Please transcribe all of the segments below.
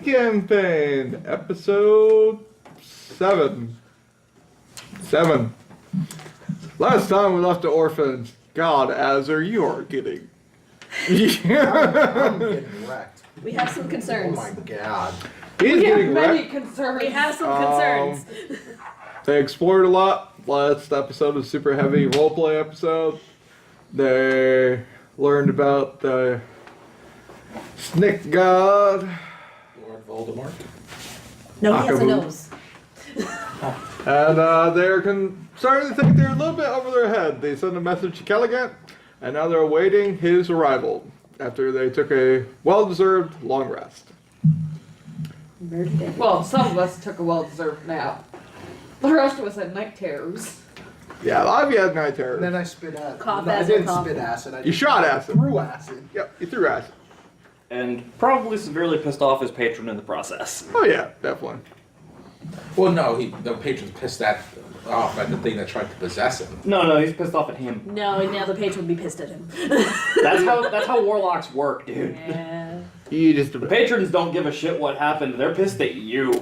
campaign, episode 7. Last time we left the orphans. God, Azur, you are getting. I'm getting wrecked. We have some concerns. Oh my god. He's We have getting many wrecked. concerns. We have some concerns. They explored a lot. Last episode was super heavy roleplay episode. They learned about the snake god. Lord Voldemort. No, he has a Akaboo. nose. And they're starting to think they're a little bit over their head. They sent a message to Caligan, and now they're awaiting his arrival after they took a well-deserved long rest. Well, some of us took a well-deserved nap. The rest of us had night terrors. Yeah, a lot of you had night And terror. then I spit acid. Cough No, I acid, didn't cough. spit acid. I You just shot acid. threw acid. Yep, you threw acid. And probably severely pissed off his patron in the process. Oh yeah, definitely. Well, no, the patron's pissed off at the thing that tried to possess him. No, he's pissed off at him. No, now the patron would be pissed at him. That's how warlocks work, dude. Yeah. You just. The patrons don't give a shit what happened. They're pissed at you.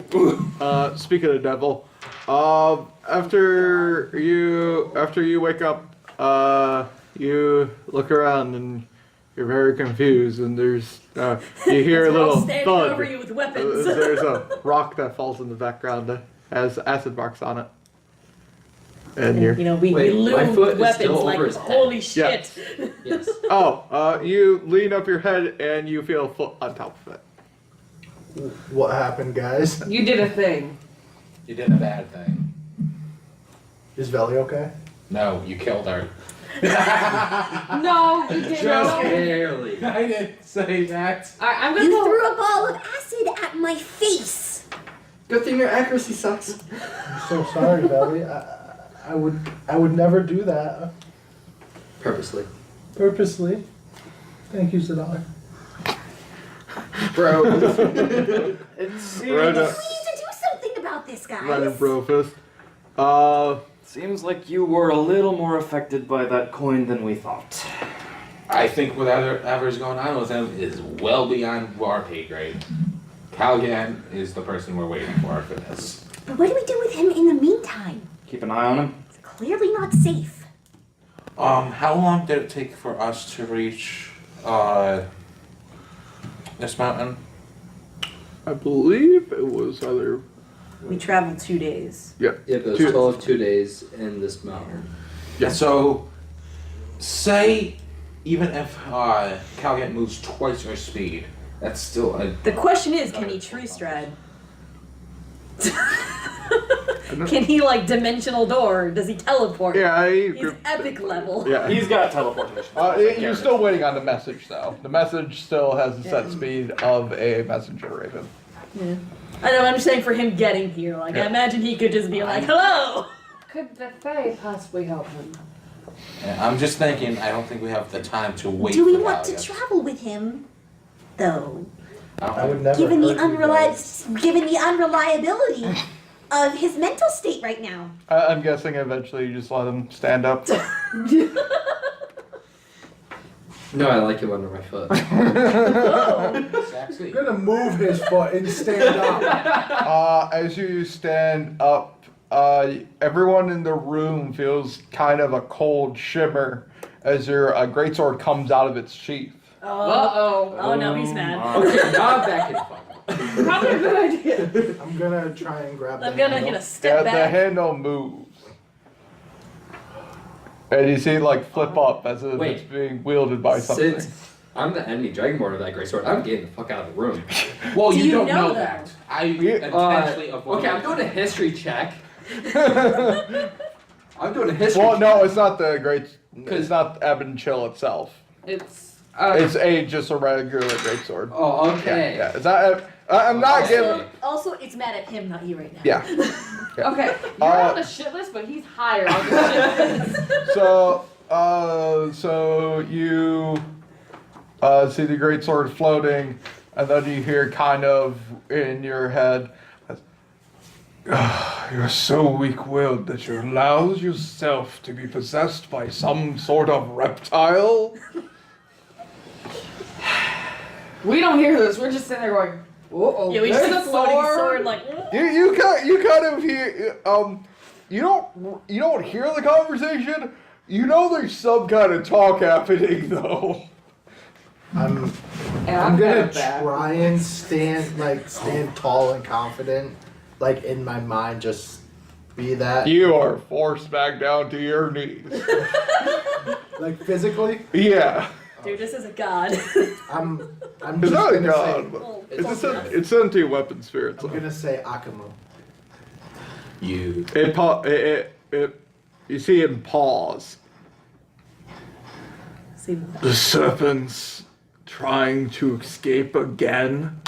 Speaking of the devil, after you wake up, you look around and you're very confused, and there's you hear a We're all little standing thud. over you with weapons. There's a rock that falls in the background that has acid marks on it, and you're. You know, we Wait, my loomed foot is weapons still like, over his head. holy shit. Yes. You lean up your head and you feel a foot on top of it. What happened, guys? You did a thing. You did a bad thing. Is Velye okay? No, you killed her. No, you didn't. Just barely. I didn't say that. Alright, I'm gonna You go. threw a ball of acid at my face. Good thing your accuracy sucks. I'm so sorry, Velye. I would never do that Purposely. purposely. Thank you, Zadar. Bro. It Right seems, We need to do something about this, guys. Running Brofist. seems like you were a little more affected by that coin than we thought. I think whatever's going on with him is well beyond our pay grade. Caligan is the person we're waiting for this. But what do we do with him in the meantime? Keep an eye on him. It's clearly not safe. How long did it take for us to reach this mountain? I believe it was either. We traveled 2 days. Yeah. Yeah, it was Two- 12 2 days in this mountain. Yeah. So, say even if Caligan moves twice our speed, that's still a. The question is, can he tree stride? Can he, like, dimensional door? Does he teleport? Yeah, He's epic level. Yeah. He's got teleportation. You're still waiting on the message, though. The message still has the set speed of a messenger raven. Yeah. I know, I'm just saying for him getting here. Like, I imagine he could just be like, hello! Could the Fae possibly help him? Yeah, I'm just thinking. I don't think we have the time to wait. Do we for want to Caligan. travel with him, though? I would never. Given the hurt you guys. given the unreliability of his mental state right now. I'm guessing eventually you just let him stand up. No, I like him under my foot. Sexy. I'm gonna move his foot and stand up. As you stand up, everyone in the room feels kind of a cold shimmer as your greatsword comes out of its sheath. Uh-oh. Oh no, he's mad. Okay, now I'm back in the fight. Probably a good idea. I'm gonna try and grab the I'm gonna handle. get a step The back. handle moves. And you see it like flip up as if Wait. it's being wielded by something. Since I'm the enemy dragonborn of that great sword, I'm getting the fuck out of the room. Well, Do you you don't know know that? that. I intentionally avoid. Okay, I'm doing a history check. I'm doing a history Well, check. no, it's not the great. It's not Ebon Chill itself. It's It's just a regular greatsword. Oh, okay. Yeah. It's not, I'm not giving. Also, it's mad at him, not you right now. Yeah. okay. You're on the shit list, but he's higher on the shit list. So you see the greatsword floating, and then you hear kind of in your head, "You're so weak-willed that you allow yourself to be possessed by some sort of reptile." We don't hear this. We're just sitting there going, Uh-oh. Yeah, we There's just a floating sword. sword like. You kind of hear you don't hear the conversation. You know there's some kind of talk happening though. I'm And gonna kinda bad. try and stand tall and confident, like in my mind, just be that. You are forced back down to your knees. Like physically. Yeah. Dude, this is a god. I'm It's just not a gonna god. say. But Well, it's sentient weapon spirits. I'm gonna say Akamu. You. You see him pause. See what? The serpent's trying to escape again.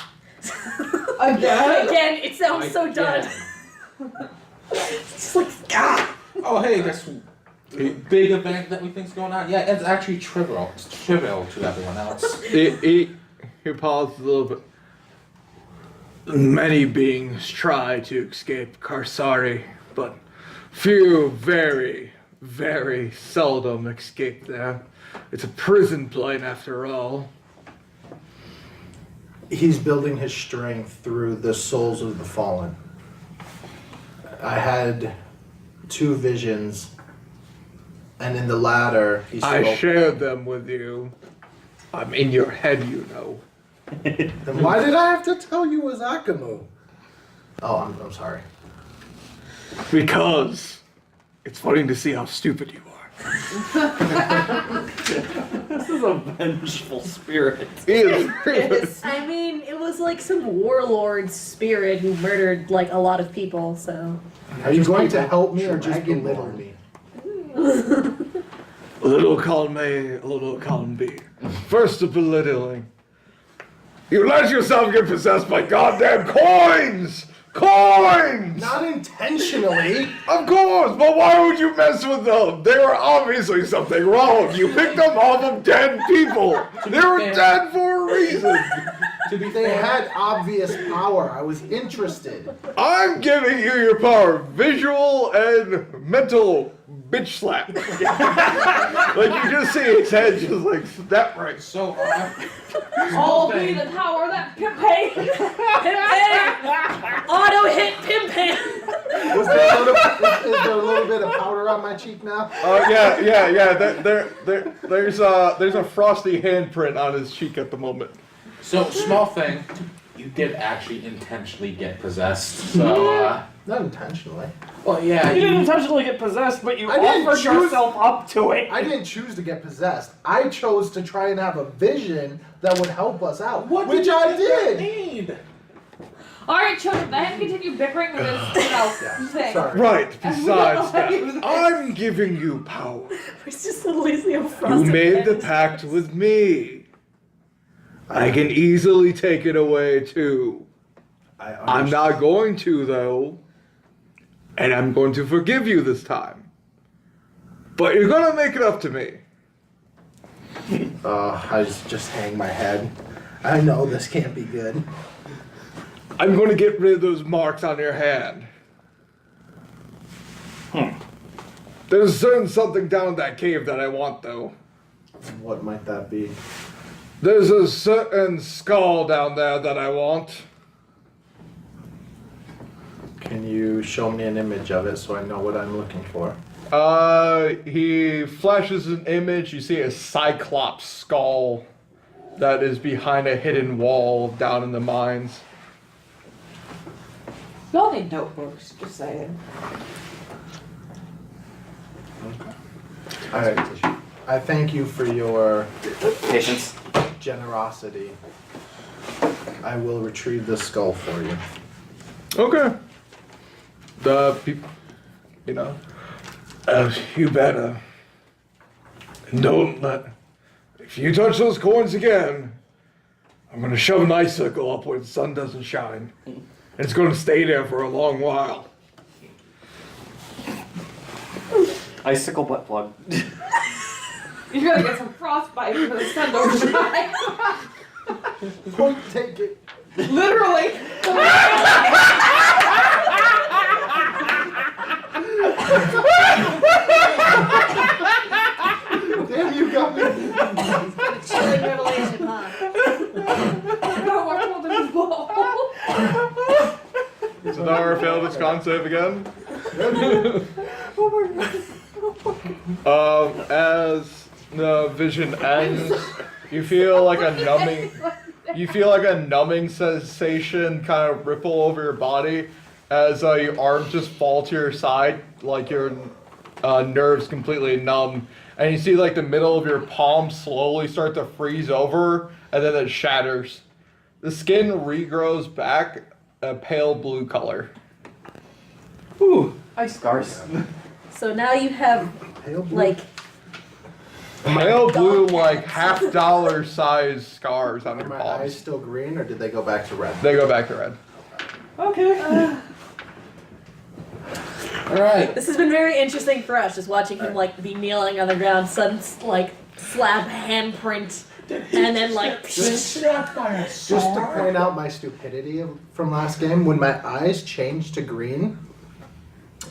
Again, it sounds so done. It's just like, ah! Oh, hey, this big event that we think's going on. Yeah, it's actually trivial. It's trivial to everyone else. He paused a little bit. Many beings try to escape Karsari, but few, very, very seldom escape there. It's a prison plane after all. He's building his strength through the souls of the fallen. I had 2 visions, and in the latter, he spoke. I shared them with you. I'm in your head, you know. Then why did I have to tell you it was Akamu? Oh, I'm sorry. Because it's funny to see how stupid you are. This is a vengeful spirit. I mean, it was like some warlord spirit who murdered like a lot of people, so. Are you going to help me or just Dragonborn. belittle me? A little column A, a little column B. First, the belittling. You let yourself get possessed by goddamn coins! Coins! Not intentionally. Of course, but why would you mess with them? They were obviously something wrong. You picked them off of dead people. They were dead for a reason. To be They fair, had obvious power. I was interested. I'm giving you your power, visual and mental bitch slap. Like you just see his head just like snap right. so All be the power that Pimpay. Auto hit Pimpin! Is there a little bit of powder on my cheek now? Yeah. There's a frosty handprint on his cheek at the moment. So small thing, you did actually intentionally get possessed. So Not intentionally. well, yeah, You didn't intentionally get possessed, but you I didn't offered choose- yourself up to it. I didn't choose to get possessed. I chose to try and have a vision that would help us out, What which did you I think that did. need? Alright, children, let him continue bickering with his, thing. Sorry. Right. Besides that, Everyone- I'm giving you power. It's just literally a You frosted made the head. pact with me. I can easily take it away too. I'm not going to though. And I'm going to forgive you this time. But you're gonna make it up to me. I just hang my head. I know this can't be good. I'm going to get rid of those marks on your hand. There's certain something down in that cave that I want though. What might that be? There's a certain skull down there that I want. Can you show me an image of it so I know what I'm looking for? He flashes an image. You see a cyclops skull that is behind a hidden wall down in the mines. Y'all need notebooks, just saying. I thank you for your Patience. generosity. I will retrieve the skull for you. Okay. The people, you know, you better. And don't let. If you touch those coins again, I'm gonna shove an icicle up where the sun doesn't shine. And it's gonna stay there for a long while. Icicle butt plug. You're gonna get some frostbite for the sun don't shine. Point, take it. Literally. Damn, you got me. Chilling revelation, huh? I don't watch all these balls. save again. Oh my god. As the vision ends, you feel like a numbing sensation kind of ripple over your body as your arms just fall to your side, like your nerves completely numb, and you see like the middle of your palm slowly start to freeze over, and then it shatters. The skin regrows back a pale blue color. Ooh, ice scars. So now you have Pale blue. like Pale blue, Dog like cats. $50 size scars on Are your my eyes palms. still green, or did they go back to red? They go back to red. Okay. All right. this has been very interesting for us, just watching him like be kneeling on the ground, sudden like slap handprint, and then like Just to point out my stupidity from last game, when my eyes changed to green,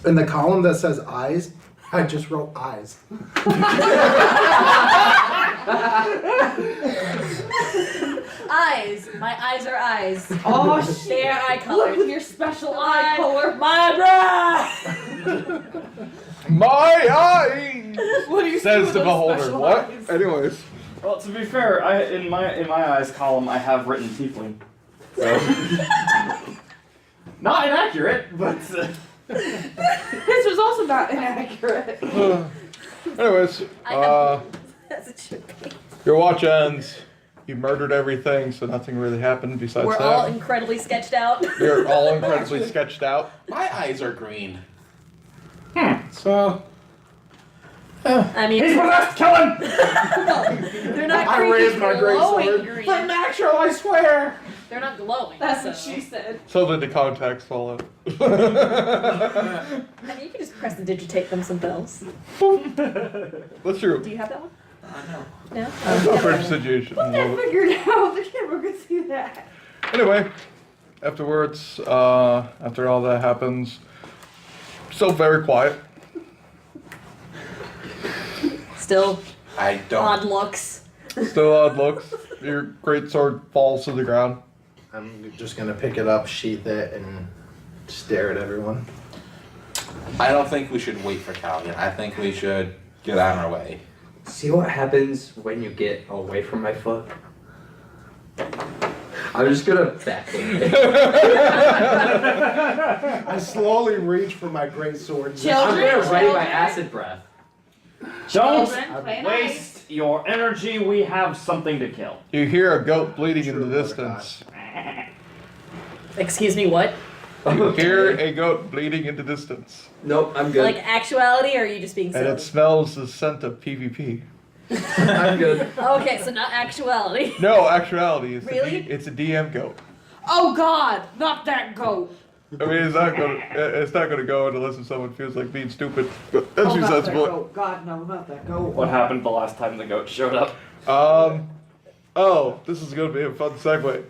in the column that says eyes, I just wrote eyes. eyes. My eyes are eyes. Oh They are eye colors. Look, your special eye color. My My eyes! What do you Says see the with those beholder. special What? eyes? Anyways. Well, to be fair, in my eyes column, I have written tiefling. So not inaccurate, but This was also not inaccurate. Anyways, I have as it should be. your watch ends. You murdered everything, so nothing really happened besides We're that. all incredibly sketched out. You're all incredibly sketched out. My eyes are green. So. I mean, he's possessed. Kill him. they're not I creepy raised my great glowing sword. green. But natural, I swear. They're not glowing. That's what so. she said. So did the context fall in. I mean, you can just press the digitate them some bells. That's true. Do you have that one? No. No? A prestidigitation. I figured out the camera could see that. Anyway, afterwards, after all that happens, still very quiet. Still I don't. odd looks. Still odd looks. Your great sword falls to the ground. I'm just gonna pick it up, sheath it, and stare at everyone. I don't think we should wait for Caligan. I think we should get on our way. See what happens when you get away from my foot? I'm just gonna back away. I slowly reach for my great sword. I'm Children, gonna ready my children. acid breath. Don't Children, play waste your energy. We have something to kill. You hear a goat bleeding in True, the Mordecai. distance. Excuse me, what? You hear a goat bleeding in the distance. Nope, I'm good. Like actuality, or are you just being And silly? it smells the scent of PvP. I'm good. Okay, so not actuality. No, actuality, Really? it's a DM goat. Oh God, not that goat. I mean, it's not gonna go unless if someone feels like being stupid. But that's Oh, not besides that the point. goat. God, no, not that goat. What happened the last time the goat showed up? Oh, this is gonna be a fun segue.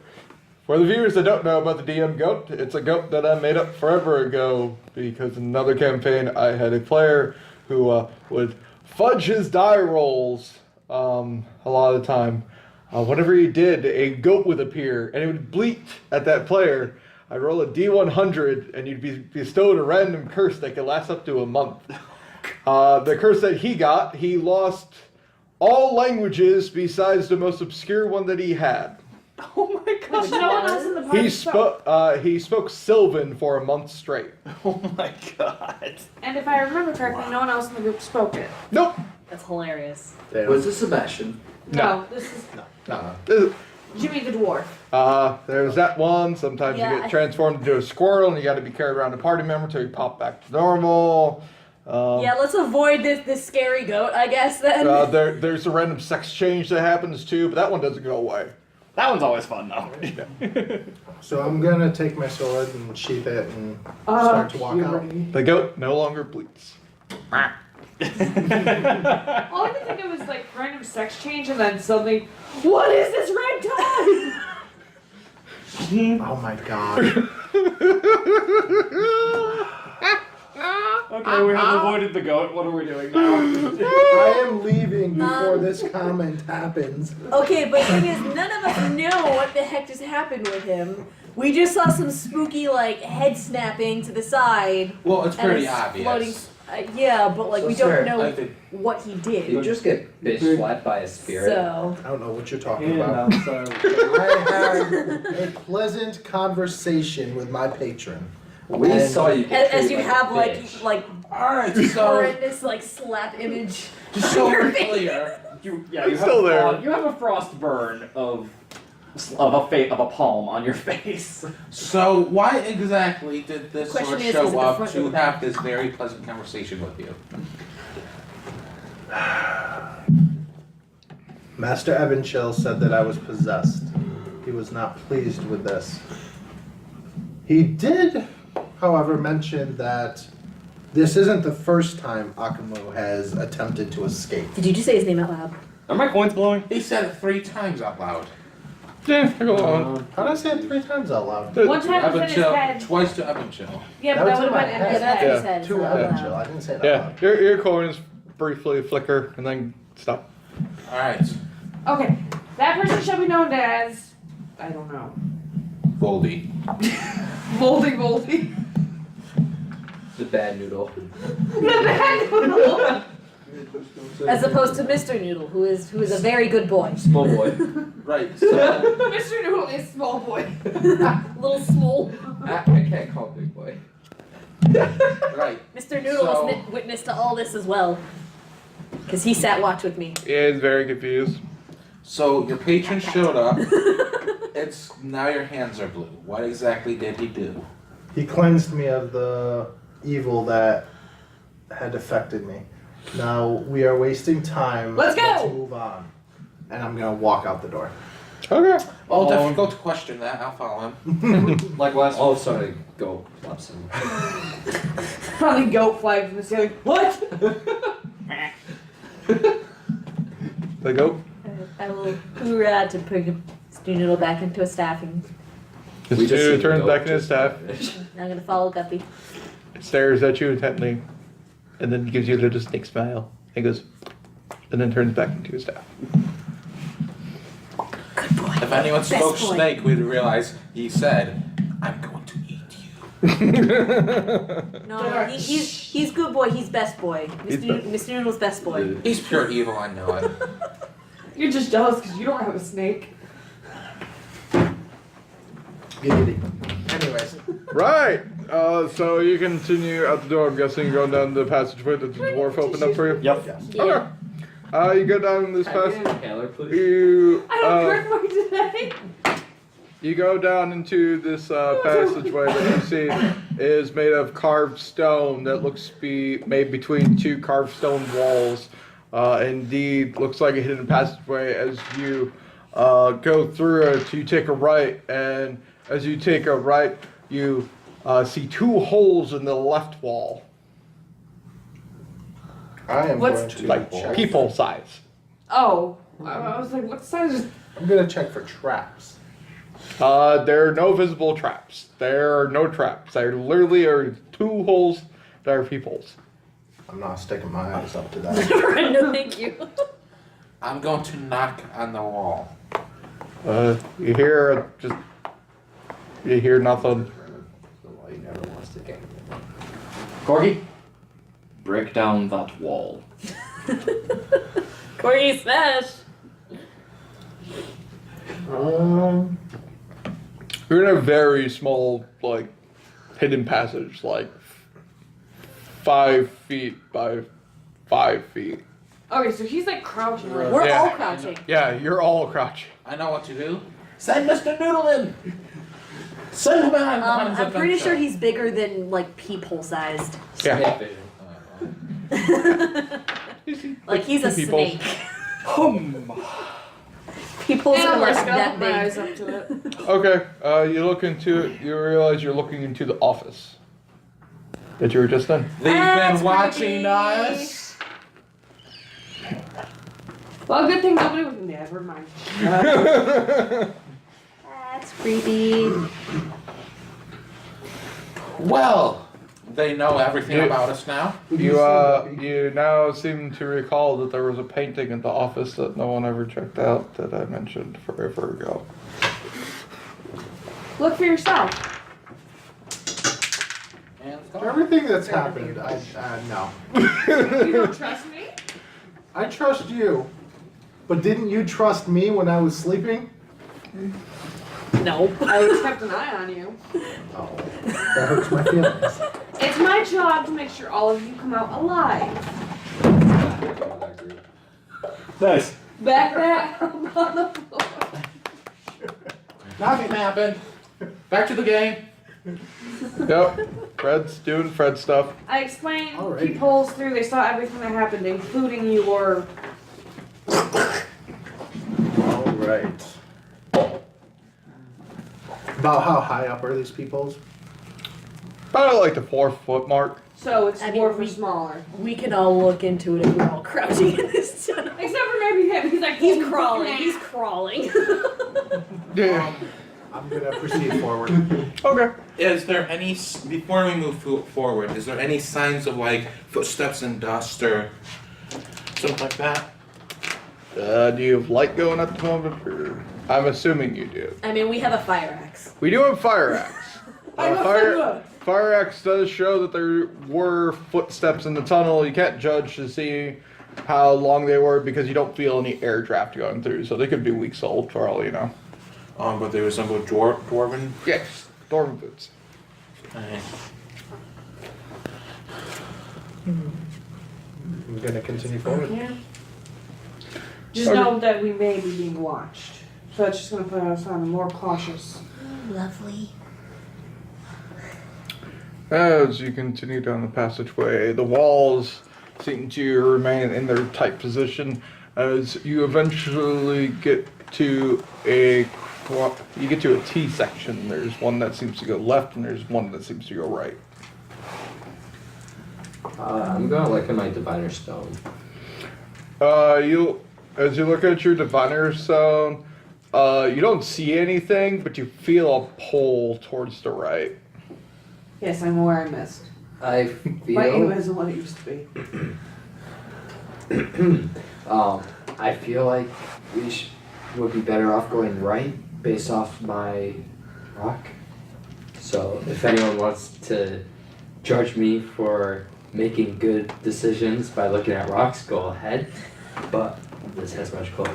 For the viewers that don't know about the DM goat, it's a goat that I made up forever ago because in another campaign I had a player who would fudge his die rolls a lot of the time. Whenever he did, a goat would appear and it would bleat at that player. I'd roll a D100 and you'd be bestowed a random curse that could last up to a month. The curse that he got, he lost all languages besides the most obscure one that he had. Oh my God, no one else in the party He spoke Sylvan for a month straight. Oh my god. And if I remember correctly, no one else in the group spoke it. Nope. That's hilarious. Damn. Was this Sebastian? No, this is Jimmy the dwarf. There's that one. Sometimes Yeah, you get transformed into a squirrel and you got to be carried around a party member until you pop back to normal. Yeah, let's avoid this scary goat, I guess, then. There's a random sex change that happens too, but that one doesn't go away. That one's always fun though. So I'm gonna take my sword and sheath it and start to walk out. The goat no longer bleats. All I could think of was like random sex change and then suddenly, what is this red tide? Oh my god. Okay, we have avoided the goat. What are we doing now? I am leaving before this comment happens. Okay, but the thing is, none of us know what the heck just happened with him. We just saw some spooky like head snapping to the side. Well, it's and pretty it's obvious. floating. Yeah, but like So, we don't sir, know Like the- what he did. You just get bitch slapped by a spirit. So I don't know what you're talking And about. outside. I had a pleasant conversation with my patron. We And- saw you get as treated you like have a like bitch. like Alright, so horrendous like slap image. just so we're clear, You I'm have still there. You have a frost burn of a palm on your face. so why exactly did this Question sword is it show the up front to or the have this very pleasant conversation with you? Master Evanchill said that I was possessed. He was not pleased with this. He did, however, mention that this isn't the first time Akamu has attempted to escape. Did you just say his name out loud? Are my coins blowing? He said it 3 times out loud. Yeah, go on. How did I say it 3 times out loud? One time it was in his Evanchill, head. twice to Evanchill. Yeah, but That was that in would my have been in head. his That's head. what he said. To so out Evanchill. loud. I didn't say that Yeah, loud. your coins briefly flicker and then stop. Alright, Okay, that person shall be known as, I don't know. Voldy. Moldy. The bad noodle. The bad noodle. As opposed to Mr. Noodle, who is a very good boy. Small boy. Right, so Mr. Noodle is small boy. Little small. I can't call big boy. right. Mr. Noodle So- was witness to all this as well. Because he sat watch with me. He is very confused. So your patron showed up. It's now your hands are blue. What exactly did he do? He cleansed me of the evil that had affected me. Now we are wasting time. Let's go! Let's move on. And I'm gonna walk out the door. Okay. Oh, difficult to question that. I'll follow him. Like last All of a sudden, I go flop some. Probably goat flag from the ceiling. What? They go. I will hoorah to put Mr. Noodle back into a staffing. His We just dude see turns the back goat in his just- staff, Now I'm gonna follow Guppy. stares at you intently, and then gives you a little snake smile. And goes, and then turns back into his staff. Good boy. If anyone Best spoke boy. snake, we'd realize he said, "I'm going to eat you." No, he's good boy. He's best boy. He's Mr. Noodle's best boy. He's pure evil. I know it. You're just jealous because you don't have a snake. Giggity. Anyways, Right. So you continue out the door. I'm guessing you're going down the passageway that the dwarf opened up for you. Yep. yes. Okay. You go down this passage. Taylor, please. You I don't drink more today. you go down into this passageway that you see is made of carved stone that looks to be made between 2 carved stone walls. Indeed, looks like a hidden passageway. As you go through it, you take a right, and as you take a right, you see 2 holes in the left wall, I am What's- going to like check. people size. Oh, I was like, what size is? I'm gonna check for traps. There are no visible traps. There are no traps. There literally are 2 holes that are peepholes. I'm not sticking my eyes up to that. No, thank you. I'm going to knock on the wall. You hear you hear nothing. Why you never want to stick it. Corgi, break down that wall. Corgi smash. You're in a very small, like, hidden passage, like 5 feet by 5 feet. Okay, so he's like crouching. Like, We're Yeah. all crouching. Yeah, you're all crouching. I know what to do. Send Mr. Noodle in. Send him out. on his I'm pretty adventure. sure he's bigger than like peephole sized. Yeah. Snake vision. Like he's a People. snake. Peepholes and are I'm like like that my eyes big. up to it. Okay, you look into it, you realize you're looking into the office that you were just in. They've That's been watching creepy. us. Well, good thing nobody was. Never mind. That's creepy. Well, they know everything Yeah. about us now. You now seem to recall that there was a painting in the office that no one ever checked out that I mentioned forever ago. Look for yourself. And it's For gone. everything that's happened, no. You don't trust me? I trust you. But didn't you trust me when I was sleeping? No. I kept an eye on you. Oh, that hurts my feelings. It's my job to make sure all of you come out alive. Nice. Back that up on the floor. Nothing happened. Back to the game. Yep. Fred's doing Fred stuff. I explained Alrighty. peepholes through, they saw everything that happened, including your... Alright. About how high up are these peoples? About like the 4-foot mark. So it's I mean, dwarf or we- smaller. We can all look into it if we're all crouching in this tunnel. Except for maybe him, he's like, He's "Oh, crawling. fucking He's ass." crawling. Yeah. I'm gonna proceed forward. Okay. Is there any, before we move forward, is there any signs of like footsteps and dust or something like that? Do you have light going at the moment? Or? I'm assuming you do. I mean, we have a fire axe. We do have fire axe. I'm a fire, fire- fire axe does show that there were footsteps in the tunnel. You can't judge to see how long they were because you don't feel any air draft going through, so they could be weeks old for all you know. But they resemble dwarven. Yes, dwarven boots. I'm gonna continue forward. Yeah. Just know that we may be being watched. So that's just gonna put us on a more cautious. Lovely. As you continue down the passageway, the walls seem to remain in their tight position as you eventually get to a T section. There's one that seems to go left and there's one that seems to go right. I'm gonna look at my diviner stone. As you look at your diviner stone, you don't see anything, but you feel a pull towards the right. Yes, I'm aware I missed. I My aim feel. isn't what it used to be. I feel like we would be better off going right based off my rock. So if anyone wants to judge me for making good decisions by looking at rocks, go ahead. But this has magical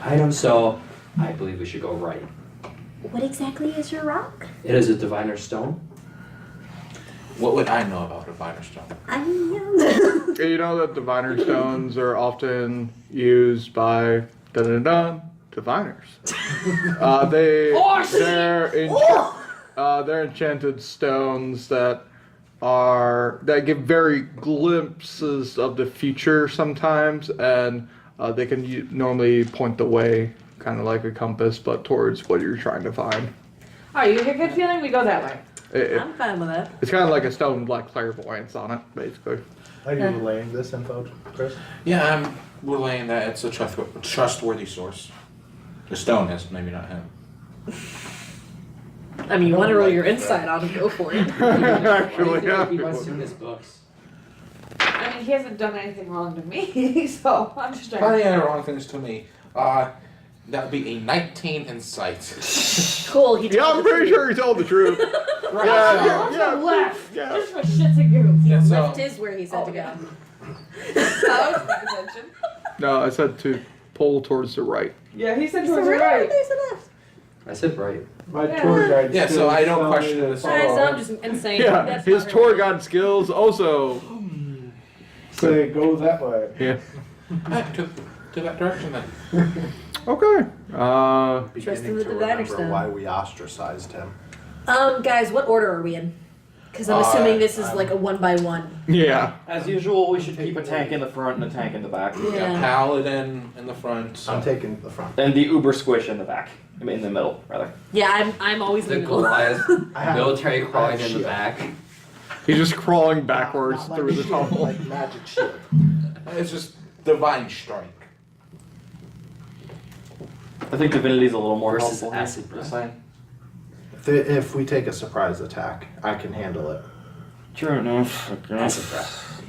items, so I believe we should go right. What exactly is your rock? It is a diviner stone. What would I know about a diviner stone? I mean, You know that diviner stones are often used by diviners. They're enchanted stones that give very glimpses of the future sometimes, and they can normally point the way, kind of like a compass, but towards what you're trying to find. Oh, you get a good feeling? We go that way. I'm fine with that. It's kind of like a stone with like clairvoyance on it, basically. Are you relaying this info, Chris? Yeah, I'm relaying that it's a trustworthy source. The stone is, maybe not him. I mean, you want to roll your insight on him, go for it. Actually, yeah. He wants to in his books. I mean, he hasn't done anything wrong to me, so I'm just trying Probably to... any wrong things to me. That'd be a 19 insight. Cool, he Yeah, told I'm the pretty truth. sure he told the truth. Let's yeah, go left! yeah. Just for shits and giggles. Yeah, so Left is where he said to go. I was paying attention. No, I said to pull towards the right. Yeah, he said so towards the right, right. there's a left. I said right. My tour guide. yeah, so I don't question this. Alright, so I'm just insane. Yeah, That's his not tour really- guide skills also. Say go that way. Yeah. to that direction then. Okay. Trust in Beginning the to diviner remember stone. why we ostracized him. Guys, what order are we in? Because I'm assuming this is like a 1-by-1. Yeah. As usual, we should keep a tank in the front and a tank in the back. We got Yeah. Paladin in the front. I'm taking the front. And the uber squish in the back. I mean, in the middle, rather. Yeah, I'm always in The the middle. Goliath I have- military I have crawling in the shield. back. He's just crawling backwards Not like through the shield, tunnel. like magic shield. It's just divine strike. I think divinity's a little more Versus helpful. here. acid breath. Just saying. If we take a surprise attack, I can handle it. True enough. Acid breath.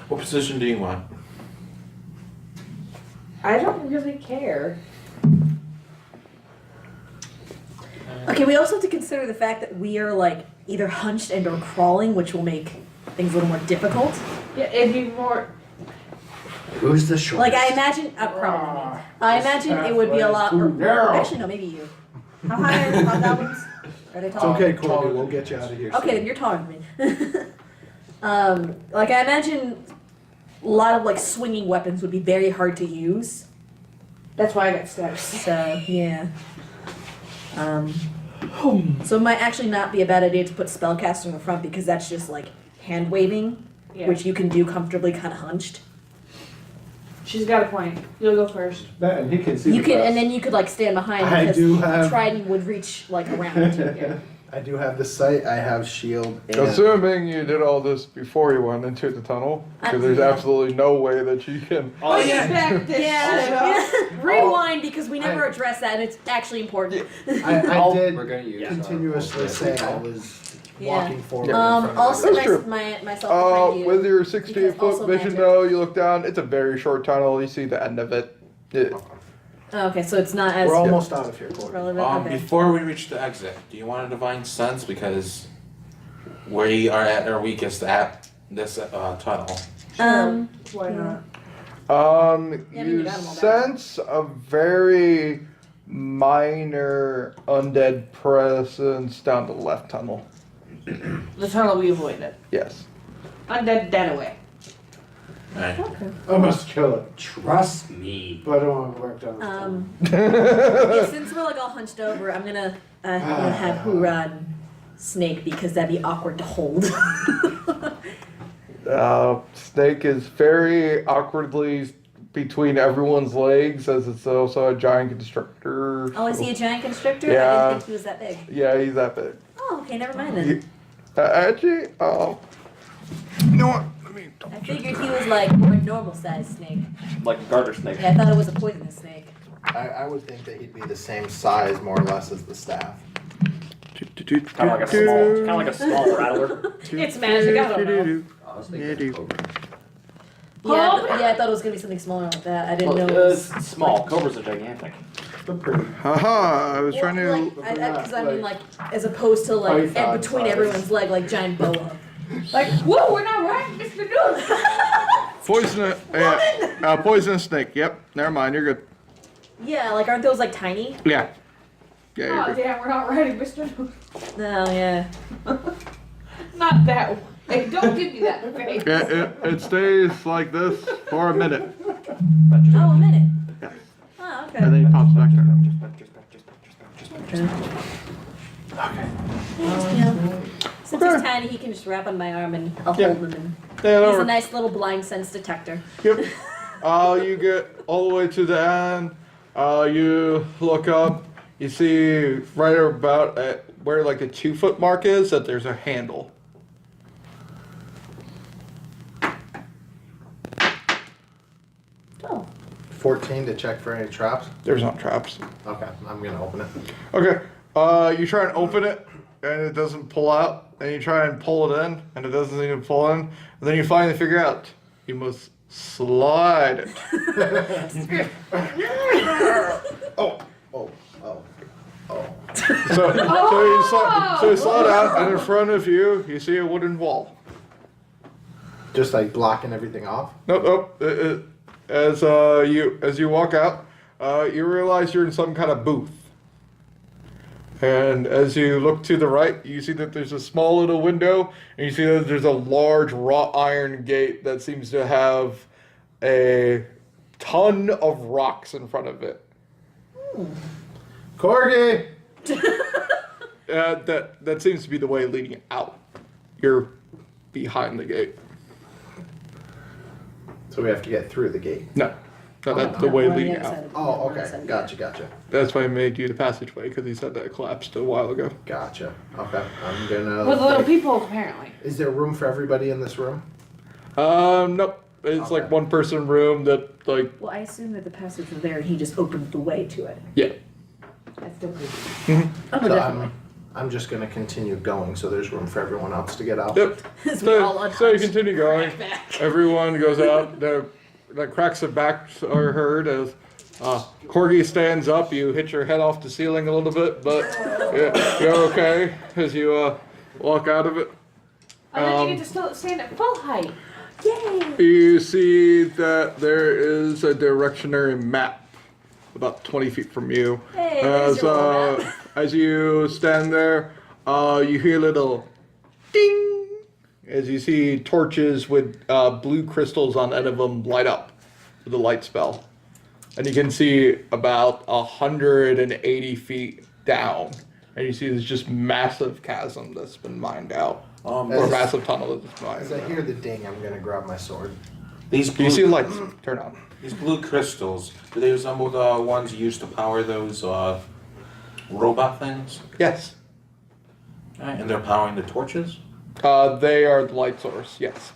What position do you want? I don't really care. Okay, we also have to consider the fact that we are like either hunched and or crawling, which will make things a little more difficult. Yeah, it'd be more. Who's the short? Like I imagine, probably me. I imagine it would be a lot. Too narrow. Actually, no, maybe you. How high are hobgoblins? Are they It's tall? okay, Corby. We'll get you out of here. Okay, then you're taller than me. Like I imagine, a lot of like swinging weapons would be very hard to use. That's why I got steps. So yeah. So it might actually not be a bad idea to put spellcaster in the front because that's just like hand waving, Yeah. which you can do comfortably, kind of hunched. She's got a point. You'll go first. That, and he can see You the can, best. and then you could like stand behind I because do have- Trident would reach like around. Yeah. I do have the sight. I have shield. And Assuming you did all this before you went into the tunnel, because there's Yeah. absolutely no way that you can. Oh, yeah. Back this shit up. Yeah. Rewind because we never addressed that and it's actually important. I did We're gonna use continuously say I was walking forward. in front of Also That's everybody. true. myself behind you. With your Because 60-foot also vision, magic. though, you look down. It's a very short tunnel. You see the end of it. Okay, so it's not as We're almost out of here, Corby. relevant. Okay. Before we reach the exit, do you want a divine sense? Because we are at our weakest at this tunnel. Why not? Yeah, I mean, you You got 'em all back. sense a very minor undead presence down the left tunnel. The tunnel we avoided. Yes. Undead dead away. Alright. I must kill it. Trust me. But I don't want to work down. Yeah, since we're like all hunched over, I'm gonna have Hoorah and Snake because that'd be awkward to hold. Snake is very awkwardly between everyone's legs, as it's also a giant constrictor. Oh, is he a giant constrictor? I Yeah. didn't think he was that big. Yeah, he's that big. Oh, okay, never mind then. Actually, you know what? Let me. I figured he was like more normal sized snake. Like a garter snake. Yeah, I thought it was a poisonous snake. I would think that he'd be the same size, more or less, as the staff. Kind of like a small rattler. It's magic, I don't know. I was thinking Cobra. Yeah, yeah, I thought it was gonna be something smaller like that. I didn't know. It Well, was it's small. Cobras are gigantic. They're pretty. Haha, I was trying to. Because I mean, like, as opposed to like in Python between size. everyone's leg, like giant boa. Like, whoa, we're not right, Mr. Dude. Poisonous, poisonous snake. Yep, never mind, you're good. Yeah, like aren't those like tiny? Yeah. Yeah, you're Oh, good. damn, we're not ready, Mr. Dude. No, yeah. Not that way. Hey, don't give me that face. Yeah, it stays like this for a minute, Oh, a minute. Yeah. Oh, okay. and then he pops back down. Yeah. Since he's tiny, he can just wrap on my arm and I'll Yeah. hold him. And Yeah, that he's a works. nice little blind sense detector. Yep. You get all the way to the end. You look up. You see right about at where like the 2-foot mark is that there's a handle. Oh. 14 to check for any traps. There's not traps. Okay, I'm gonna open it. Okay. You try and open it, and it doesn't pull out. And you try and pull it in, and it doesn't even pull in. And then you finally figure out you must slide it. Oh, oh, oh, oh. So you slide out, and in front of you, you see a wooden wall. Just like blocking everything off. Nope. As you walk out, you realize you're in some kind of booth. And as you look to the right, you see that there's a small little window, and you see that there's a large wrought iron gate that seems to have a ton of rocks in front of it. Corgi! That seems to be the way leading out. You're behind the gate. So we have to get through the gate. No, that's the way leading out. Oh, okay. Gotcha. That's why I made you the passageway, because he said that it collapsed a while ago. Gotcha. Okay. I'm gonna. With little people, apparently. Is there room for everybody in this room? Nope. It's like Okay. one person room that like Well, I assume that the passage was there and he just opened the way to it. yeah. That's still creepy. Oh, So definitely. I'm just gonna continue going, so there's room for everyone else to get out. Yep. As we all So you unhunched. continue going. Back. Everyone goes out. The cracks of backs are heard as Corgi stands up. You hit your head off the ceiling a little bit, but you're okay as you walk out of it. And then you get to still stand at full height. Yay! You see that there is a directionary map about 20 feet from you. Hey, there's your little map. As you stand there, you hear a little ding as you see torches with blue crystals on end of them light up with a light spell. And you can see about 180 feet down. And you see there's just massive chasm that's been mined out. Or As- massive tunnel that's been As mined I out. hear the ding, I'm gonna grab my sword. These Do you see lights turn on? These blue crystals, do they resemble the ones used to power those robot things? Yes. Right, and they're powering the torches? They are the light source, yes.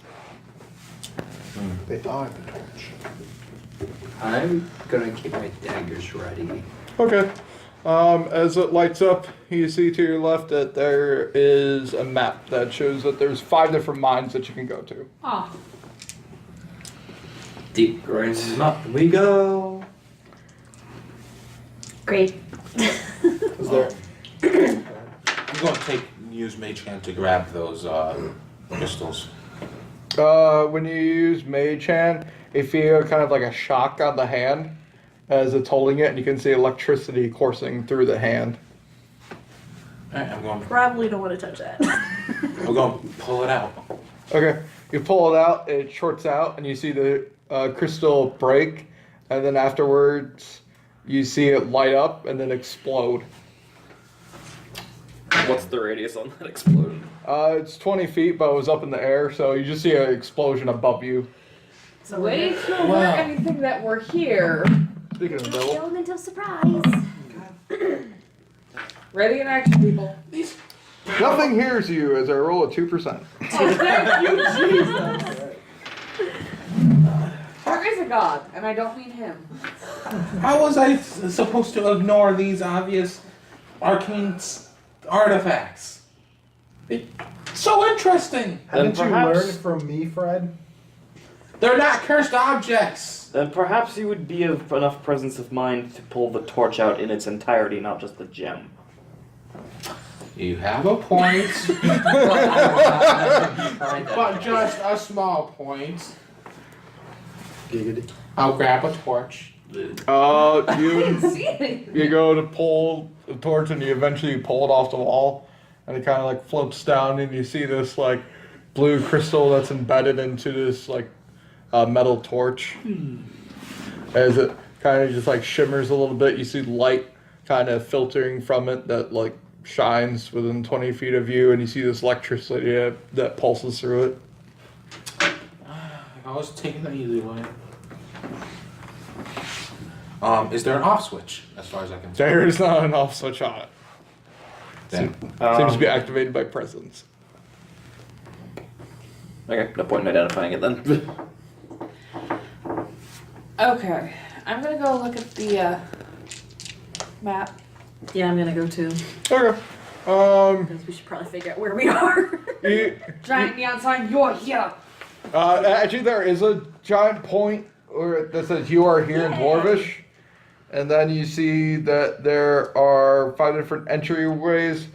They are the torch. I'm gonna keep my daggers ready. Okay. As it lights up, you see to your left that there is a map that shows that there's 5 different mines that you can go to. Oh. Deep growing up we go. Great. Is there? I'm going to use Mage Hand to grab those crystals. When you use Mage Hand, you feel kind of like a shock on the hand as it's holding it, and you can see electricity coursing through the hand. Alright, I'm going Probably don't want to touch that. to pull it out. Okay, you pull it out, it shorts out, and you see the crystal break, and then afterwards, you see it light up and then explode. What's the radius on that explosion? It's 20 feet, but it was up in the air, so you just see an explosion above you. So wait till Wow. we're anything that we're here. Speaking of The Bill, element of surprise. Ready in action, people. nothing hears you as I roll a 2%. Oh, thank you, Jesus. There is a God, and I don't mean him. How was I supposed to ignore these obvious arcane artifacts? So interesting! Haven't you perhaps- learned from me, Fred? They're not cursed objects! Then perhaps you would be of enough presence of mind to pull the torch out in its entirety, not just the gem. You have a point. But just a small point. Giggity. I'll grab a torch. You See anything. you go to pull the torch and you eventually pull it off the wall, and it kind of like floats down, and you see this like blue crystal that's embedded into this like metal torch. As it kind of just like shimmers a little bit, you see light kind of filtering from it that like shines within 20 feet of you, and you see this electricity that pulses through it. I was taking the easy way. Is there an off switch as far as I can tell? There's not an off switch on it. Then Seems to be activated by presence. Okay, no point in identifying it then. Okay, I'm gonna go look at the map. Yeah, I'm gonna go too. Okay. Because we should probably figure out where we are. Giant neon sign, you're here. Actually, there is a giant point that says "You are here" in Dwarvish, and then you see that there are 5 different entryways.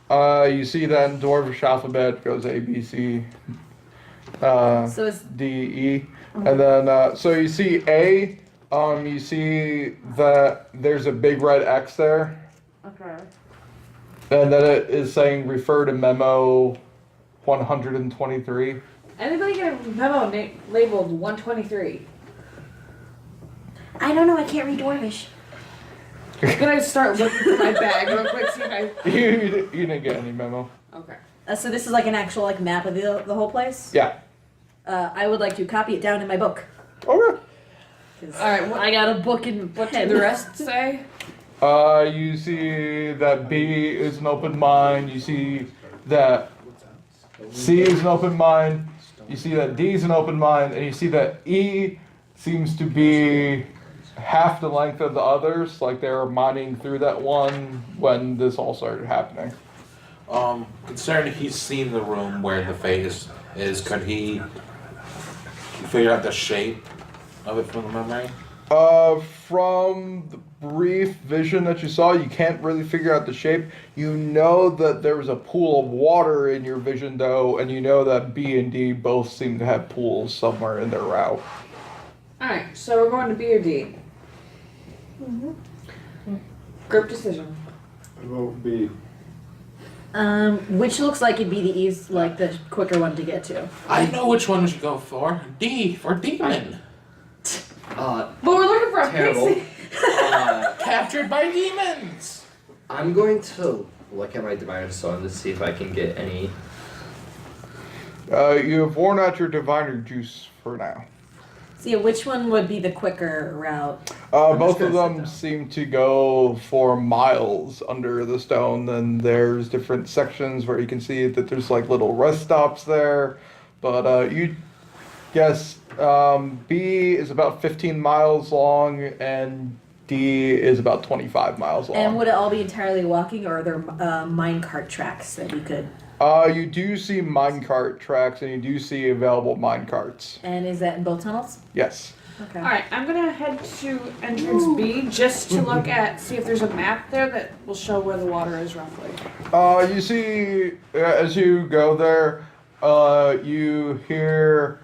You see that in Dwarvish alphabet goes A, B, C, So it's D, E, and then so you see A. You see that there's a big red X there, Okay. and then it is saying "Refer to memo 123." Anybody get a memo labeled 123? I don't know, I can't read Dwarvish. I'm gonna start looking through my bag real quick, see if I. You didn't get any memo. Okay. so this is like an actual like map of the whole place. Yeah. I would like to copy it down in my book. Okay. 'Cause Alright, what- I got a book in What pen. did the rest say? You see that B is an open mind. You see that C is an open mind. You see that D is an open mind, and you see that E seems to be half the length of the others. Like they were mining through that one when this all started happening. Considering he's seen the room where the face is, could he figure out the shape of it from the memory? From the brief vision that you saw, you can't really figure out the shape. You know that there was a pool of water in your vision, though, and you know that B and D both seem to have pools somewhere in their route. Alright, so we're going to B or D. Group decision. I vote B. Which looks like it'd be the quicker one to get to. I know which one we should go for. D for demon. But we're looking for a Terrible. pixie. Captured by demons. I'm going to look at my diviner stone to see if I can get any. You have worn out your diviner juice for now. So yeah, which one would be the quicker route? Both just of gonna sit them down. seem to go for miles under the stone. Then there's different sections where you can see that there's like little rest stops there. But you guess B is about 15 miles long and D is about 25 miles long. And would it all be entirely walking, or are there minecart tracks that we could? You do see minecart tracks and you do see available minecarts. And is that in both tunnels? Yes. Okay. Alright, I'm gonna head to entrance B just to look at, see if there's a map there that will show where the water is roughly. You see, as you go there, you hear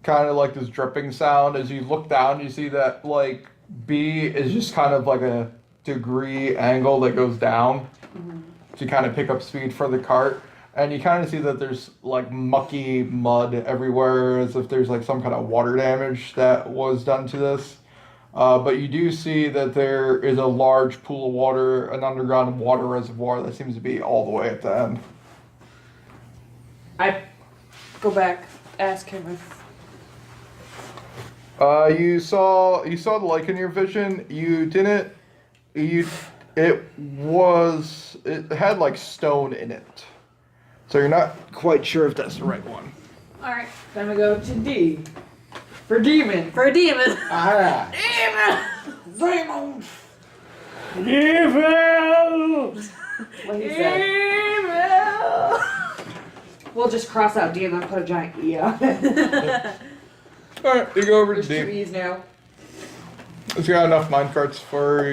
kind of like this dripping sound. As you look down, you see that like B is just kind of like a degree angle that goes down to kind of pick up speed for the cart. And you kind of see that there's like mucky mud everywhere, as if there's like some kind of water damage that was done to this. But you do see that there is a large pool of water, an underground water reservoir that seems to be all the way at the end. I go back, ask him if. You saw the lake in your vision. You didn't. It had like stone in it, so you're not quite sure if that's the right one. Alright, then we go to D. For demon. For a demon. Alright. Demon! What he said. We'll just cross out D and then put a giant E on it. All right, you go over to There's two D. E's now. It's got enough minecarts for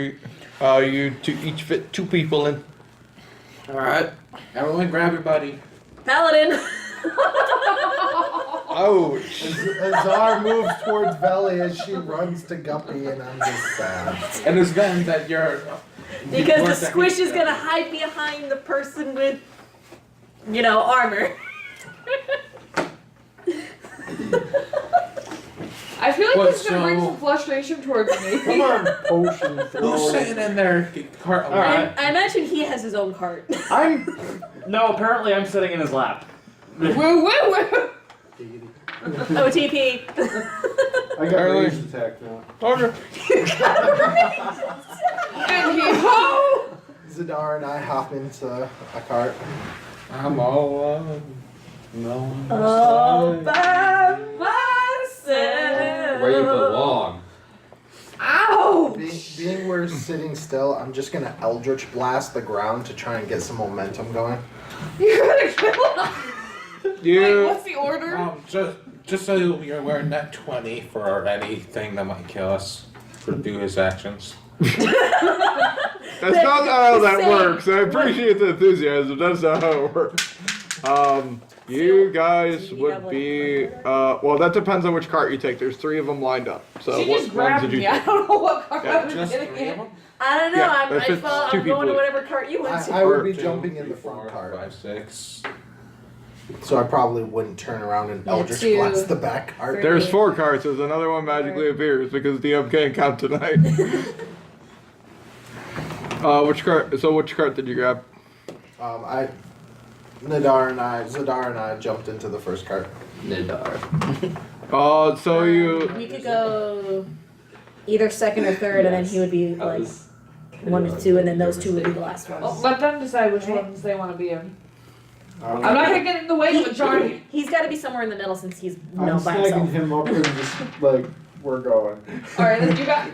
you to each fit 2 people in. Alright. Everyone grab your buddy. Paladin. Ouch. Azar moves towards Velye as she runs to Guppy, and I'm just sad. And it's then that you're. Because the squish is gonna hide behind the person with, armor. I feel like What, this is gonna bring so- some frustration towards me. Come on, potion Who's thrower. sitting in their cart? Alright. I imagine he has his own cart. No, apparently I'm sitting in his lap. Woo woo woo! OTP. I got Early. ranged attack now. Okay. And he ho! Zadar and I hop into a cart. I'm all alone. No one All beside. by myself. Where you belong. Ouch! Being we're sitting still, I'm just gonna Eldritch Blast the ground to try and get some momentum going. You're gonna kill him! Wait, what's the order? Just so you're aware, net 20 for anything that might kill us for do his actions. That's not how that works. I appreciate the enthusiasm. That's not how it works. You guys you would have, like, be. Well, that depends on which cart you take. There's 3 of them lined up. So She what just ones grabbed did you me. I take? don't know what card Yeah, I was Just getting 3 of in. them? I don't know. Yeah, if it's I'm 2 going people. to whatever cart you went to. I would be 2, jumping in the 3, 4, front cart, 5, 6. so I probably wouldn't turn around and Yeah, Eldritch 2, Blast the back cart. 3. There's 4 carts. There's another one magically appears because DM can't count tonight. Which cart? So which cart did you grab? Zadar and I jumped into the first cart. Nidar. So you. We could go either second or third, and then he would be like 1 to 2, and then those 2 would be the last Well, ones. let them decide which ones they want to be in. I'm I'm not gonna get in the way of the majority. He's got to be somewhere in the middle since he's I'm by snagging himself. him up and just like we're going. Alright, then you got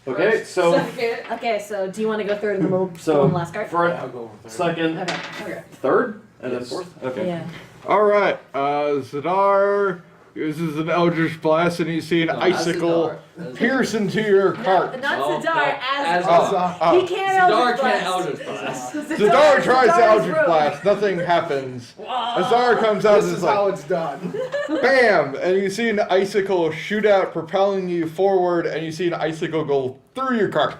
Okay, so second. Okay, so do you want to go third and then we'll So, go on the last card? for I'll go with 3. second, Okay. Okay. third, and then Yes. 4th. Okay. Yeah. All right. Zadar uses an Eldritch Blast, and you see an No, icicle that's the pierce into your cart. Not No, Zadar, no, as Oh, He can't Zadar Eldritch can't Blast. Eldritch Blast. Zadar tries to Zadar's Eldritch rogue. Blast. Nothing happens. Zadar comes out This and is is like, how it's done. bam! And you see an icicle shoot out, propelling you forward, and you see an icicle go through your cart.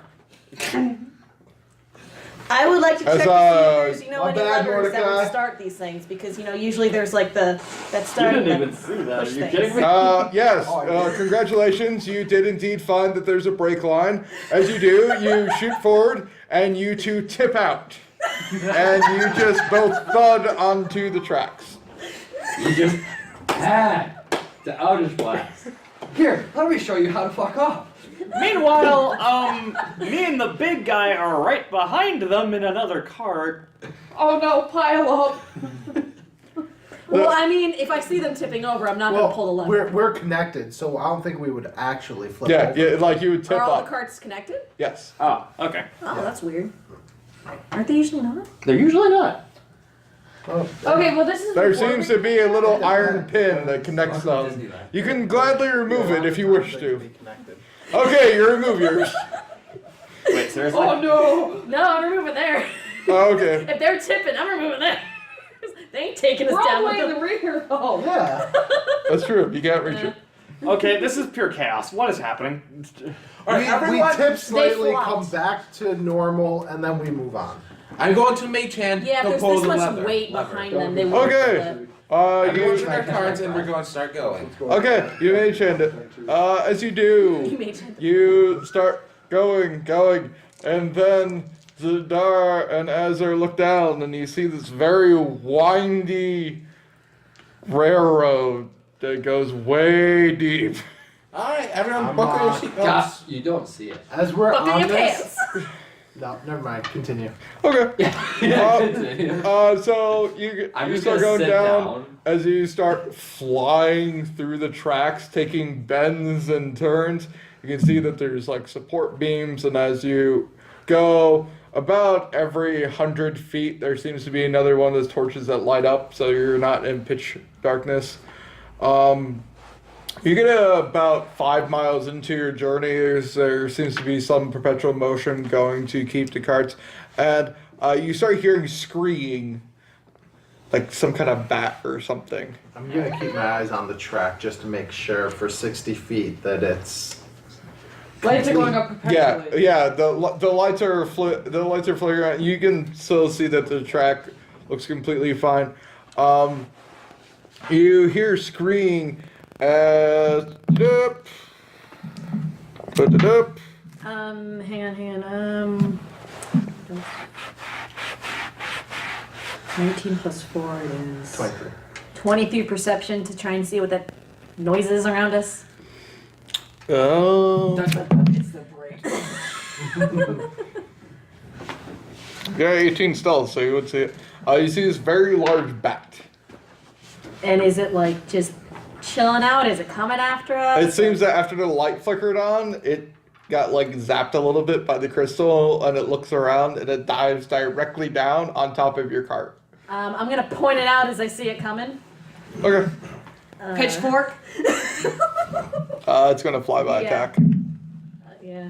I would like to check As, to see if there's, my any bad, levers that Mordecai. would start these things, because, usually there's like that You start didn't that even see that. Are push you things. kidding me? Yes, Oh, congratulations. You did indeed find that there's a brake line. As you do, you shoot forward, and you two tip out. And you just both thud onto the tracks. You just the Eldritch Blast. Here, let me show you how to fuck off. Meanwhile, me and the big guy are right behind them in another cart. Oh no, pile up. Well, if I see them tipping over, I'm not going to pull the lever. we're connected, so I don't think we would actually flip Yeah, over. yeah, like you would tip Are all the up. carts connected? Yes. Oh, okay. Oh, that's weird. Aren't they usually not? They're usually not. Oh, Okay, well this is There before seems we- to be a little iron pin that connects Welcome to them. Disneyland. You can gladly remove it if you wish They to. can be connected. Okay, you remove yours. Wait, seriously? Oh no! No, I'm removing theirs. Oh, okay. If they're tipping, I'm removing theirs. They ain't taking us We're all down the way with in them. the rear though. Yeah. That's true. You can't reach it. Okay, this is pure chaos. What is happening? Alright, We everyone, tip slightly, flopped. come back to normal, and then we move on. I'm going to Mage Hand. Yeah, if to there's pull this the much lever. weight lever. behind them, they won't Okay. flip. Everyone's You in their cards and we're going to start going. okay? You mage hand it. As you do, You made it. you start going, and then Zadar and Azar look down, and you see this very windy railroad that goes way deep. Alright, everyone I'm, buckle your uh, seatbelts. Gosh, you don't see it. As we're Buckle on your this, pants. no, never mind. Continue. Okay. Yeah. So you I'm you just start gonna going sit down as you start flying through the tracks, taking bends and turns. You can see that there's like support beams, and as you go about every 100 feet, there seems to be another one of those torches that light up, so you're not in pitch darkness. You get about 5 miles into your journey. There seems to be some perpetual motion going to keep the carts, and you start hearing screeing, like some kind of bat or something. I'm gonna keep my eyes on the track just to make sure for 60 feet that it's. Lights are going up Yeah, perpetually. yeah. The lights are the lights are flickering around. You can still see that the track looks completely fine. You hear screaming. Hang on. 19 plus 4 is 23. 23 perception to try and see what that noise is around us. Oh. It's the break. Yeah, 18 stealth, so you would see it. You see this very large bat. And is it like just chilling out? Is it coming after us? It seems that after the light flickered on, it got like zapped a little bit by the crystal, and it looks around and it dives directly down on top of your cart. I'm gonna point it out as I see it coming. Okay. Pitchfork. It's gonna fly by Yeah. attack, Yeah.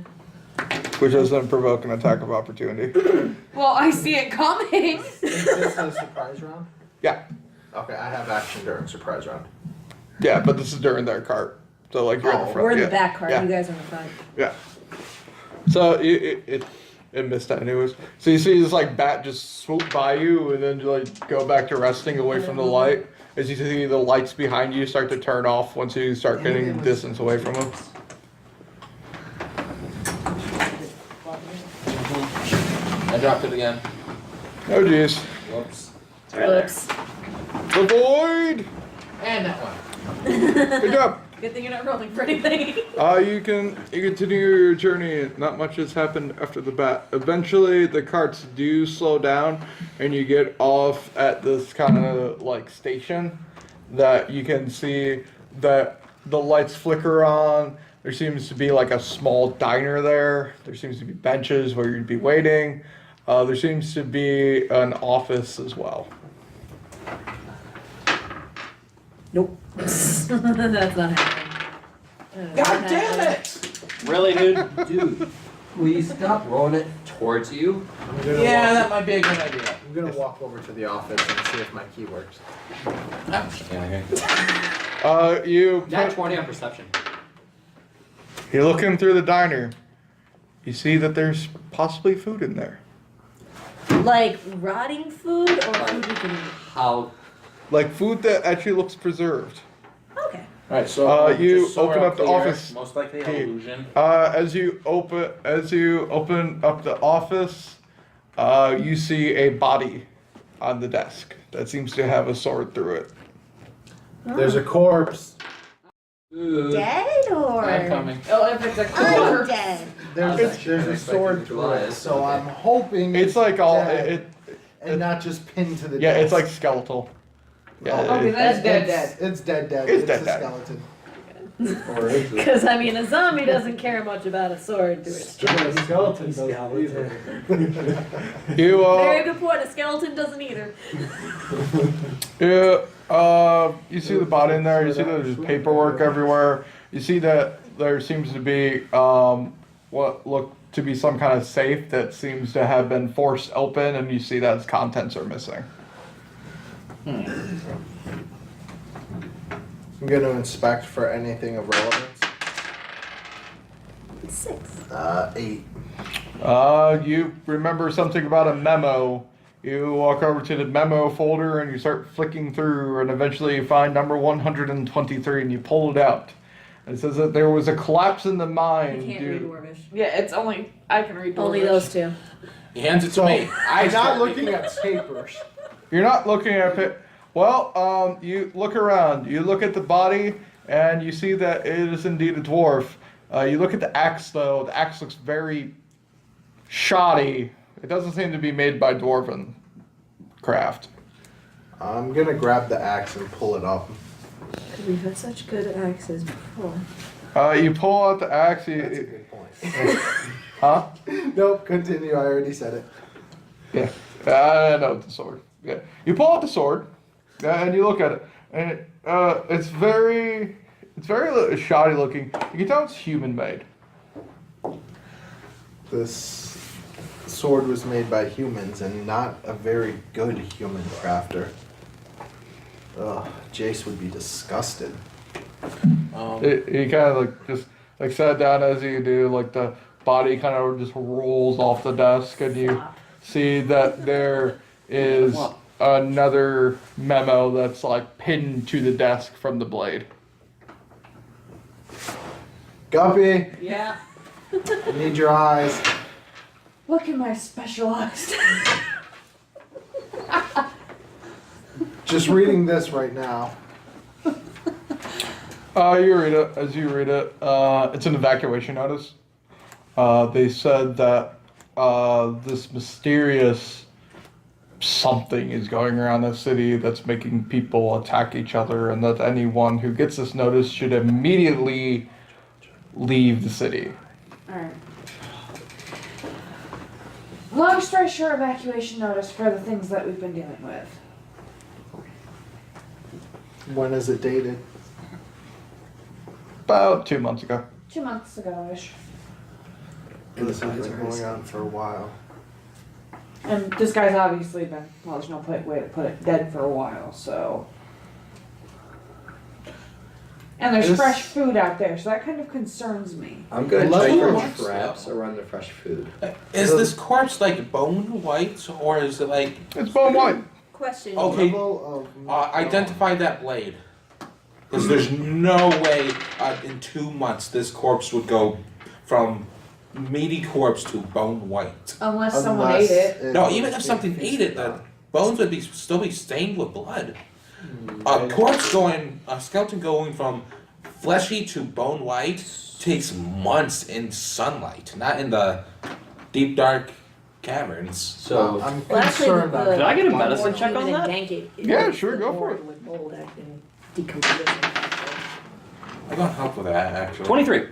which doesn't provoke an attack of opportunity. Well, I see it coming. Is this a surprise round? Yeah. Okay, I have action during surprise round. Yeah, but this is during their cart, so like you're in the Oh, front. We're in yeah. the back cart. Yeah. You guys are in the front. Yeah. So it missed that anyways. So you see this like bat just swoop by you and then like go back to resting away from the light. As you see the lights behind you start to turn off once you start getting distance away from them. I dropped it again. Oh jeez. Whoops. Whoops. The void! And that one. Good job. Good thing you're not rolling for anything. You continue your journey. Not much has happened after the bat. Eventually, the carts do slow down, and you get off at this kind of like station that you can see that the lights flicker on. There seems to be like a small diner there. There seems to be benches where you'd be waiting. There seems to be an office as well. Nope. That's not happening. God damn it! Really, dude? Dude, will you stop rolling it towards you? I'm gonna Yeah, that walk, might be a good idea. I'm gonna walk over to the office and see if my key works. You Nat 20 on perception. you're looking through the diner. You see that there's possibly food in there. Like rotting food or food we can eat? How? Like food that actually looks preserved. Okay. Alright, so you just so open we're up the clear, office Most likely key. illusion. As you open up the office, you see a body on the desk that seems to have a sword through it. There's a corpse. Dead or? I'm coming. Oh, if it's a I'm corpse. dead. There's a sword through it, so I'm hoping It's like all dead and not just pinned to the yeah, desk. it's like skeletal. Yeah, Okay, that's dead. It's dead. It's It's dead, a dead. skeleton. Or is it? Because I mean, a zombie doesn't care much about a sword to its The skeleton doesn't either. You Very good point. A skeleton doesn't either. you see the body in there. You see that there's paperwork everywhere. You see that there seems to be what look to be some kind of safe that seems to have been forced open, and you see that its contents are missing. I'm gonna inspect for anything of relevance. 6. 8. You remember something about a memo. You walk over to the memo folder and you start flicking through, and eventually you find number 123 and you pull it out. It says that there was a collapse in the I mine. can't read Dwarvish. Yeah, it's only I can read. Only Dwarvish. those two. He hands it to So, me. I'm start not looking picking at papers. You're not looking at it. Well, you look around. You look at the body, and you see that it is indeed a dwarf. You look at the axe, though. The axe looks very shoddy. It doesn't seem to be made by dwarven craft. I'm gonna grab the axe and pull it up. We've had such good axes before. You pull out the axe. That's a good point. Huh? Nope, continue. I already said it. Yeah. I know the sword. Yeah. You pull out the sword, and you look at it, and it's very shoddy looking. You can tell it's human made. This sword was made by humans and not a very good human crafter. Ugh, Jace would be disgusted. He kind of just sat down as you do. Like the body kind of just rolls off the desk, and you see that there is another memo that's like pinned to the desk from the blade. Guppy, Yeah. I need your eyes. Look at my specialized. Just reading this right now. You read it. As you read it, it's an evacuation notice. They said that this mysterious something is going around the city that's making people attack each other, and that anyone who gets this notice should immediately leave the city. Alright. Long story short, evacuation notice for the things that we've been dealing with. When is it dated? About 2 months ago. 2 months ago-ish. This has been going on for a while. And this guy's obviously been, well, there's no way to put it, dead for a while, so. And there's This- fresh food out there, so that kind of concerns me. I'm gonna Level check for one traps around the fresh food. Is this corpse like bone white, or is it like It's bone white. Question. Okay. Level of identify that blade? Because there's no way in 2 months this corpse would go from meaty corpse to bone white. Unless someone ate it. No, even if something ate it, the bones would still be stained with blood. A skeleton going from fleshy to bone white takes months in sunlight, not in the deep dark caverns. So I'm Well, actually, concerned the, about Could I get a more medicine check on human that? and dank it Yeah, is sure, the go for more it. With mold acting decomposition. I'm gonna help with that actually. 23.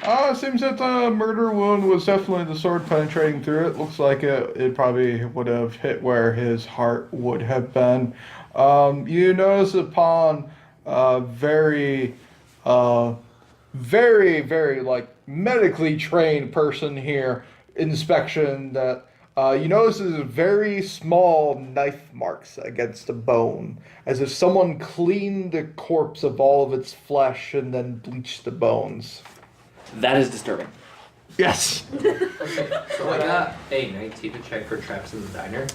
It seems that the murder wound was definitely the sword penetrating through it. Looks like it probably would have hit where his heart would have been. You notice upon very like medically trained person here inspection that you notice is very small knife marks against the bone, as if someone cleaned the corpse of all of its flesh and then bleached the bones. That is disturbing. Yes. Okay, so I got a 19 to check for traps in the diner.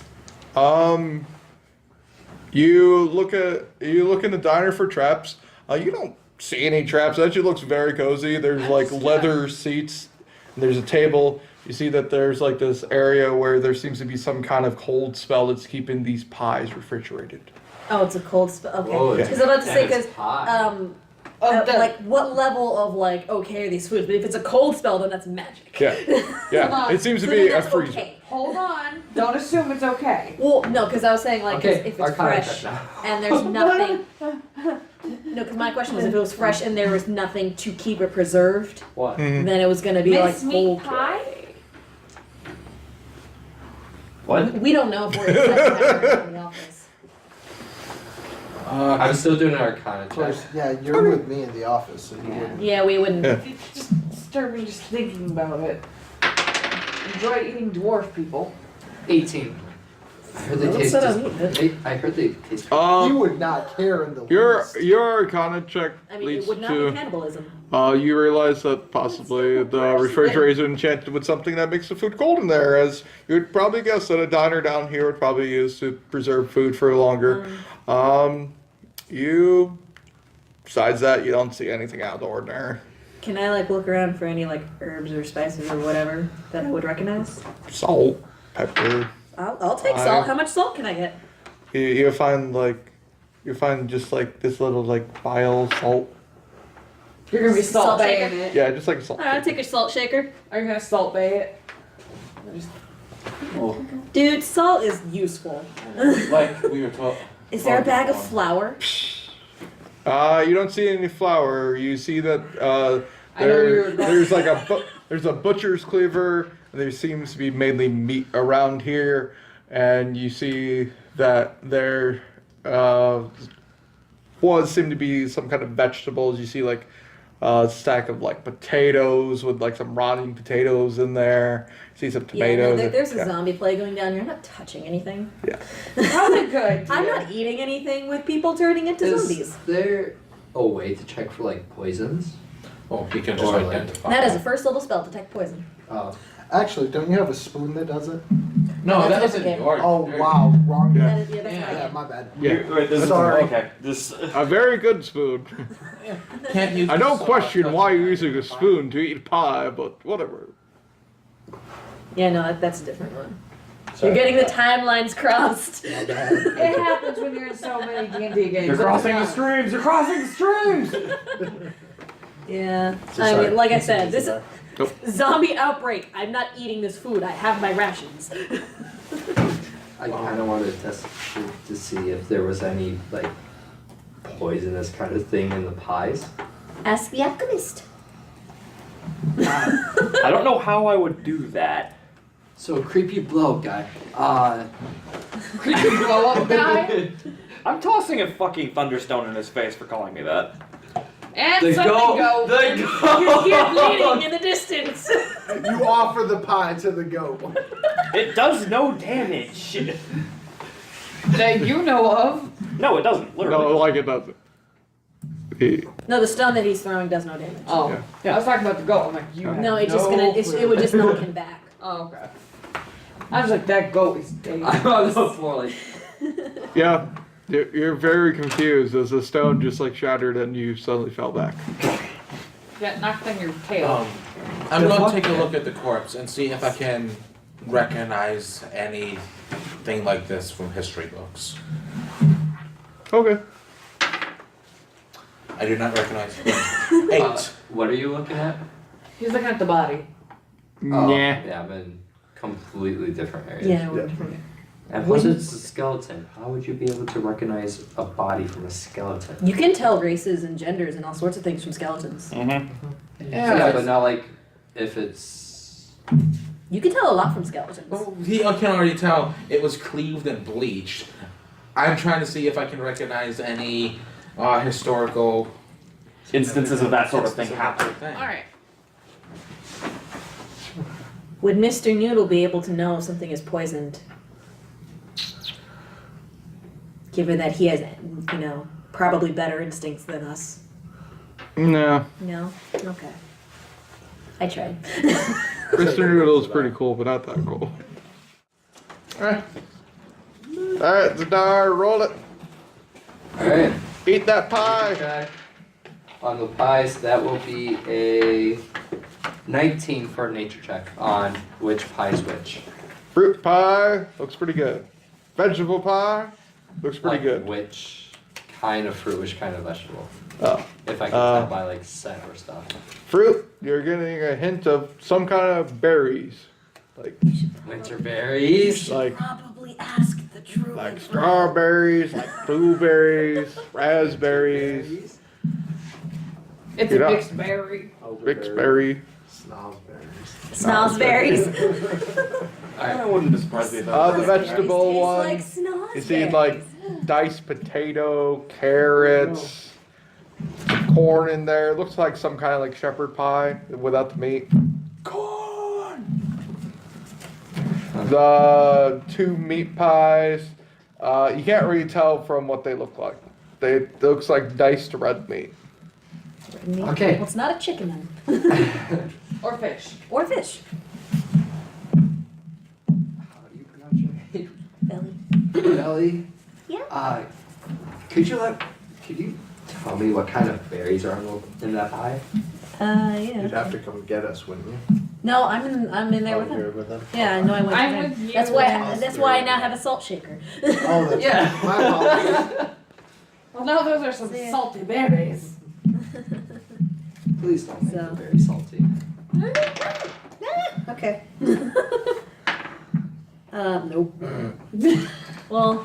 You look in the diner for traps. You don't see any traps. It actually looks very cozy. There's like leather seats. And there's a table. You see that there's like this area where there seems to be some kind of cold spell that's keeping these pies refrigerated. Oh, it's a cold spell. Okay. Oh, Because I'm about to say, it's because pie. like what level of like okay are these foods? But if it's a cold spell, then that's magic. Yeah. Yeah. on. It seems to So be then a that's freezer. okay. Hold on. Don't assume it's okay. Well, no, because I was saying like 'cause Okay, if it's Arcana fresh check now. and there's nothing. No, because my question was if it was fresh and there was nothing to keep it preserved, What? Mhm. then it was gonna be like Minced meat cold. pie? What? We don't know if we're inside in the office. I'm still doing an Arcana Of check. course, yeah, you're with me in the office, so you wouldn't. Yeah, we wouldn't. Yeah. It's just disturbing just thinking about it. Enjoy eating dwarf people. 18. I heard they Well, taste. that's what I mean. I heard they taste. You would not care in the least. Your Arcana check I mean, leads it would not to be cannibalism. you realize that possibly the refrigerator is enchanted with something that makes the food cold in there, as you would probably guess that a diner down here would probably use to preserve food for longer. You, besides that, you don't see anything out of the ordinary. Can I like look around for any like herbs or spices or whatever that I would recognize? Salt, pepper. I'll take salt. How much salt can I get? You find just like this little like vial salt. You're gonna be Salt salt shaker? baying it. Yeah, just like a salt. Alright, I'll take a salt shaker. Are you gonna salt bay it? Oh, Dude, salt is useful. Like we were talking. Is there a bag of flour? You don't see any flour. You see that I know you're there's like there's a butcher's cleaver. And there seems to be mainly meat around here, and you see that there seem to be some kind of vegetables. You see like a stack of like potatoes with like some rotting potatoes in there. You see some Yeah, no, tomatoes. there's a zombie plague going down here. I'm not touching anything. Yeah. Probably good. I'm not eating anything with people turning into zombies. Is there a way to check for like poisons? Oh, he can just Or, like, identify. That is a first level spell, detect poison. Actually, don't you have a spoon that does it? No, That's that a wasn't different yours. Oh, wow, wrong. Yeah. That is, yeah, that's Yeah. what I Yeah, get. my bad. Yeah. Wait, this Sorry. is okay. This. A very good spoon. Can't use I don't the question sauce, why that's you're using a fine. spoon to eat pie, but whatever. Yeah, no, that's a different one. Sorry. You're getting the timelines crossed. My bad. It happens when you're in so many D&D games. You're crossing the streams. You're crossing the streams. Yeah. Sorry. I mean, like I said, this is Nope. zombie outbreak. I'm not eating this food. I have my rations. I kind of wanted to test to see if there was any like poisonous kind of thing in the pies. Ask the alchemist. I don't know how I would do that. So creepy blow guy. Creepy blow up guy. I'm tossing a fucking thunderstone in his face for calling me that. And The something goat. go. The You hear bleeding goat. in the distance. You offer the pie to the goat. It does no damage. That you know of. No, it doesn't. Literally. No, like it doesn't. No, the stone that he's throwing does no damage. Oh, Yeah. I was talking about the goat. I'm like, you. No, have it's just gonna. It would just knock him back. Oh, okay. I was like, that goat is dangerous. I'm on the floor like. Yeah, you're very confused as the stone just like shattered and you suddenly fell back. Got knocked on your tail. I'm going to take a look at the corpse and see if I can recognize anything like this from history books. Okay. I do not recognize it. 8. What are you looking at? He's looking at the body. Oh, Yeah. yeah, I'm in completely different areas. Yeah. And plus it's a skeleton. How would you be able to recognize a body from a skeleton? You can tell races and genders and all sorts of things from skeletons. Mm-hmm. Yeah, but not like if it's. You can tell a lot from skeletons. Well, I can already tell it was cleaved and bleached. I'm trying to see if I can recognize any historical Instances of that sort of thing happen. Alright. Would Mr. Noodle be able to know if something is poisoned? Given that he has, probably better instincts than us. No. No? Okay. I tried. Mr. Noodle's pretty cool, but not that cool. Alright, Zadar, roll it. Alright. Eat that pie. Okay. On the pies, that will be a 19 for a nature check on which pie is which. Fruit pie looks pretty good. Vegetable pie looks pretty Like good. which kind of fruit, which kind of vegetable. Oh. If I can tell by like scent or stuff. Fruit, you're getting a hint of some kind of berries. Like Winter berries. Should probably ask the druid. like strawberries, like blueberries, raspberries, It's Get a up. mixed berry. mixed berry. Snozberries. Snozberries. I wouldn't be surprised if The vegetable Tastes one. like snozberries. You see like diced potato, carrots, some corn in there. It looks like some kind of like shepherd pie without the meat. Corn! The two meat pies, you can't really tell from what they look like. It looks like diced red meat. Okay. Well, it's not a chicken then. Or fish. Or fish. How do you pronounce your name? Belly. Velye? Yeah. Could you tell me what kind of berries are in that pie? You'd Yeah. have to come get us, wouldn't you? No, I'm in there Oh, with you're him. with them? Yeah, I know I went I'm with him. with you. That's why I now have a salt shaker. Oh, that's Yeah. my apologies. Well, no, those are some Yeah. salty berries. Please don't make So. them very salty. Okay. Nope. Well,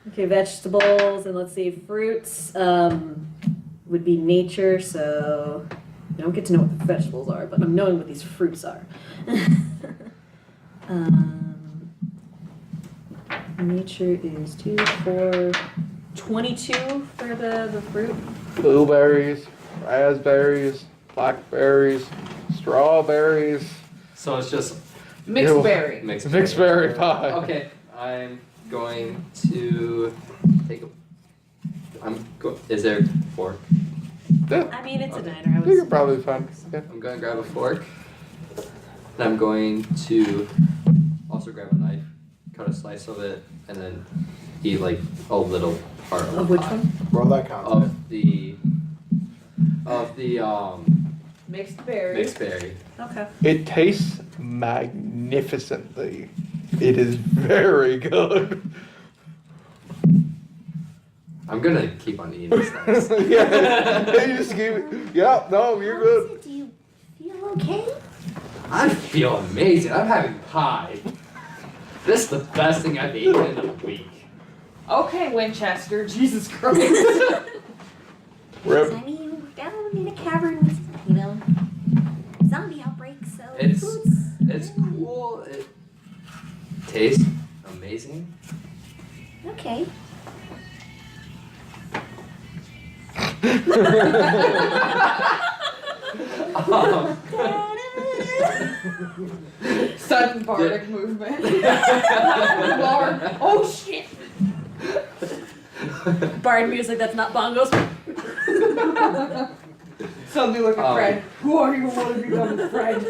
okay, vegetables and let's see, fruits would be nature, so I don't get to know what the vegetables are, but I'm knowing what these fruits are. Nature is 2, 4, 22 for the fruit. Blueberries, raspberries, blackberries, strawberries, So it's just Mixed Ew. berry. mixed mixed berry pie. Okay, I'm going to take a. Is there a fork? Yeah, I mean, it's a Okay. diner. I you was can probably find. Yeah. I'm gonna grab a fork. And I'm going to also grab a knife, cut a slice of it, and then eat like a little part of Of the which pie. one? Roll that count. Of the Mixed berry. mixed berry. Okay. It tastes magnificently. It is very good. I'm gonna keep on eating this next. Yeah, you just keep it. Yeah, no, you're good. Do you feel okay? I feel amazing. I'm having pie. This is the best thing I've eaten in a week. Okay, Winchester. Jesus Christ. Rip. I mean, we're down in a cavern with, zombie outbreaks, so It's food's cool. It tastes amazing. okay. Um, Sudden bardic movement. Lord. Oh shit. Bard music that's not bongos. Suddenly look at Fred. Who are you? Want to become a friend?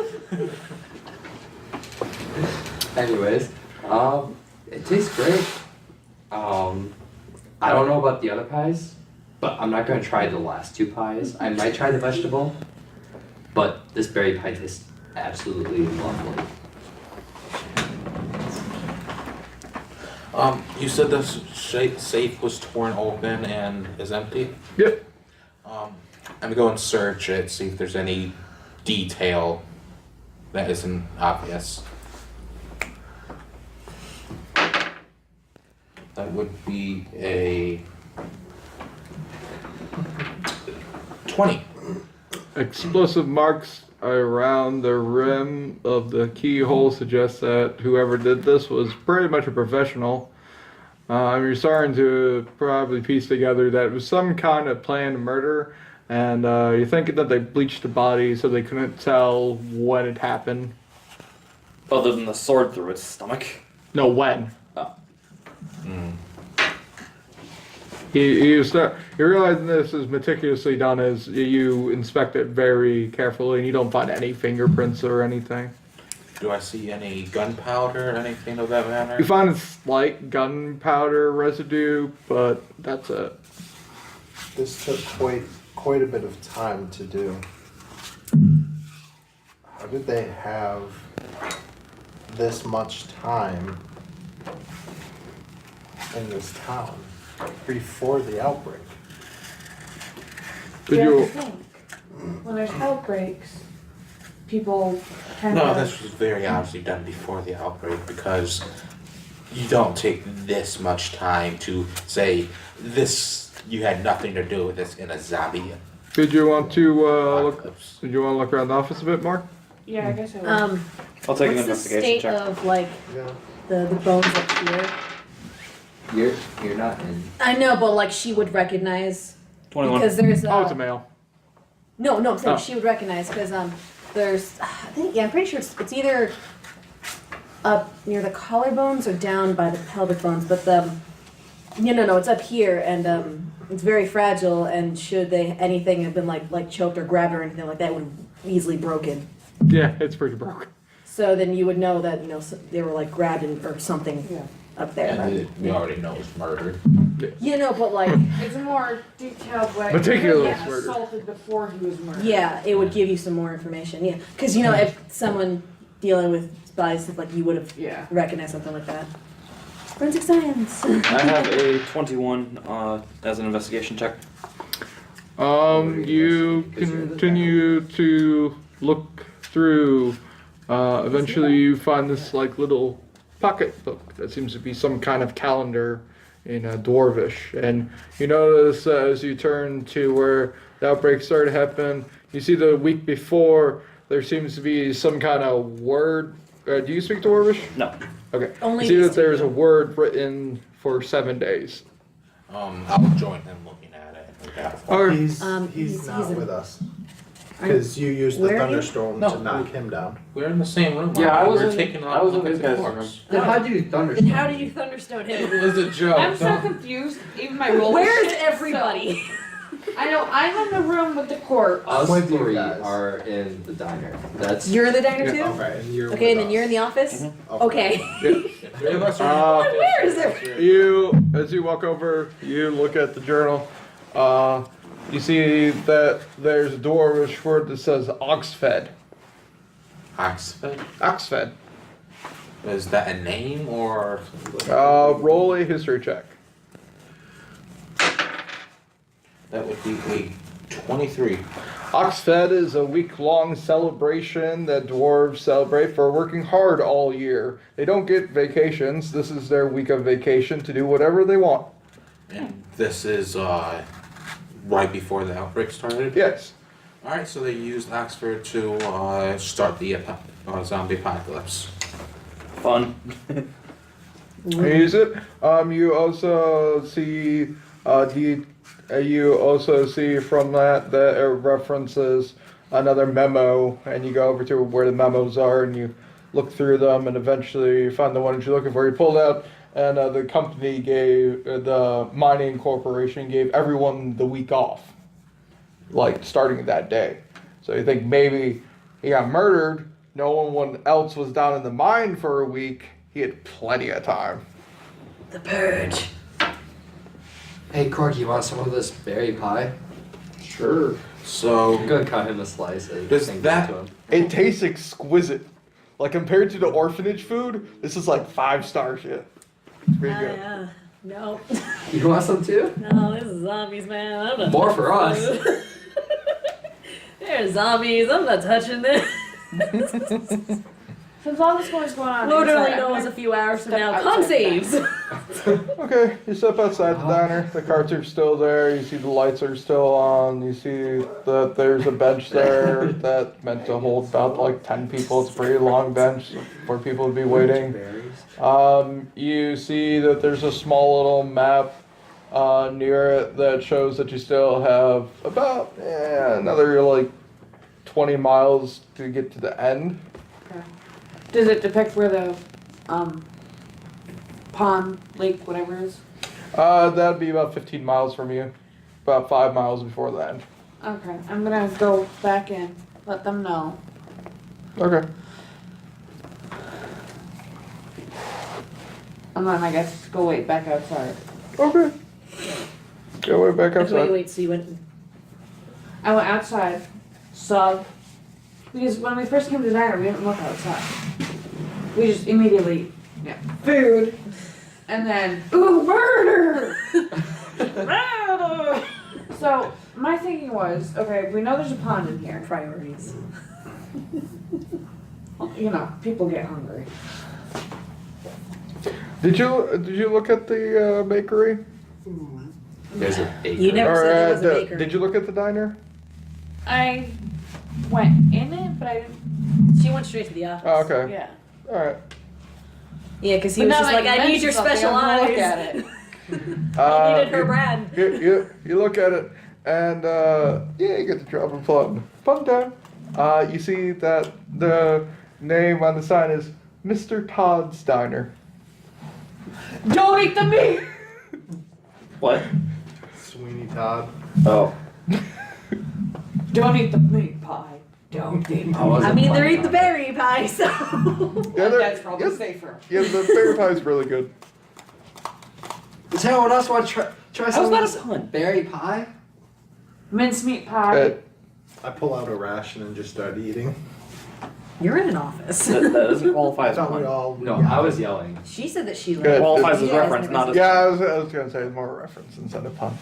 anyways, it tastes great. I don't know about the other pies, but I'm not gonna try the last two pies. I might try the vegetable, but this berry pie tastes absolutely lovely. You said the safe was torn open and is empty? Yep. I'm gonna go and search it, see if there's any detail that isn't obvious. That would be a 20. Explosive marks around the rim of the keyhole suggest that whoever did this was pretty much a professional. You're starting to probably piece together that it was some kind of planned murder, and you're thinking that they bleached the body so they couldn't tell when it happened. Other than the sword through its stomach. No, when. Oh. You realize this is meticulously done as you inspect it very carefully, and you don't find any fingerprints or anything. Do I see any gunpowder or anything of that manner? You find a slight gunpowder residue, but that's it. This took quite a bit of time to do. How did they have this much time in this town before the outbreak? Did You you? have to think. When there's outbreaks, people tend No, to... this was very obviously done before the outbreak because you don't take this much time to say this. You had nothing to do with this in a zombie Did you want to look? apocalypse. Did you want to look around the office a bit more? Yeah, I guess I would. I'll take an what's the investigation state check. of like Yeah. the bones up here? You're not in. I know, but like she would recognize 21. because there's Oh, it's a male. no, I'm saying Oh. she would recognize because there's I think I'm pretty sure it's either up near the collarbones or down by the pelvic bones, but no, it's up here and it's very fragile and should anything have been like choked or grabbed or anything like that, it would have easily broken. Yeah, it's pretty broken. So then you would know that they were like grabbed or something Yeah. up there. And we already know it's murder. But like It's a more detailed way. Meticulous He was murder. assaulted before he was murdered. yeah, it would give you some more information. Yeah, because if someone dealing with body stuff like you would have Yeah. recognized something like that. Forensic science. I have a 21 as an investigation check. You continue to look through. Eventually, you find this like little pocketbook that seems to be some kind of calendar in Dwarvish, and you notice as you turn to where the outbreak started to happen, you see the week before there seems to be some kind of word. Do you speak Dwarvish? No. Okay. Only you see these that two there's a do. word written for 7 days. I'll join him looking at it. Yeah. Okay. He's he's not in- with us. Because you used the Where are you? thunderstorm No. to knock him down. We're in the same room. Yeah, I was We're in- taking I was in look these at the guys' corpse. Then how do you Then thunderstorm? how did you thunderstone him? It was a joke. I'm so confused. Even my roll. Where's everybody? I know. I'm in the room with the corpse. Us with you three guys. are in the diner. That's You're in the diner too? Okay, and you're Okay, and with then you're in us. the office? Okay. Three of us are in the Where is office. it? As you walk over, you look at the journal. You see that there's a Dwarvish word that says Oxfed. Oxford? Oxfed. Is that a name or? Roll a history check. That would be a 23. Oxfed is a week-long celebration that dwarves celebrate for working hard all year. They don't get vacations. This is their week of vacation to do whatever they want. And this is right before the outbreak started? Yes. Alright, so they used Oxford to start the zombie apocalypse. Fun. Use it. You also see you also see from that it references another memo, and you go over to where the memos are, and you look through them, and eventually you find the one that you're looking for. You pulled out, and the company the mining corporation gave everyone the week off, like starting that day. So you think maybe he got murdered. No one else was down in the mine for a week. He had plenty of time. The purge. Hey Corky, you want some of this berry pie? Sure. I'm So, gonna cut him a slice. And Does give it that- to him. It tastes exquisite. Like compared to the orphanage food, this is like 5-star shit. It's pretty good. Yeah. No. You want some too? No, this is zombies, man. I'm not More for us. They're zombies. I'm not touching this. Since all this was going on, Literally inside, knows a few hours from step now. outside Con the saves. Okay, you step outside the diner. The carts are still there. You see the lights are still on. You see that there's a bench there that's meant to hold about like 10 people. It's a pretty long bench for people to be waiting. You see that there's a small little map near it that shows that you still have about another like 20 miles to get to the end. Okay. Does it depict where the pond, lake, whatever is? That'd be about 15 miles from you. About 5 miles before the end. Okay, I'm gonna go back in, let them know. Okay. And then I guess go wait back outside. Okay. Go way back outside. Wait, so you went. I went outside, saw, because when we first came to the diner, we didn't look outside. We just immediately, food, and then, ooh, murder! Murder! So, my thinking was, okay, we know there's a pond in here. Priorities. You know, people get hungry. Did you look at the bakery? There's a bakery. You never said there was a Or, bakery. did you look at the diner? I went in it, but I didn't, She went straight to the office. Oh, okay. yeah. All right. Yeah, because he But was now just that like, you I need your mentioned something, special I'm gonna eyes. look at it. I needed her you- brand. You look at it, and you get the drop and plug. Fun time. You see that the name on the sign is Mr. Todd's Diner. Don't eat the meat! What? Sweeney Todd. Oh. Don't eat the meat pie. Don't eat the I mean, they're eating the berry pie, so. Yeah, That's probably yeah, safer. yeah, the berry pie is really good. Does anyone else want to try some of that a this pun? berry pie? Mincemeat pie. Uh, I pull out a ration and just start eating. You're in an office. That doesn't qualify I as a thought we pun. all. No, I was yelling. She said that she Good. Qualifies as You guys reference, never not said- as. Yeah, I was gonna say it's more a reference instead of pun.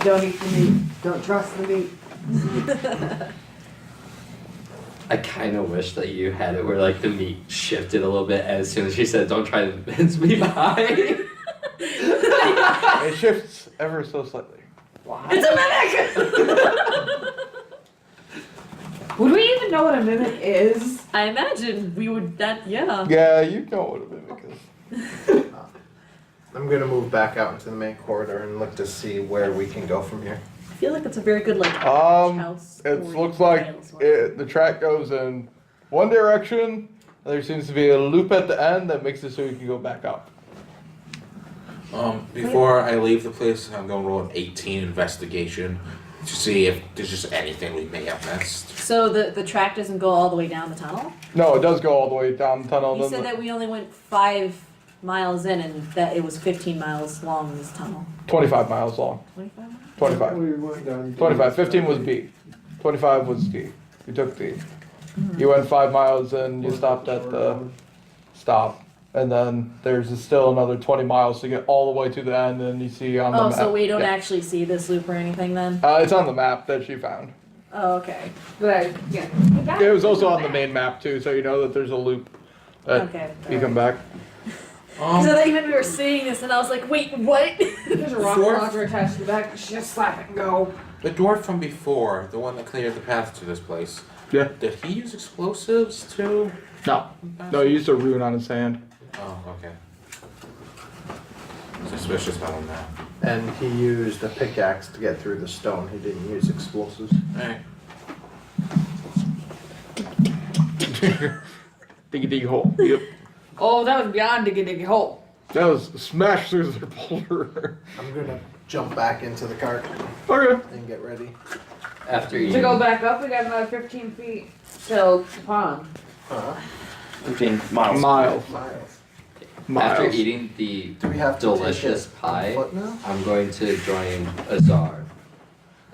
Don't eat the meat. Don't trust the meat. I kind of wish that you had it where like the meat shifted a little bit as soon as she said, "Don't try to mince me pie." It shifts ever so slightly. It's a mimic! Would we even know what a mimic is? I imagine we would, yeah. Yeah, you know what a mimic is. I'm gonna move back out into the main corridor and look to see where we can go from here. I feel like that's a very good, like, house. It story looks like title sort of. the track goes in one direction, and there seems to be a loop at the end that makes it so you can go back up. Before I leave the place, I'm gonna roll an 18 investigation to see if there's just anything we may have missed. So the track doesn't go all the way down the tunnel? No, it does go all the way down the tunnel. You then said the- that we only went 5 miles in and that it was 15 miles long, this tunnel. 25 miles long. 25 miles? 25. We went down. 25. 15 was B. 25 was D. You took D. You went 5 miles and you stopped at the stop. And then there's still another 20 miles to get all the way to the end, and you see on the Oh, map. so we don't Yeah. actually see this loop or anything then? It's on the map that she found. Oh, okay. But yeah. It was also on the main map too, so you know that there's a loop that Okay. you come back. Because I thought you meant we were seeing this and I was like, wait, what? There's a rock Fourth? launcher attached to the back. Just slap it and go. The dwarf from before, the one that cleared the path to this place, Yeah. did he use explosives too? No. No, he used a rune on his hand. Oh, okay. Suspicious about him now. And he used a pickaxe to get through the stone. He didn't use explosives. Alright. Diggy diggy hole. Yep. Oh, that was beyond diggy diggy hole. That was smash through the boulder. I'm gonna jump back into the cart Okay. and get ready. After To eating. go back up, we got another 15 feet till the pond. 15 miles. Miles. After Miles. eating the Do we have to delicious take it pie, on foot now? I'm going to join Azar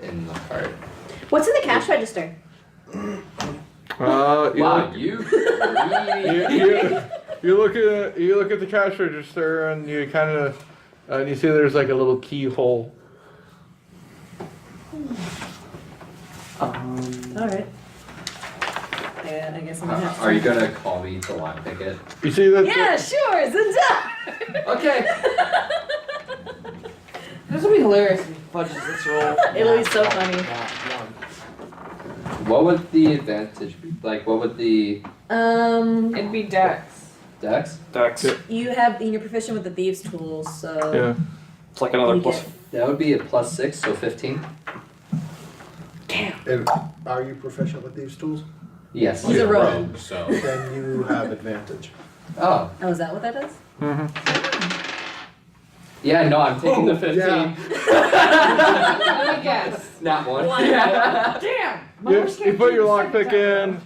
in the cart. What's in the cash register? You Wow, look, you. you look at the cash register and you kind of and you see there's like a little keyhole. Alright. Yeah, I guess I'm gonna have to. Are you gonna call me to lockpick it? You see that? Yeah, sure, Zendaya! Okay. This will be hilarious if he fudges this roll. It'll be so funny. What would the advantage be? Like, what would the It'd be Dex. dex? Dex. Yeah. You have, you're proficient with the thieves' tools, so. Yeah. It's like another you plus. get- That would be a +6, so 15. And are you proficient with these tools? Yes. He's a rogue. So Then you have advantage. Oh, Oh, is that what that is? yeah. No, I'm taking the 15. yeah. Let me guess. Not one. One. Damn! You put your lockpick in.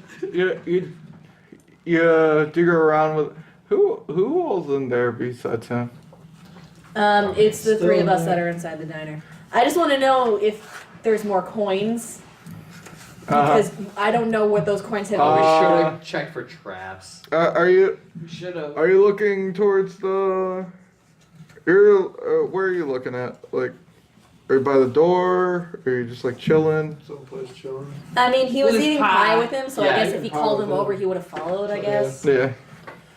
You dig around with. Who all's in there besides him? It's the three of us that are inside the diner. I just want to know if there's more coins. Because I don't know what those coins have. Oh, we should have checked for traps. Are you We should have. are you looking towards the? You're where are you looking at? Like, are you by the door? Or are you just like chilling? Someplace chilling. I mean, he was With his eating pie. pie with him, so Yeah, I guess eating if he pie called with him him. over, he would have followed, I So, guess. Yeah.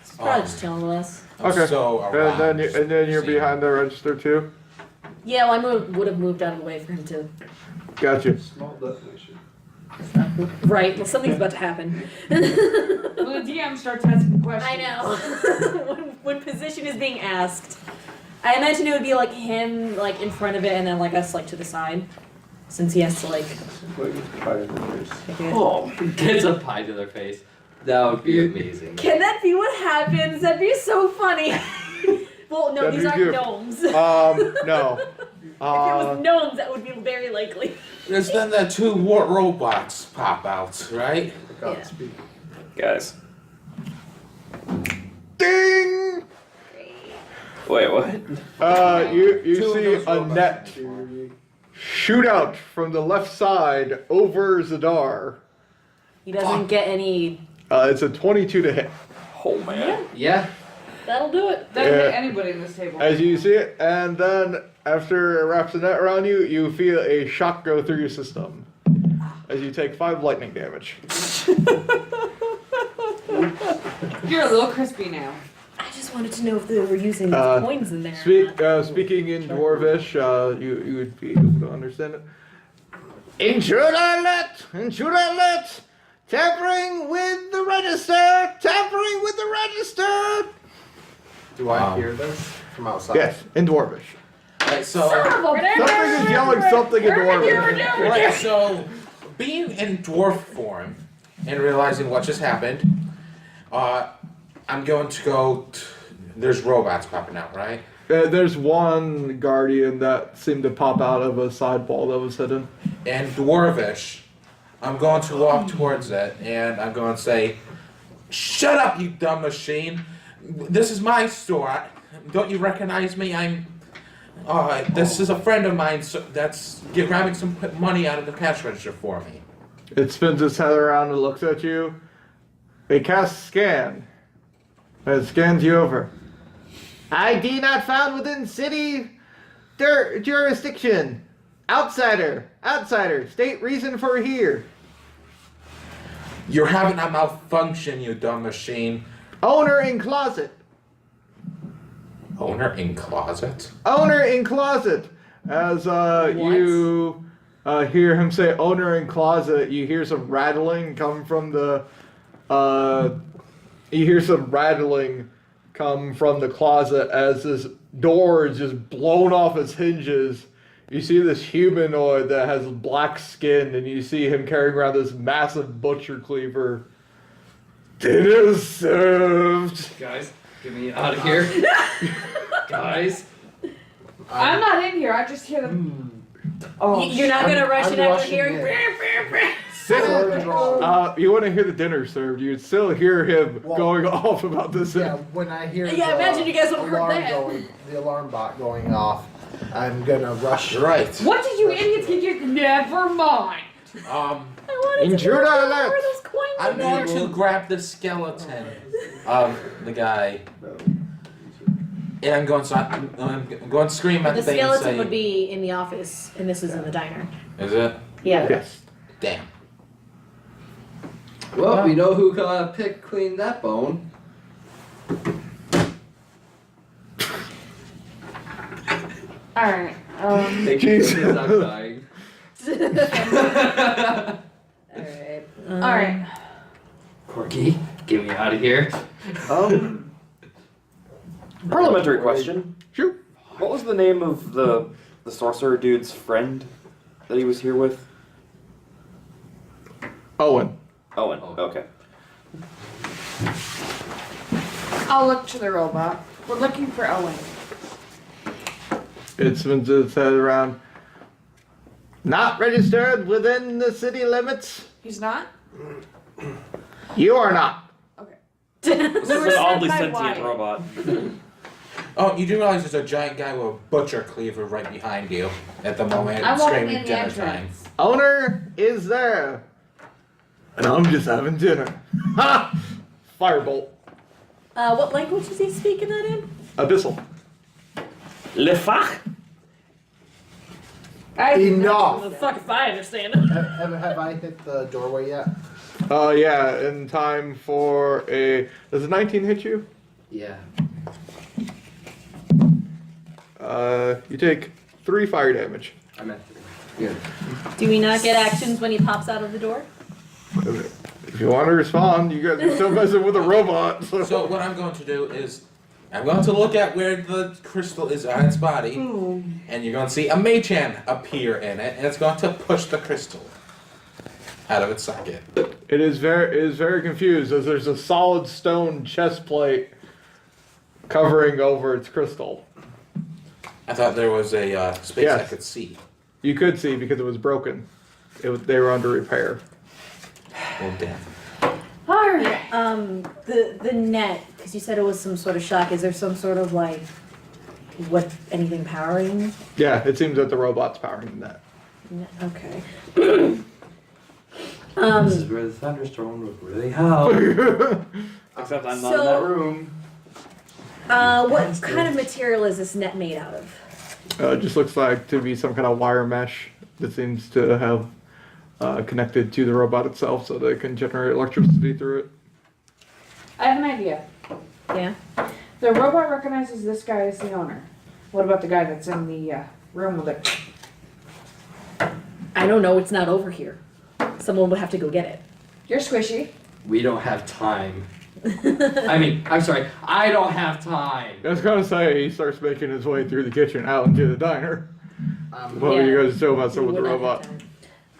He's probably just chilling with us. Okay. So around. And then you're See. behind the register too. Yeah, well, I would have moved out of the way for him to. Gotcha. Small detonation. Right. Well, something's about to happen. When the DM starts asking questions. I know. when position is being asked, I imagine it would be like him like in front of it, and then like us like to the side, since he has to like. pick it. Oh, gets a pie to their face. That would be amazing. Can that be what happens? That'd be so funny. Well, no, That'd these be aren't beautiful. gnomes. No. If it was gnomes, that would be very likely. There's then the two war robots pop out, right? Yeah. Guys. Ding! Wait, what? You Two of see those a robots. net shoot out from the left side over Zadar. He doesn't get any. It's a 22 to hit. Oh man. Yeah. That'll do it. Doesn't Yeah. hit anybody in this table. As you see it, and then after it wraps the net around you, you feel a shock go through your system. As you take 5 lightning damage. You're a little crispy now. I just wanted to know if they were using those Uh, coins in there. or not. Speaking in Dwarvish, you would be able to understand it. Intruder alert! Intruder alert! Tampering with the register! Tampering with the register! Do I hear this from outside? Yes, in Dwarvish. Right, so Something is yelling something in Dwarvish. right, so being in dwarf form and realizing what just happened, I'm going to go. There's robots popping out, right? There's one guardian that seemed to pop out of a side wall that was hidden. And dwarvish, I'm going to walk towards it and I'm going to say, "Shut up, you dumb machine! This is my store. Don't you recognize me? This is a friend of mine that's grabbing some money out of the cash register for me." It spins its head around and looks at you. It casts scan. And it scans you over. ID not found within city jurisdiction. Outsider. State reason for here. You're having a malfunction, you dumb machine. Owner in closet. Owner in closet? Owner in closet. As you hear him say owner in closet, you hear some rattling come from the closet as this door is just blown off its hinges. You see this humanoid that has black skin, and you see him carrying around this massive butcher cleaver. Dinner served. Guys, get me out of here. Guys. I'm not in here. I just hear them. Oh, You're not gonna rush I'm it after rushing hearing. in. You want to hear the dinner served. You'd still hear him Well, going off about this. Yeah, when I hear Yeah, the imagine you guys would've heard alarm that. the alarm bot going off, I'm gonna rush. Right. What did you idiots get your? Never mind. Um, I wanted to Intruder know alert. where those coins I'm are. going to grab the skeleton of the guy. And I'm going to scream at The the thing and skeleton say, would be in the office, and this is in the diner. Is it? Yeah. Yes. Damn. Well, we know who cleaned that bone. Alright. Thank you for this, I'm dying. Alright. Alright. Corky, get me out of here. Parliamentary question. Shoot. What was the name of the sorcerer dude's friend that he was here with? Owen. Owen. Okay. I'll look to the robot. We're looking for Owen. It's been said around. Not registered within the city limits. He's not? You are not. Okay. This is an oddly by sentient Wyatt. robot. Oh, you do realize there's a giant guy with a butcher cleaver right behind you at the moment, I'm walking screaming in the dinner time. entrance. Owner is there. And I'm just having dinner. Ha! Firebolt. What language is he speaking that in? Abyssal. Le Fach? Enough! The fuck if I understand. Have I hit the doorway yet? Yeah, in time for a. Does a 19 hit you? Yeah. You take 3 fire damage. I'm at 3. Good. Do we not get actions when he pops out of the door? If you want to respond, you guys are still messing with a robot. So what I'm going to do is, I'm going to look at where the crystal is on its body, and you're going to see a mage hand appear in it, and it's going to push the crystal out of its socket. It is very confused as there's a solid stone chest plate covering over its crystal. I thought there was a space I Yes. could see. You could see because it was broken. They were under repair. Well, damn. Alright. The net, because you said it was some sort of shock. Is there some sort of like, anything powering? Yeah, it seems that the robot's powering that. Okay. This is where the thunderstorm would really help. Except I'm not So- in that room. What kind of material is this net made out of? It just looks like to be some kind of wire mesh that seems to have connected to the robot itself so they can generate electricity through it. I have an idea. Yeah. The robot recognizes this guy as the owner. What about the guy that's in the room with it? I don't know. It's not over here. Someone would have to go get it. You're squishy. We don't have time. I'm sorry, I don't have time. I was gonna say he starts making his way through the kitchen out into the diner. Well, Yeah. you guys are still messing with the We wouldn't robot. have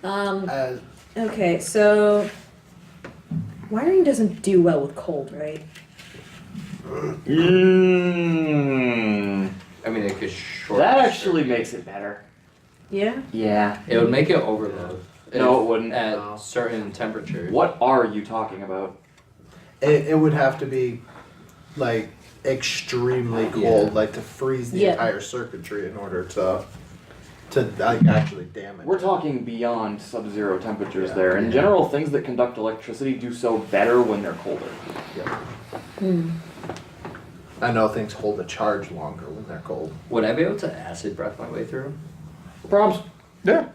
time. As Okay, so wiring doesn't do well with cold, right? I mean, it could short. That actually makes it better. Yeah. Yeah. It would make it overload. No, it wouldn't. At certain temperatures. What are you talking about? it would have to be like extremely cold, like to freeze the Yeah. entire circuitry in order to like actually damage. We're it. talking beyond sub-zero temperatures Yeah. there. In general, things that conduct electricity do so better when they're colder. I know things hold a charge longer when they're cold. Would I be able to acid breath my way through? Problems? Yeah.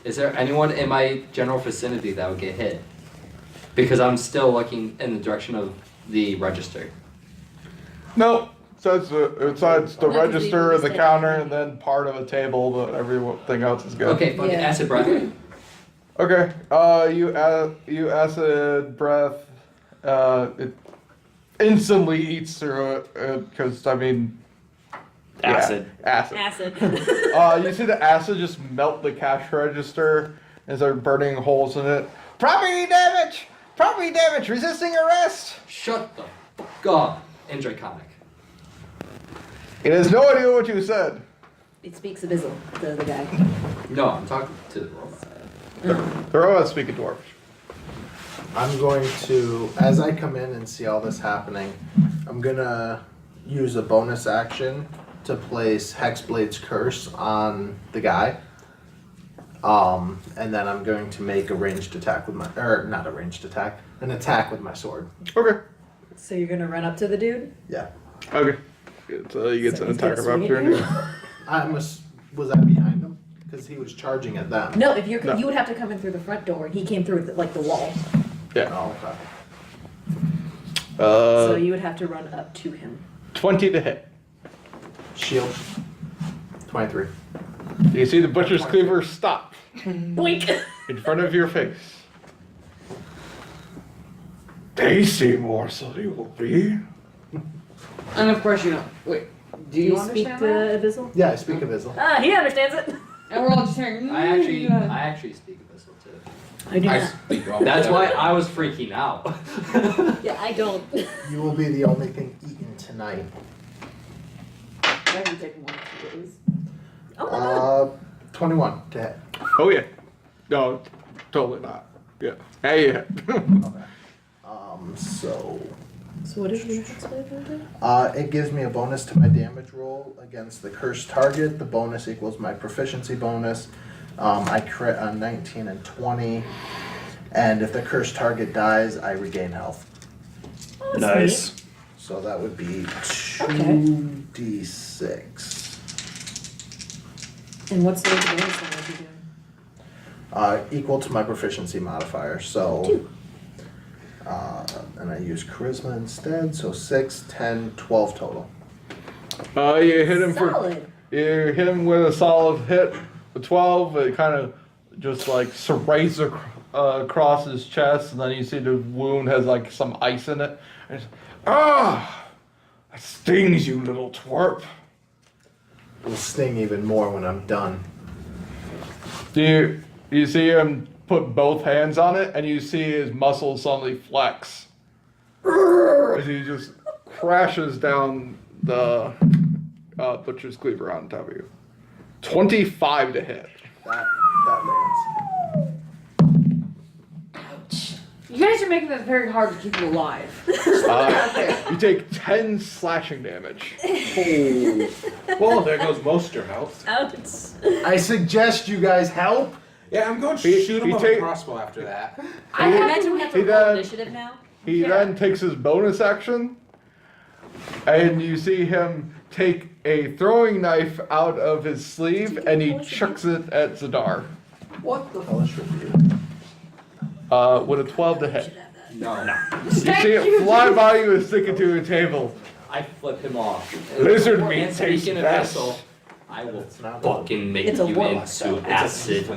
Is there anyone in my general vicinity that would get hit? Because I'm still looking in the direction of the register. No. Besides the No, 'cause register they and the just counter take- and then part of a table, but everything else is good. Okay, fucking Yeah. acid breath. Okay. You acid breath. It instantly eats through it because I mean. yeah, Acid. acid. Acid. You see the acid just melt the cash register and start burning holes in it. Property damage! Property damage! Resisting arrest! Shut the fuck up. Enjoy comic. It has no idea what you said. It speaks Abyssal, the guy. No, I'm talking to the robot. The robot's speaking dwarf. I'm going to, as I come in and see all this happening, I'm gonna use a bonus action to place Hexblade's Curse on the guy. And then I'm going to make a ranged attack with my, or not a ranged attack, an attack with my sword. Okay. So you're gonna run up to the dude? Yeah. Okay. So you get So an he's gonna attack of swing at opportunity. Was I behind him? Because he was charging at them. No, if you're No. you would have to come in through the front door. He came through like the wall. Yeah. Oh, okay. So you would have to run up to him. 20 to hit. Shield. 23. You see the butcher's cleaver stop Boink! in front of your face. Tasty morsel you will be. And of course you don't. Wait, do you speak understand to that? Abyssal? Yeah, I speak Abyssal. Ah, he understands it. And we're all just hearing. I actually speak Abyssal too. I do I not. speak all That's the why time. I was freaking out. Yeah, I don't. You will be the only thing eaten tonight. I can take one, please. Oh my god. 21 to hit. Oh yeah. No, totally not. Yeah. Hey, yeah. Okay. So So what is your spell do? it gives me a bonus to my damage roll against the cursed target. The bonus equals my proficiency bonus. I crit on 19 and 20, and if the cursed target dies, I regain health. Oh, that's neat. So that would be Okay. 2d6. And what's the bonus one would you doing? Equal to my proficiency modifier. So, Two. And I use charisma instead. So 6, 10, 12 total. You hit him Solid. you hit him with a solid hit. The 12, it kind of just like serrates across his chest, and then you see the wound has like some ice in it. And it's, that stings, you little twerp. It will sting even more when I'm done. You see him put both hands on it, and you see his muscles suddenly flex as he just crashes down the butcher's cleaver on top of you. 25 to hit. That lands. You guys are making this very hard to keep you alive. Out there. You take 10 slashing damage. Well, there goes most of your health. Ouch. I suggest you guys help. Yeah, I'm going to He- shoot he him with take- a crossbrow after that. I imagine we have to He roll does- initiative now. He Yeah. then takes his bonus action, and you see him take a throwing knife out of his sleeve, and he chucks it at Zadar. What the Hellish review. With a 12 to hit. No. You see it fly by you and stick it to a table. I flip him off. Lizard And meat speaking tastes of best. Abyssal, I will It's not fucking make It's a you warlock into spell. acid.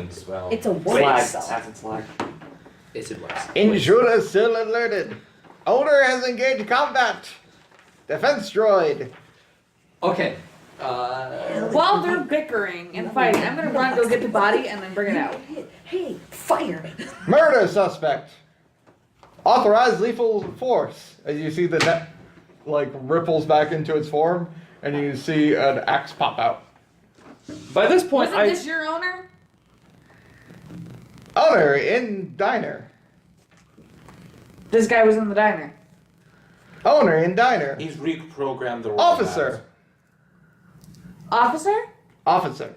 It's a word Slag. spell. Acid slag. Acid wax. Intruder still alerted. Owner has engaged combat. Defense droid. Okay. While they're bickering and fighting, I'm gonna run, go get the body, and then bring it out. Hey, fire! Murder suspect. Authorized lethal force. As you see the net like ripples back into its form, and you see an axe pop out. By this point, Wasn't this your owner? Owner in diner. This guy was in the diner. Owner in diner. He's reprogrammed the robot. Officer. Officer? Officer.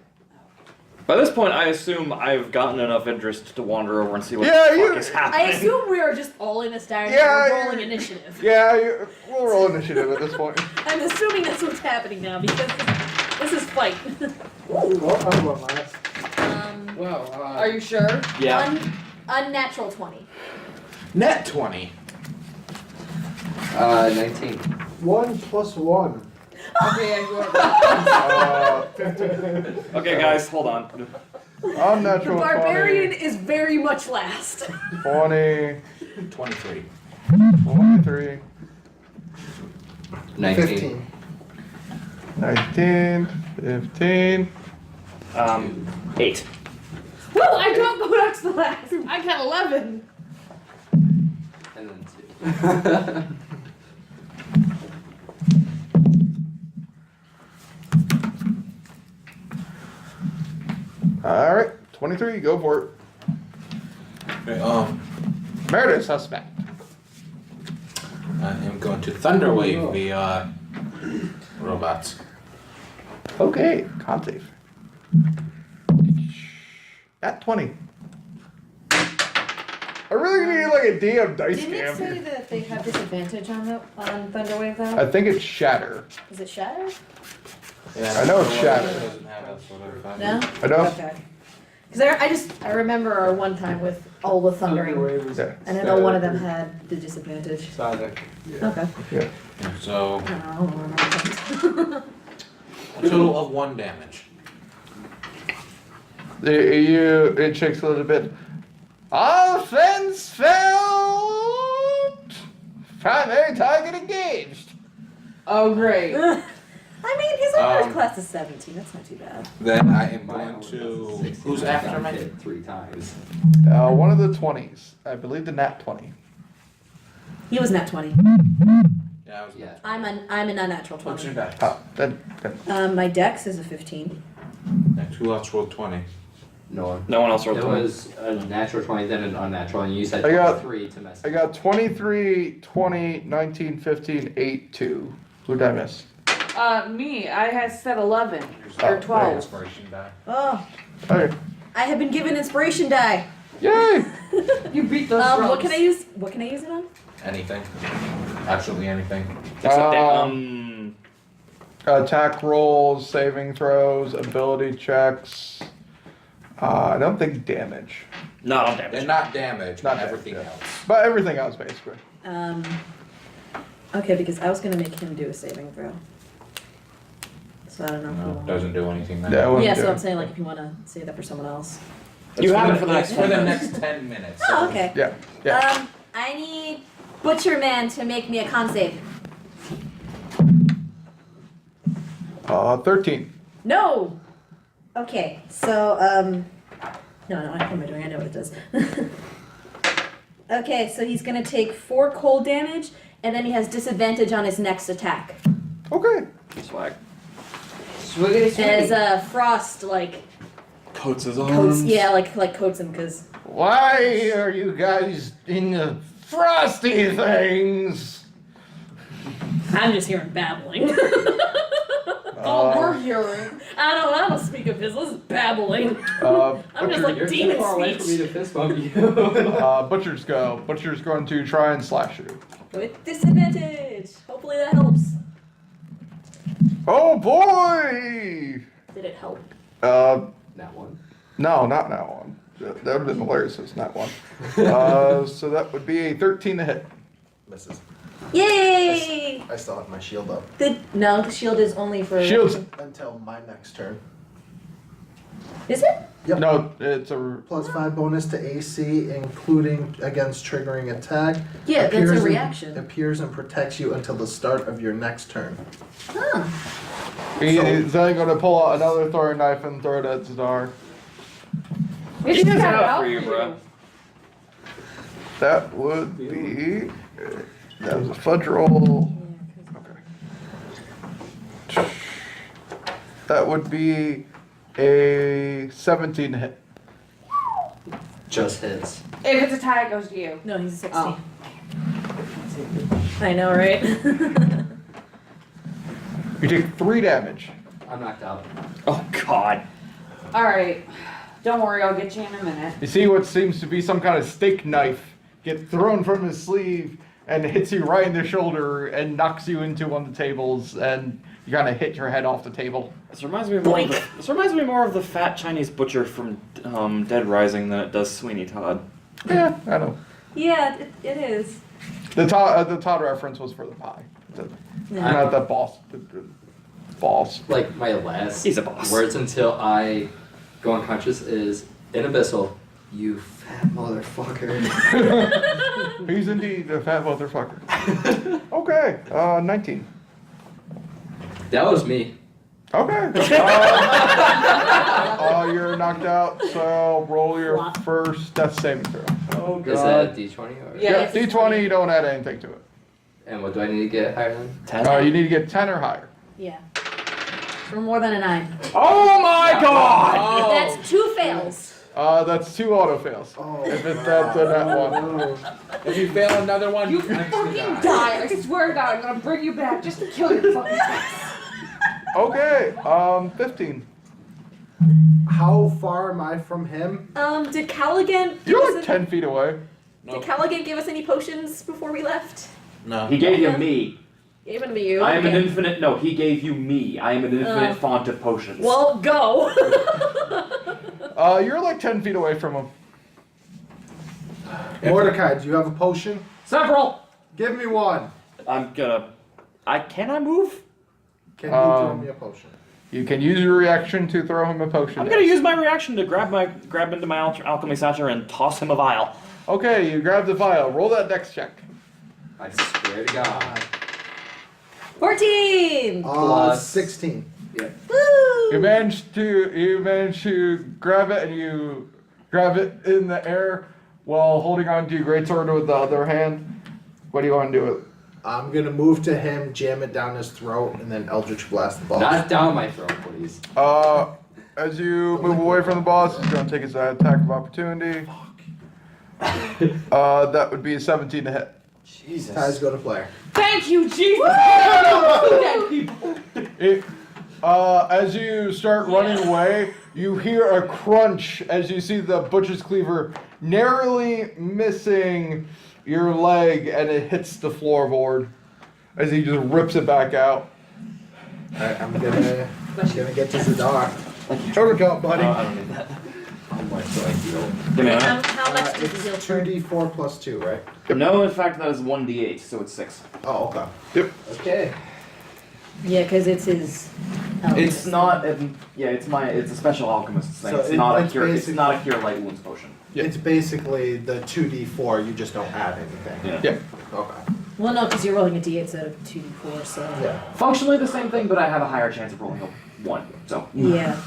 By this point, I assume I've gotten enough interest to wander over and see what Yeah, the you- fuck is happening. I assume we are just all in a diner Yeah, rolling you're- initiative. Yeah, we'll roll initiative at this point. I'm assuming that's what's happening now because this is fight. I'm going last. Well, Are you sure? Yeah. Unnatural 20. net 20. 19. 1 plus 1. Okay, yeah, you are. Okay, guys, hold on. The Unnatural barbarian is very much last. 20, 23. 23, 19. 15. 19, 15. 8. Woo! I don't go next to last. I got 11. And then 2. Alright, 23, go for it. Okay, Murder suspect. I am going to Thunderwave the robots. Okay, con save. At 20. I really need like a DM dice Didn't it say cam. that they have disadvantage on Thunderwave though? I think it's shatter. Is it shatter? Yeah, I know it's Thunderwave Shatter. doesn't have that sort of effect. No? I know. Okay. Because I remember our one time with all the thundering, Yeah. and I know one of them had the disadvantage. Static. Okay. So, I don't know. a total of 1 damage. It shakes a little bit. Offense failed! Primary target engaged. Oh, great. I mean, his armor Um, class is 17. That's not too bad. Then I am My going armor to. was 16. Who's I after got me? hit 3 times. One of the 20s. I believe the nat 20. He was nat 20. Yeah, I was. Yeah. I'm an unnatural What's your 20. dex? Oh, then. My dex is a 15. Next, who else rolled 20? No one. No one else rolled It 20. was a natural 20, then an unnatural, and you said I got- 23 to mess I got 23, 20, 19, 15, 8, 2. Who did I miss? Me, I had said 11 Oh, or 12. Inspiration die. Oh, Okay. I have been given inspiration die. Yay! You beat those What drums. can I use? What can I use it on? Anything. Absolutely anything. Except Attack rolls, saving throws, ability checks. I don't think damage. not on damage. And not damage, Not but damage, everything yeah. else. But everything else, basically. Okay, because I was gonna make him do a saving throw. So I don't know if you No, want. doesn't do anything then. Yeah, I wouldn't Yeah, do so it. I'm saying like if you want to save that for someone else. You have it for the It's next for 10 the minutes. next 10 minutes. Oh, so- okay. Yeah. I need Butcher Man to make me a con save. 13. No. Okay, so no, what am I doing? I know what it does. Okay, so he's gonna take 4 cold damage, and then he has disadvantage on his next attack. Okay. Swag. Swiggity As swiggy. frost like Coats his coats, yeah, like coats him because. Why are you guys in the frosty things? I'm just hearing babbling. Oh, we're hearing. I don't speak of his. This is babbling. Uh, I'm just Butcher, like You're demon too far away from me speech to fist bump you. Butcher's go. Butcher's going to try and slash you. with disadvantage. Hopefully that helps. Oh boy! Did it help? That one. No, not that one. That would have been hilarious if it's not one. So that would be a 13 to hit. Misses. Yay! I still have my shield up No, the shield is only for. Shields. until my next turn. Is it? Yep. No, it's a. Plus 5 bonus to AC, including against triggering attack. Yeah, that's Appears a and- reaction. appears and protects you until the start of your next turn. Huh. He's then going to pull out another throwing knife and throw it at Zadar. We He just does got it it out out for you, bro. That would be. That was a fudge roll. Okay. That would be a 17 to hit. Just hits. If it's a tie, it goes to you. No, he's a 16. Oh. I know, right? You take 3 damage. I'm knocked out. Oh god. Alright. Don't worry, I'll get you in a minute. You see what seems to be some kind of steak knife get thrown from his sleeve and hits you right in the shoulder and knocks you into one of the tables, and you kind of hit your head off the table. This reminds me more of the fat Chinese butcher from Dead Rising than it does Sweeney Todd. Yeah, I know. Yeah, it is. The Todd reference was for the pie. Not the boss. The boss. Like my last He's a boss. words until I go unconscious is in abyssal. You fat motherfucker. He's indeed a fat motherfucker. Okay, 19. That was me. Okay. You're knocked out, so roll your first death saving throw. Oh Is that D20 or? Yeah. Yeah, D20, you don't add anything to it. And what do I need to get higher than? 10. You need to get 10 or higher. Yeah. For more than a 9. Oh my god! That's 2 fails. That's 2 auto fails. Oh, If it's that one. no. If you fail another one, You you fucking die. die! I swear to God, I'm gonna bring you back just to kill your fucking ass. Okay, 15. How far am I from him? Did Callaghan give You're us like 10 feet away. Did Callaghan give us any potions before we left? No. He gave you me. Gave them to you. I am an Okay. infinite. No, he gave you me. I am an infinite font of potions. Well, go. You're like 10 feet away from him. Mordecai, do you have a potion? Several. Give me one. I'm gonna. Can I move? Can you throw me a potion? You can use your reaction to throw him a potion. I'm gonna use my reaction to grab into my alchemy satchel and toss him a vial. Okay, you grab the vial. Roll that dex check. I swear to God. 14! Plus 16. Yeah. Woo! You manage to grab it, and you grab it in the air while holding on to your greatsword with the other hand. What do you want to do with it? I'm gonna move to him, jam it down his throat, and then Eldritch Blast the boss. Not down my throat, please. As you move away from the boss, he's going to take his attack of opportunity. That would be a 17 to hit. Jesus. Ties go to Blair. Thank you, Jesus! As you start running away, you hear a crunch as you see the butcher's cleaver narrowly missing your leg, and it hits the floorboard as he just rips it back out. Alright, I'm gonna get to Zadar. Here we go, buddy. I don't need that. How much do I heal? Give me a How much does It's he heal for? 2d4 plus 2, right? No, in fact, that is 1d8, so it's 6. Oh, okay. Yep. Okay. Yeah, because it's his. It's not. It's a special alchemist's thing. So It's not a it's cure. It's basic- not a cure light wounds potion. Yeah. It's basically the 2d4, you just don't add anything. Yeah. Okay. Well, no, because you're rolling a d8 instead of 2d4, so. Yeah. Functionally the same thing, but I have a higher chance of rolling a 1. So. Yeah.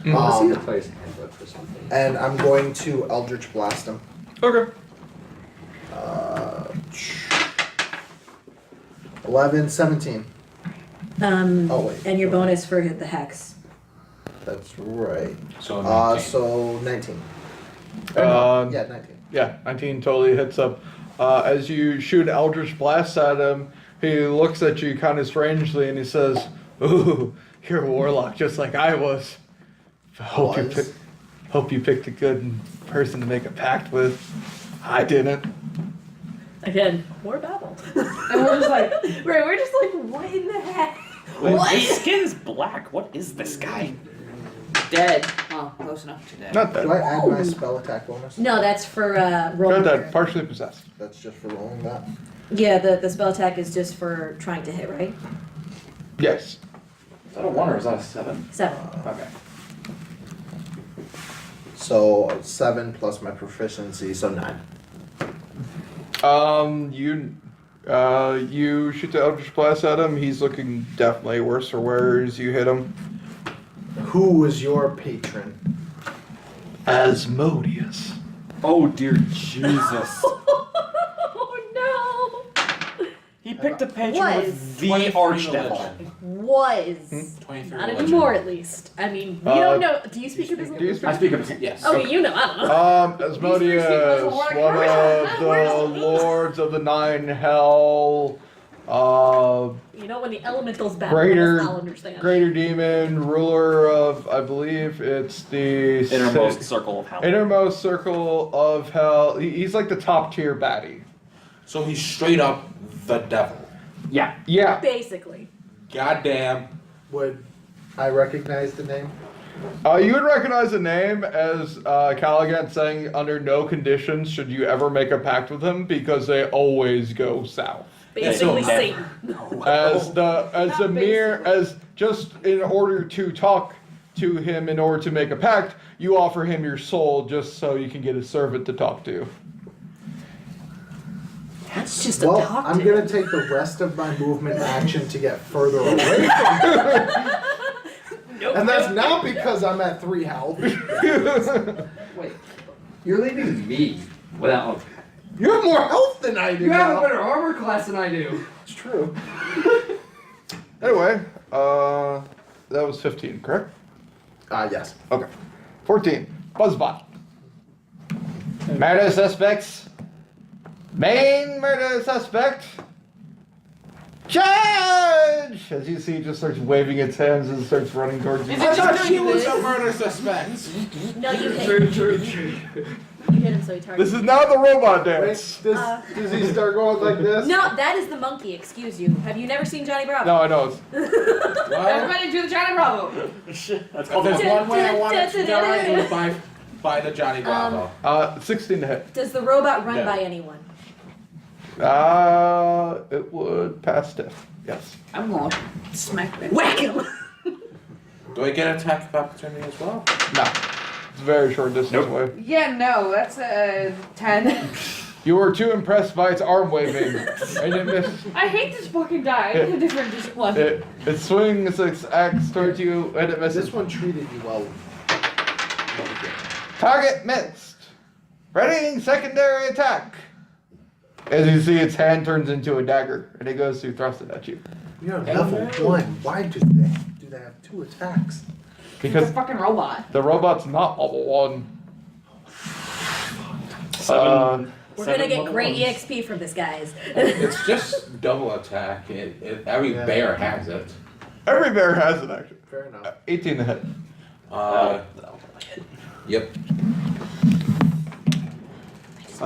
Let's see the place handbook for something. And I'm going to Eldritch Blast him. Okay. 11, 17. Oh, wait. And your bonus for the hex. That's right. So 19. So 19. Um, Yeah, 19. Yeah, 19 totally hits up. As you shoot Eldritch Blast at him, he looks at you kind of strangely and he says, "Ooh, you're a warlock just like I was. Hope you picked a good person to make a pact with. I didn't." Again, more babble. And we're just like, Right, we're just like, what in the heck? Wait, What? his skin's black. What is this guy? dead. Oh, close enough to dead. Not Do that. I add my spell attack bonus? No, that's for rolling. Not that. Partially possessed. That's just for rolling that. Yeah, the spell attack is just for trying to hit, right? Yes. Is that a 1 or is that a 7? 7. Okay. So 7 plus my proficiency, so 9. You shoot the Eldritch Blast at him. He's looking definitely worse for wear as you hit him. Who was your patron? Asmodeus. Oh dear Jesus. Oh no! He picked a patron Was. with the 23 Archdevil. religion. Was. 23 Not religion. anymore, at least. I mean, we don't know. Do you speak of this? Do you speak? I speak of Yes. Okay, you know. I don't know. Asmodeus, one of the lords of the Nine Hell, You know when the elementals battle, Greater- I'll understand. greater demon, ruler of, I believe it's the Innermost circle of hell. innermost circle of hell. He's like the top tier baddie. So he's straight up the devil. Yeah. Yeah. Basically. Goddamn. Would I recognize the name? You would recognize the name as Caligan saying, under no conditions should you ever make a pact with him because they always go south. Basically, so Satan. As just in order to talk to him, in order to make a pact, you offer him your soul just so you can get a servant to talk to. That's just a Well, talk I'm to gonna him. take the rest of my movement action to get further away from him. And that's not because I'm at 3 health. Wait, you're leaving me without. You have more health than I do You have a now. better armor class than I do. It's true. Anyway, that was 15, correct? Yes. Okay. 14. Buzzbot. Murder suspects. Main murder suspect. Judge! As you see, it just starts waving its hands and starts running towards you. I thought she was a murder suspect. No, you hit. You hit him, so he targets. This is now the robot Wait, dance. does he start going like this? No, that is the monkey. Excuse you. Have you never seen Johnny Bravo? No, I know. It's, Well, Everybody do the Johnny Bravo. That's if called there's one way I want it to die, it was by the Johnny Bravo. 16 to hit. Does the robot run No. by anyone? It would pass stiff. Yes. I'm going to smack that. Whack him! Do I get an attack of opportunity as well? No. It's a very short distance away. Yeah, no, that's a 10. You were too impressed by its arm waving. And it missed. I hate this fucking die. I need a different discipline. It swings its axe towards you and it misses. This one treated you well. Target missed. Readying secondary attack. As you see, its hand turns into a dagger and it goes to thrust it at you. You're level 1. Why do they have 2 attacks? It's Because a fucking robot. the robot's not level 1. We're gonna get great EXP from this, guys. It's just double attack. Every Yeah. bear has it. Every bear has it, actually. Fair enough. 18 to hit. Yep.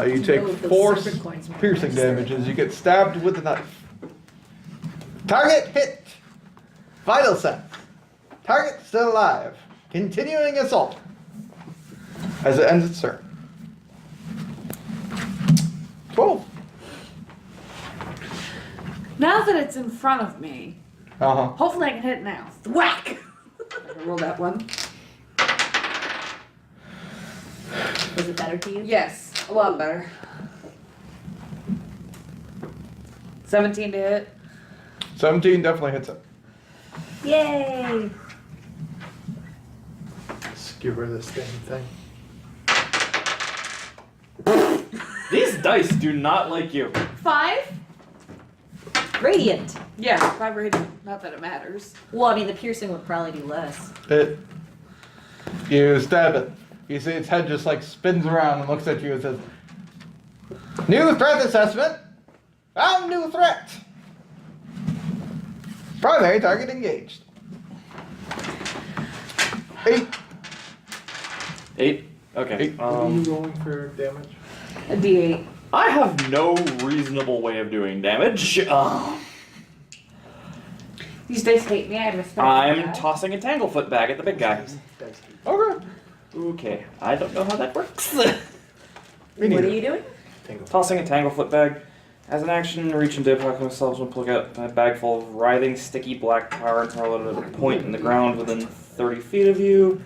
You take Know those 4 serpent coins from piercing the damage as you get stabbed with a knife. Target hit. Vital sense. Target still alive. Continuing assault. As it ends its turn. 12. Now that it's in front of me, Uh-huh. hopefully I can hit it now. Whack! I can roll that one. Was it better to you? Yes, a lot better. 17 to hit. 17 definitely hits it. Yay! Skewer this damn thing. These dice do not like you. 5? Radiant. Yeah, 5 rating. Not that it matters. Well, I mean, the piercing would probably do less. You stab it. You see its head just like spins around and looks at you and says, "New threat assessment. Found new threat. Primary target engaged." 8. 8? Okay. 8. What are you rolling for damage? A D8. I have no reasonable way of doing damage. These dice hate me. I have respect. I'm for that. tossing a tanglefoot bag at the big guy. Okay. Okay, I don't know how that works. Me What neither. are you doing? Tossing a tanglefoot bag. As an action, reach into a pocket of myself and pluck out a bag full of writhing, sticky black powder and hurl it at a point in the ground within 30 feet of you.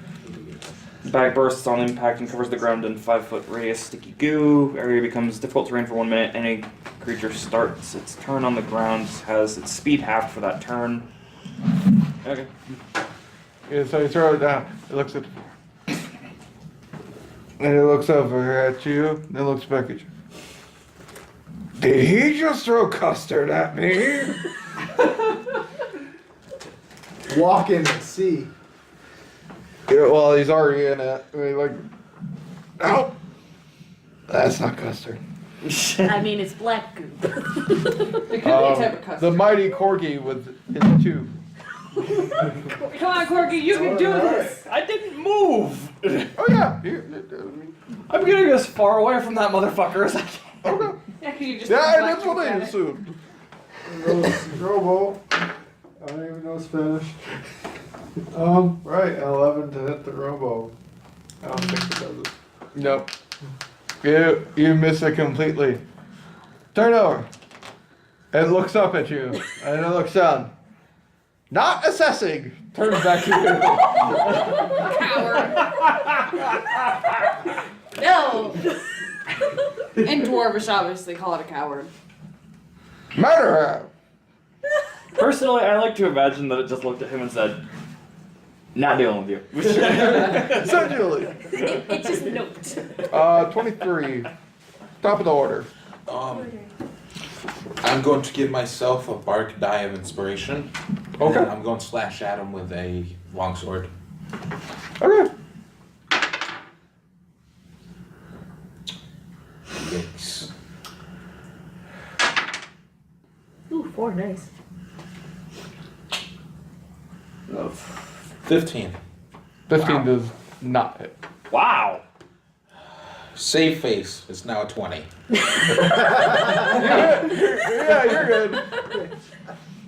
The bag bursts on impact and covers the ground in 5-foot radius sticky goo. Area becomes difficult terrain for 1 minute. Any creature starts its turn on the ground, has its speed halved for that turn. Okay. Yeah, so you throw it down. It looks at and it looks over at you, and it looks back at you. Did he just throw custard at me? Walk in and see. Yeah, well, he's already in it. I mean, like, oh, that's not custard. I mean, it's black goop. It could be a type of The custard. mighty corgi with his tube. Come on, Corky, you can do this. I didn't move! Oh yeah. I'm getting as far away from that motherfucker as I can. Okay. Yeah, can you just Yeah, black that's what I at it? assumed. Robo. I don't even know Spanish. Right, 11 to hit the robo. I don't think it does it. Nope. You miss it completely. Turn over. It looks up at you, and it looks down. Not assessing. Turns back to you. No! In Dwarvish, obviously, call it a coward. Murderer. Personally, I like to imagine that it just looked at him and said, "Not dealing with you." Essentially. It just noped. 23. Top of the order. I'm going to give myself a bark die of inspiration. Okay. And I'm going to slash at him with a longsword. Okay. Yikes. Ooh, 4, nice. 15. 15 does not hit. Wow. Save face. It's now a 20. Yeah, you're good.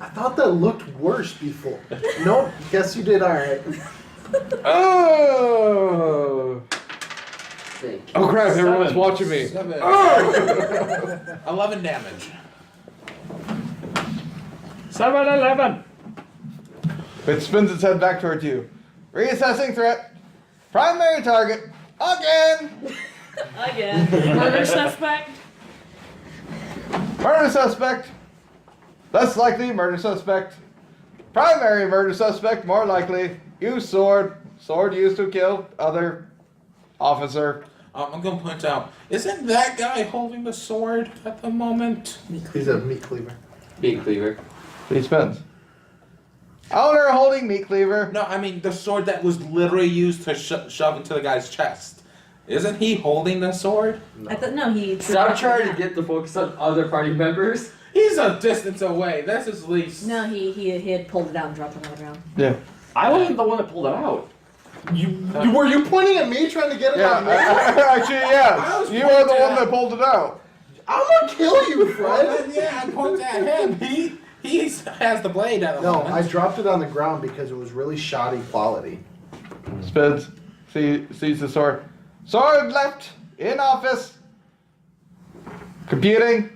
I thought that looked worse before. Nope, guess you did alright. Oh! Oh crap, everyone's watching me. 7. Oh! 11 damage. 7-11. It spins its head back towards you. Reassessing threat. Primary target. Again! Again. Murder suspect. Murder suspect. Less likely murder suspect. Primary murder suspect, more likely. Use sword. Sword used to kill other officer. I'm gonna point out, isn't that guy holding the sword at the moment? He's a meat cleaver. Meat cleaver. He spins. Owner holding meat cleaver. No, I mean the sword that was literally used to shove into the guy's chest. Isn't he holding the sword? I thought no, he. Stop trying to get the focus on other party members. He's a distance away. That's his least. No, he had pulled it out and dropped it on the ground. Yeah. I wasn't the one that pulled it out. Were you pointing at me trying to get it Yeah, on me? actually, I yes. was You are the pointing one at- that pulled it out. I'm gonna kill you, Well, Fred! then, yeah, I point at him. He has the blade at the No, moment. I dropped it on the ground because it was really shoddy quality. Spins. Sees the sword. Sword left. In office. Computing.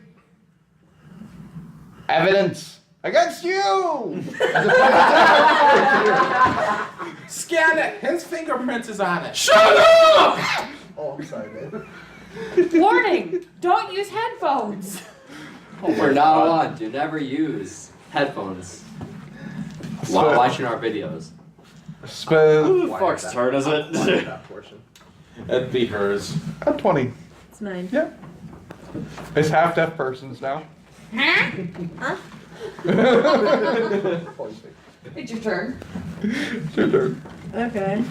Evidence. Against you! Scan it. His fingerprints is on it. Shut up! Oh, I'm sorry, man. Warning! Don't use headphones. We're not allowed to never use headphones while watching our videos. Spin. Who the fuck's turn is it? That portion. That'd be hers. At 20. It's mine. Yeah. It's half deaf persons now. Huh? It's your turn. It's your turn. Okay.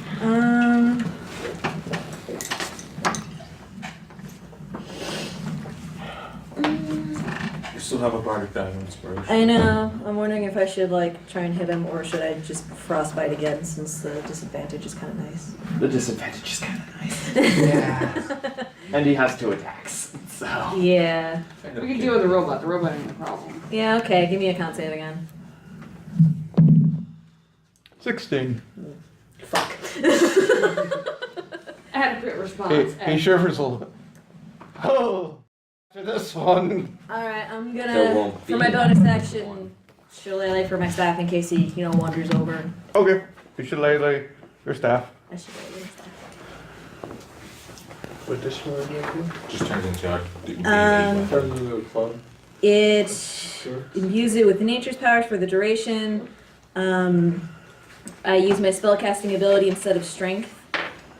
You still have a bardic die of inspiration. I know. I'm wondering if I should like try and hit him, or should I just frostbite again, since the disadvantage is kind of nice. The disadvantage is kind of nice. Yeah. And he has 2 attacks, so. Yeah. We can deal with the robot. The robot ain't a problem. Yeah. Okay. Give me a con save again. 16. Fuck. Adequate response. He shivers a little bit. Oh. After this one. All right. I'm There gonna won't for be my bonus one. action. Shillelagh for my staff in case he wanders over. Okay. You should lay your staff. I should lay staff. What does she want to do? Just turns into a Turns into a club. It imbues it with nature's powers for the duration. I use my spellcasting ability instead of strength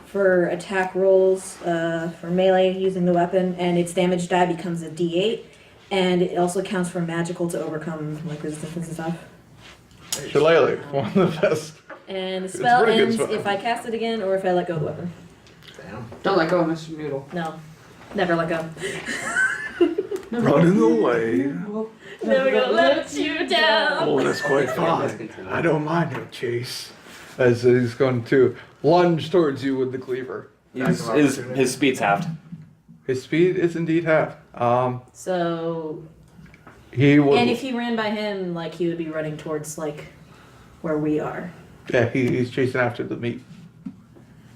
for attack rolls for melee using the weapon, and its damage die becomes a D8, and it also counts for magical to overcome like resistance and stuff. Shillelagh, one of the best. And the It's a spell pretty good ends spell. if I cast it again or if I let go of the weapon. Damn. Don't let go of Mr. Noodle. No, never let go. Running away. Never gonna let you down. Oh, that's quite fine. I don't mind no chase. As he's going to lunge towards you with the cleaver. His speed's halved. His speed is indeed half. So, He would. and if he ran by him, like he would be running towards like where we are. Yeah, he's chasing after the meat.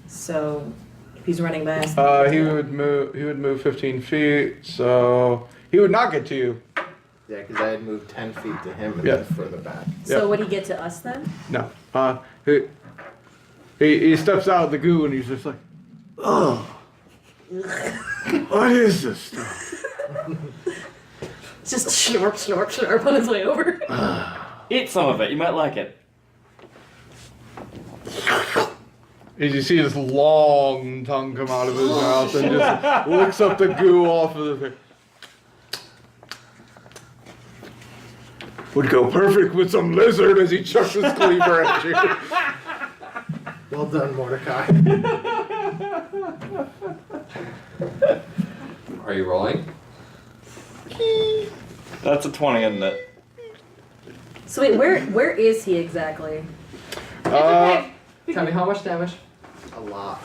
So, if he's running by us, He would move. He would move 15 feet. So he would not get to you. Yeah, because I had moved 10 feet to him and Yeah. then further back. So Yep. would he get to us then? No. He steps out of the goo and he's just like, oh, what is this stuff? Just snort, snort, snort on his way over. Eat some of it. You might like it. As you see this long tongue come out of his mouth and just licks up the goo off of the thing. Would go perfect with some lizard as he chucks his cleaver at you. Well done, Mordecai. Are you rolling? That's a 20, isn't it? So wait, where is he exactly? Tell me how much damage? A lot.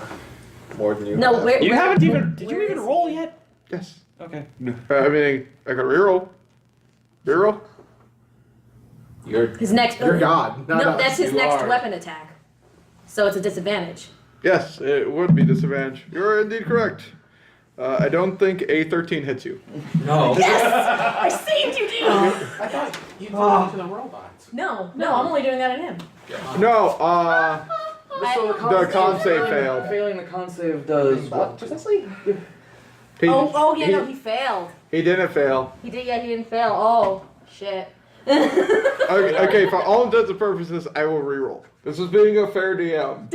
more than you. No, have. where? You where- haven't even. Did you where even is- roll yet? Yes. Okay. I mean, I could reroll. Reroll? You're His next. You're God. Not No, us. that's his You next are. weapon attack. So it's a disadvantage. Yes, it would be disadvantage. You're indeed correct. I don't think a 13 hits you. no. Yes! I saved you, dude! I thought you did it to the robots. No, I'm only doing that at him. No, So the con save failed. Failing the con save does what precisely? He, Oh, yeah, he, no, he failed. he didn't fail. He didn't fail. Oh, shit. Okay, for all intents and purposes, I will reroll. This is being a fair DM.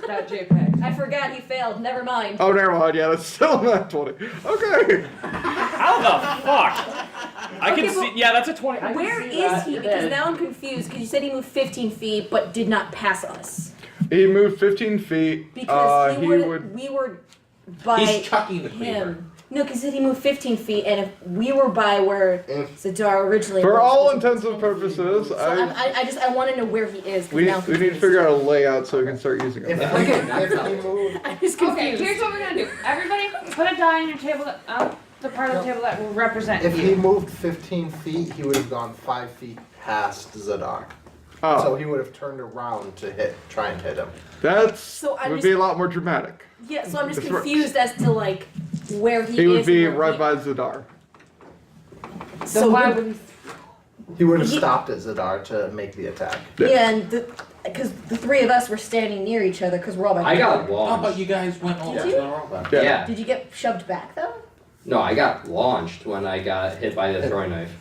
That JPEG. I forgot he failed. Never mind. Oh, never mind. Yeah, that's still not 20. Okay. How the fuck? I Okay, can see. Yeah, that's a 20. I can Where see is that. he? You're Because dead. now I'm confused. Because you said he moved 15 feet, but did not pass us. He moved 15 feet. Because he would. we were by He's chucking the cleaver. him. No, because he moved 15 feet, and if we were by where Zadar originally For was, all which intents was and 10 feet. purposes, So I want to know where he is. 'Cause we now I'm need to confused. figure out a layout so we can start using If it. we, Okay, if he moved, I'm just Okay, confused. here's what we're gonna do. Everybody, put a die on your table. The part of the table that will represent if you. he moved 15 feet, he would have gone 5 feet past Zadar. Oh, So he would have turned around to try and hit him. that's So I'm would just- be a lot more dramatic. Yeah, so I'm just That's right. confused as to like where he is. He would be and where right he- by Zadar. So So why would- would he? He would have He- stopped at Zadar to make the attack. Yeah, and because the three of us were standing near each other because we're all by. I got How about launched. you guys went over Did to you? the robot? Yeah. Yeah. Did you get shoved back though? No, I got launched when I got hit by the throwing knife.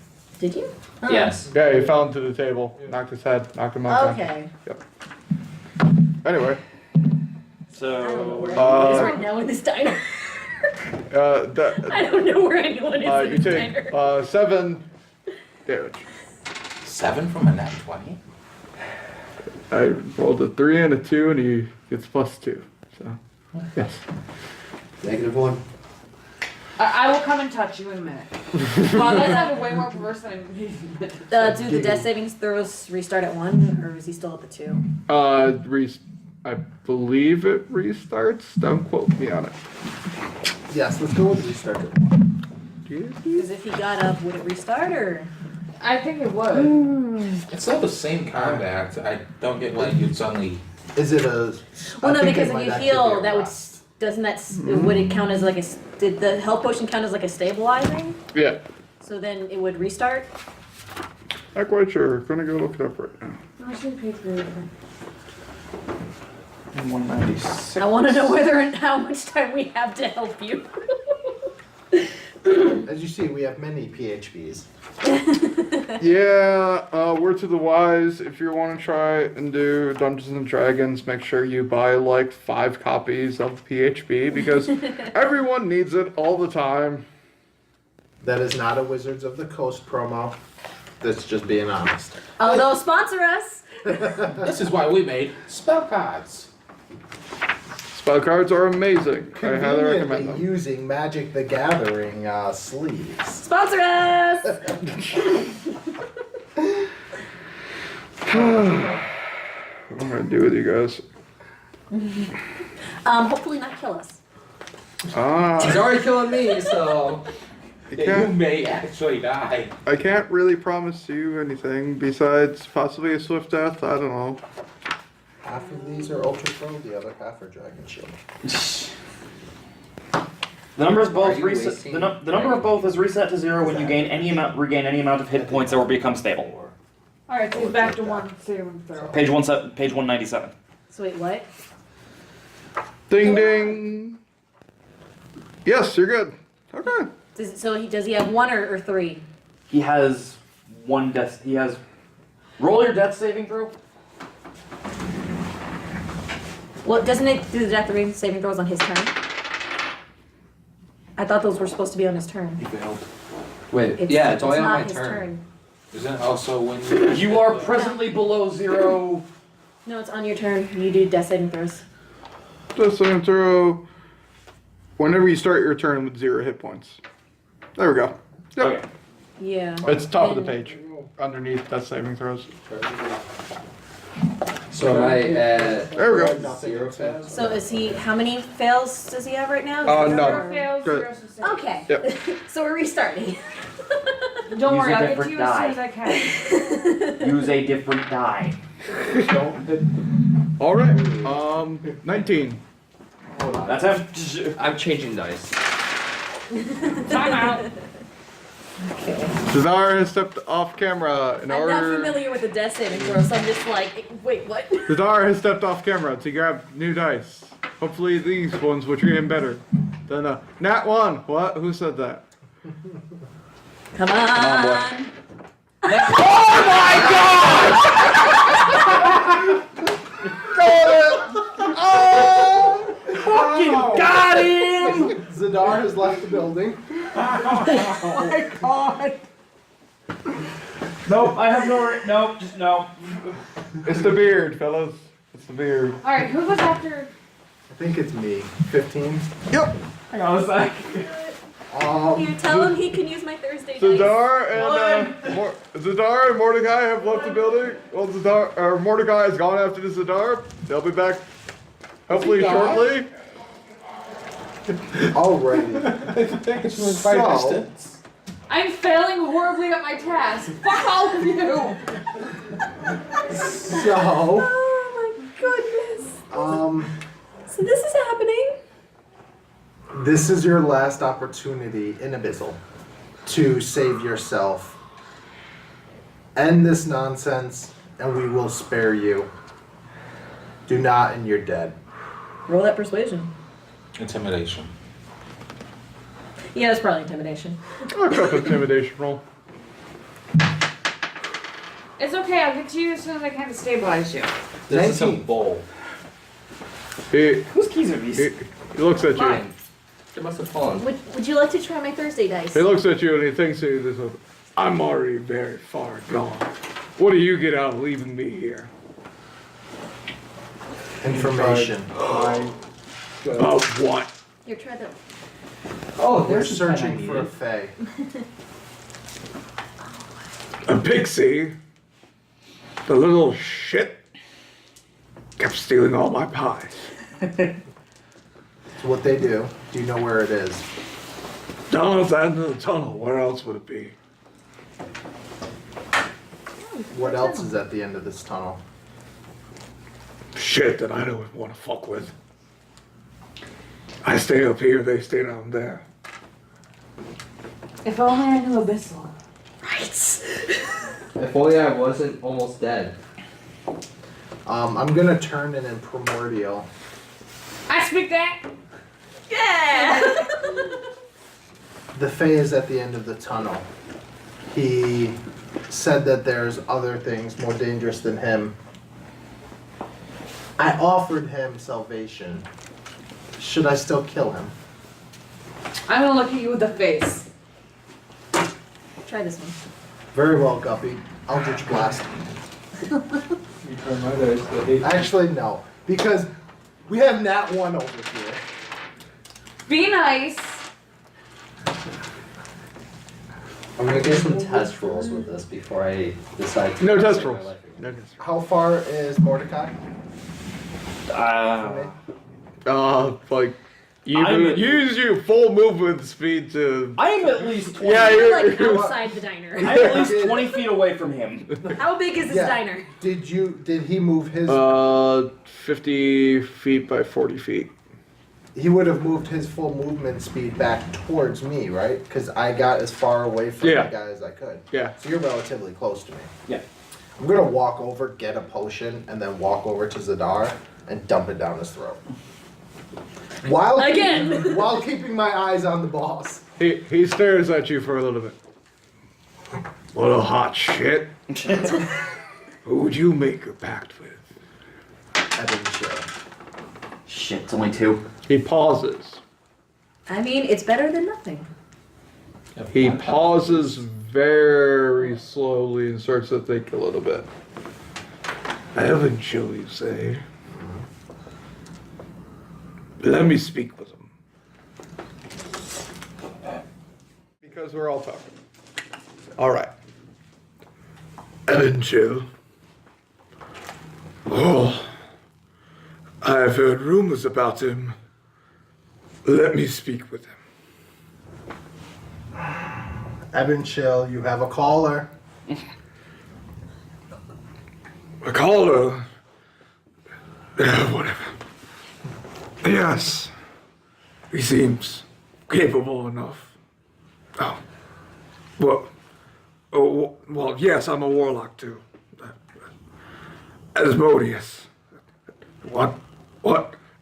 Did you? Oh. Yes. Yeah, he fell into the table, knocked his head, knocked him out. Okay. Anyway, I don't know So. where anyone is Uh, right now in this diner. that, I don't know where anyone is in you this take diner. 7 damage. 7 from a nat 20? I rolled a 3 and a 2, and he gets +2. So, yes. -1. I will come and touch you in a minute. Well, let's have a way more perverse than Do the death savings throws restart at 1, or is he still at the 2? I believe it restarts. Don't quote me on it. Yes, let's go with restart. Because if he got up, would it restart or? I think it would. It's still the same combat. I don't get why you'd suddenly. Is it a? Well, I no, think because it if might you actually be heal, a that would rest. doesn't that would it count as like a? Did the health potion count as like a stabilizing? Yeah, So then it would restart. not quite sure. Gonna go look it up right now. I should have paid for it. 196. I want to know whether and how much time we have to help you. As you see, we have many PHBs. Yeah, word to the wise, if you want to try and do Dungeons and Dragons, make sure you buy like 5 copies of PHB because everyone needs it all the time. That is not a Wizards of the Coast promo. That's just being honest. Although sponsor us. This is why we made spell cards. Spell cards are amazing. I highly recommend Conveniently them. using Magic the Gathering sleeves. Sponsor us. What am I gonna do with you guys? Hopefully not kill us. He's already killing me, so. You may actually die. I can't really promise you anything besides possibly a swift death. I don't know. Half of these are Ultra Pro, the other half are Dragon Shield. The number is both Are you reset. wasting- The number of both is reset to 0 when you regain any amount of hit points or become stable. Alright, so he's back to 1 saving throw. Page 197. So wait, what? Ding ding. Yes, you're good. Okay. Does he have 1 or 3? He has 1 death. He has. Roll your death saving throw. Well, doesn't it do the death saving throws on his turn? I thought those were supposed to be on his turn. He failed. Wait, yeah, it's only on not my his turn. Isn't it also when you. You are presently below 0. No, it's on your turn. You do death saving throws. Just saving throw. Whenever you start your turn with 0 hit points. There we go. Yep. Okay. Yeah. It's top of the And- page. Underneath death saving throws. So am I at There we go. Nothing. 0 fails? So is he? How many fails does he have right now? None. Zero fails, Good. 0 success. Okay. Yep. So we're restarting. Don't Use worry, a I'll get to different you die. as soon as I can. Use a different die. All right. 19. That's him. I'm changing dice. Time out. Zadar has stepped off camera in I'm not order. familiar with the death saving throw, so I'm just like, wait, what? Zadar has stepped off camera to grab new dice. Hopefully these ones will treat him better than Nat 1. What? Who said that? Come on. Fucking got him! Zadar has left the building. Oh my god! Nope, I have no. Nope, just no. It's the beard, fellas. It's the beard. Alright, who goes after? I think it's me. 15. Yep. Hang on a sec. You tell him he can use my Thursday dice. Zadar and Zadar and Mordecai have left the building. Well, Mordecai has gone after the Zadar. They'll be back hopefully shortly. Alrighty. So, I'm failing horribly at my task. Fuck all of you! so, Oh my goodness. So this is happening. this is your last opportunity in Abyssal to save yourself. End this nonsense, and we will spare you. Do not, and you're dead. Roll that persuasion. Intimidation. Yeah, it's probably intimidation. I'll cut the intimidation roll. It's okay, I'll get to you as soon as I can to stabilize you. This is a 19. bowl. He Whose keys are these? he looks at you. Mine. It must have fallen. Would you like to try my Thursday dice? He looks at you and he thinks to himself, I'm already very far gone. What do you get out of leaving me here? Information. About what? Here, try the. Oh, We're there's a pen I searching for a needed. fae. A pixie? The little shit kept stealing all my pies. It's what they do. Do you know where it is? Down at the end of the tunnel. Where else would it be? What else is at the end of this tunnel? Shit that I don't want to fuck with. I stay up here, they stay down there. If only I knew Abyssal. If only I wasn't almost dead. I'm gonna turn it in primordial. I speak that! Yeah. The fae is at the end of the tunnel. He said that there's other things more dangerous than him. I offered him salvation. Should I still kill him? I'm gonna look at you with a face. Try this one. Very well, Guppy. Eldritch Blast. You try my dice, the 8. Actually, no. Because we have Nat 1 over here. Be nice! I'm gonna get some test rolls with this before I decide to No test save my rolls. life again. No test How far is Mordecai? from me? Like, you I'm- use your full movement speed to. I am at least 20. Yeah, You're you're. like you're outside the diner. I'm at least 20 feet away from him. How big is this Yeah. diner? Did he move his 50 feet by 40 feet. he would have moved his full movement speed back towards me, right? Because I got as far away from Yeah. the guy as I could. Yeah. So you're relatively close to me. Yeah. I'm gonna walk over, get a potion, and then walk over to Zadar and dump it down his throat. While Again. while keeping my eyes on the boss. He stares at you for a little bit. What a hot shit. Who would you make a pact with? Evan Show. Shit, it's only 2. He pauses. I mean, it's better than nothing. He pauses very slowly and starts to think a little bit. Evan Chill, you say? Let me speak with him. Because we're all talking. All right. Evan Chill. Oh, I've heard rumors about him. Let me speak with him. Evan, chill. You have a caller. A caller? Whatever. Yes. He seems capable enough. Oh. Well, yes, I'm a warlock too. Asmodeus. What?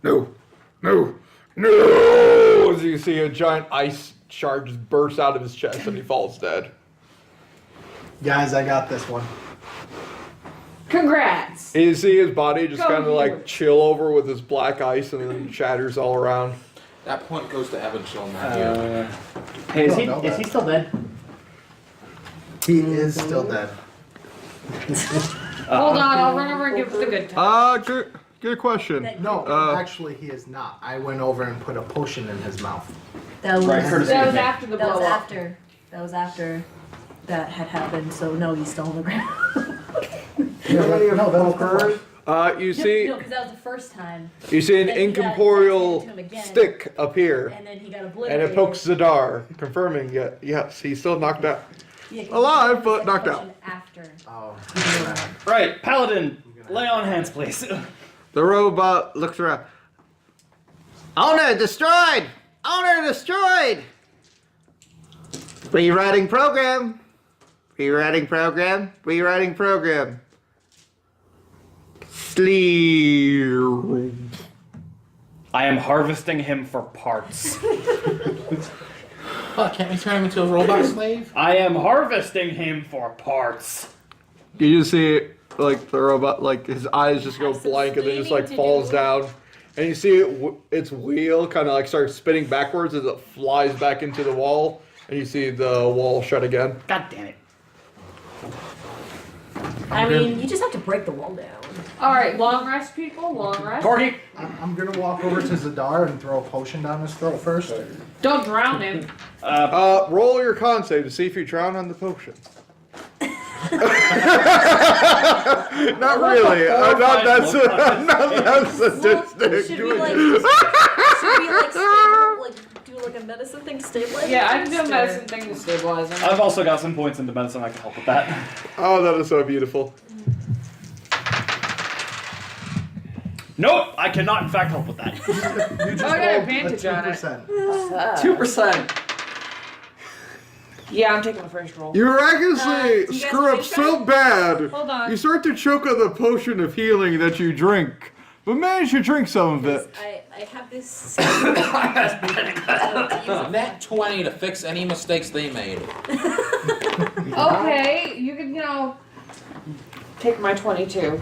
No. As you see a giant ice shard just burst out of his chest and he falls dead. Guys, I got this one. Congrats. And you see his body just Go kind of you. like chill over with his black ice and then shatters all around. That point goes to Evan Chill, not you. Hey, is don't know he that. still dead? He is still dead. Hold on, I'll run over and give it the good time. Good question. No, Uh, actually, he is not. I went over and put a potion in his mouth. That was, Right, courtesy That of was me. after the that was blow up. after. That was after that had happened. So no, he's still on the ground. No, that's correct. You see, No, because that was the first time, you see an Then he got incorporeal back into him again. stick appear, and then he got and obliterated. it pokes Zadar, confirming yes, he's still knocked out. Yeah, 'cause alive, he got but the knocked potion out. After. Oh, Right, Paladin, lay on hands, please. The robot looks around. Owner destroyed! Owner destroyed! Rewriting program. Rewriting program. Rewriting program. Sleep. I am harvesting him for parts. Oh, can't we turn him into a robot slave? I am harvesting him for parts. You just see like the robot, like his eyes just go Have some blank and then just like scheming to falls do. down, and you see its wheel kind of like starts spinning backwards as it flies back into the wall, and you see the wall shut again. God damn it. I mean, you just have to break the wall down. Alright, long rest, people. Long rest. Corky, I'm gonna walk over to Zadar and throw a potion down his throat first. Don't drown him. Roll your con save to see if you drown on the potion. Not really. I'm not that sadistic. Should we like do like a medicine thing to stabilize? Yeah, I him can do a first, medicine thing to stabilize him. I've also got some points into medicine. I can help with that. Oh, that is so beautiful. Nope, I cannot in fact help with that. You just I got rolled advantage a on it. 2%. 2%. Yeah, I'm taking the first roll. You miraculously do you guys screw up drink so that? bad. Hold on. You start to choke on the potion of healing that you drink, but manage to drink some of it. I have this. Net 20 to fix any mistakes they made. Okay, you can, take my 22.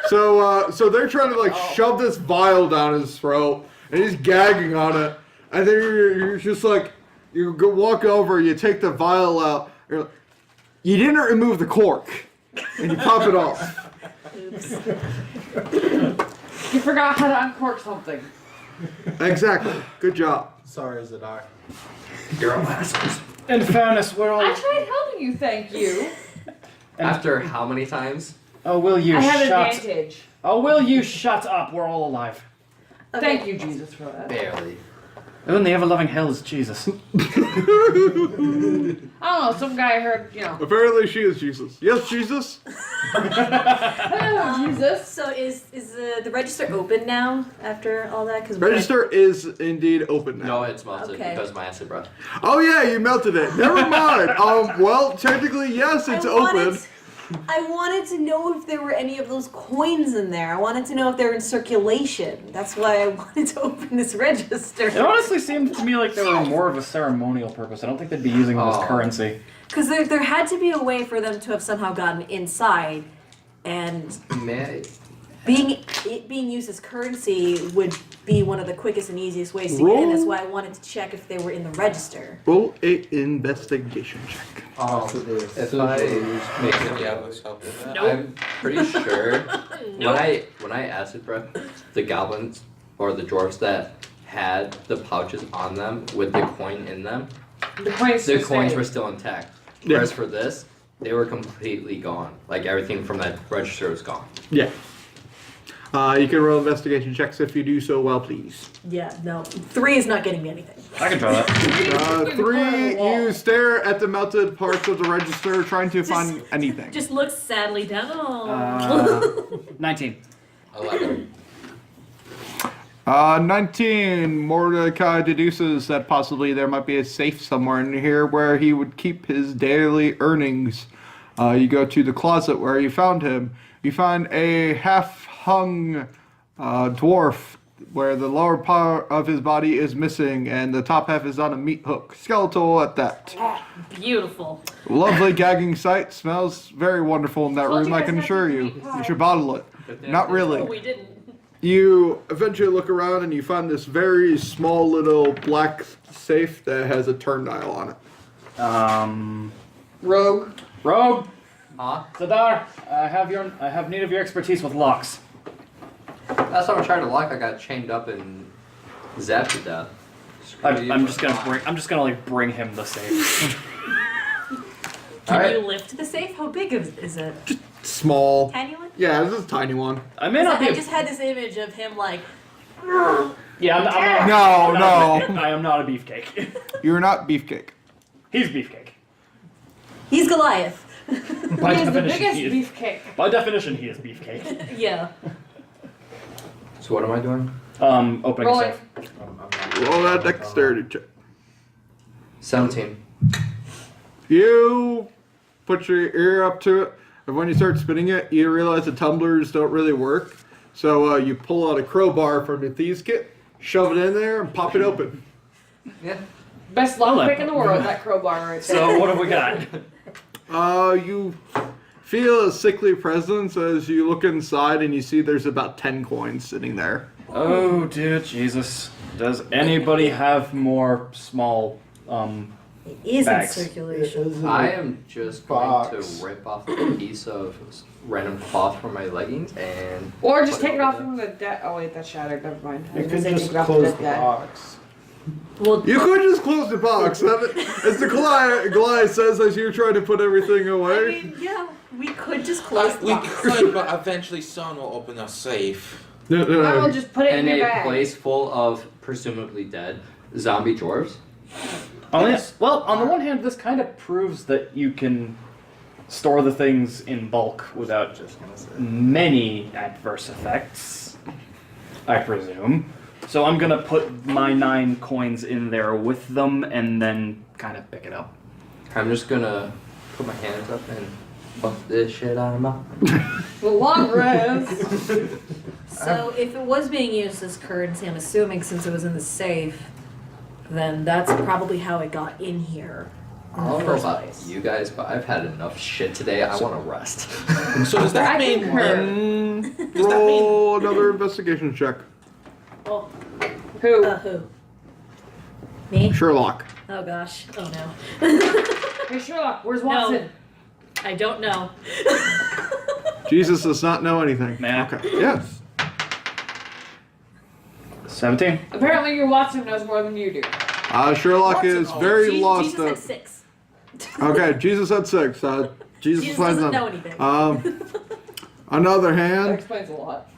So they're trying to like shove this vial down his throat, and he's gagging on it. And then you're just like, you go walk over, you take the vial out. You're like, you didn't remove the cork, and you pop it off. You forgot how to uncork something. Exactly. Good job. Sorry, Zadar. You're all assholes. In fairness, we're all. I tried helping you, thank you. After how many times? Oh, will you I have shut? advantage. Oh, will you shut up? We're all alive. Thank you, Jesus, for that. Barely. Oh, and the ever-loving hells, Jesus. I don't know, some guy heard, Apparently, she is Jesus. Yes, Jesus. hello, Jesus. So is the register open now after all that? Because Register is indeed open now. No, it's melted Okay. because of my acid breath. Oh yeah, you melted it. Never mind. Well, technically yes, it's open. I wanted to know if there were any of those coins in there. I wanted to know if they're in circulation. That's why I wanted to open this register. It honestly seemed to me like they were more of a ceremonial purpose. I don't think they'd be using them as currency. Because there had to be a way for them to have somehow gotten inside, and Man, being used as currency would be one of the quickest and easiest ways to get Roll. in. That's why I wanted to check if they were in the register. Roll a investigation check. if I make it, Yeah, let's help with that. I'm pretty sure when I acid breath, the goblins or the dwarves that had the pouches on them with the coin in them, The coins the coins were still intact. Whereas for this, they were completely gone. Like everything from that register was gone. Yeah. You can roll investigation checks if you do so well, please. Yeah, no. 3 is not getting me anything. I can try that. 3, you stare at the melted parts of the register trying to find anything. Just looks sadly down. Oh. 19. 11. 19, Mordecai deduces that possibly there might be a safe somewhere in here where he would keep his daily earnings. You go to the closet where you found him. You find a half-hung dwarf where the lower part of his body is missing and the top half is on a meat hook. Skeletal at that. Beautiful. Lovely gagging sight. Smells very wonderful in that room, I can assure you. You should bottle it. Not really. Oh, we didn't. You eventually look around and you find this very small little black safe that has a turn dial on it. Rogue. Rogue. Huh? Zadar, I have need of your expertise with locks. Last time I tried to lock, I got chained up and zapped to death. I'm just gonna like bring him the safe. Can you lift the safe? How big is it? Small. Tiny one? Yeah, this is a tiny one. I may not be. I just had this image of him like. Yeah, I'm No. I am not a beefcake. You're not Beefcake. He's beefcake. He's Goliath. By He is the definition, biggest he is. beefcake. By definition, he is beefcake. Yeah. So what am I doing? Opening Rolling. safe. Roll that dexterity check. 17. You put your ear up to it, and when you start spinning it, you realize the tumblers don't really work. So you pull out a crowbar from your thieves kit, shove it in there, and pop it open. Yeah. Best lock pick in the world, that crowbar right there. So what have we got? You feel a sickly presence as you look inside and you see there's about 10 coins sitting there. Oh dear Jesus! Does anybody have more small It is bags? in circulation. I am just going box. to rip off a piece of random cloth from my leggings and. Or just put take it off over from the dead. Oh wait, that's shattered. Never mind. I You was could gonna say just take it off close the dead. box. Well, You could just close the box, as the Goliath says as you're trying to put everything I away. mean, yeah, we could just close the We box. could, but eventually someone will open a safe. No, no, I will no. just put it in In your a bag. place full of presumably dead zombie dwarves. Well, on the one hand, this kind of proves that you can store the things in bulk without many adverse effects, I presume. So I'm gonna put my 9 coins in there with them and then kind of pick it up. I'm just gonna put my hands up and fuck this shit out of my. The long rest. So if it was being used as currency, I'm assuming since it was in the safe, then that's probably how it got in here. I don't know about you guys, but I've had enough shit today. I want to rest. So does that I mean concur. Roll another investigation check. Well, Who? me? Sherlock. Oh gosh. Oh no. Hey Sherlock, where's No. Watson? I don't know. Jesus does not know anything. Nah. Okay. Yes. 17. Apparently your Watson knows more than you do. Sherlock is very lost. Jesus had 6. Okay, Jesus had 6. Jesus Jesus finds doesn't them. know anything. On the other That hand, explains a lot.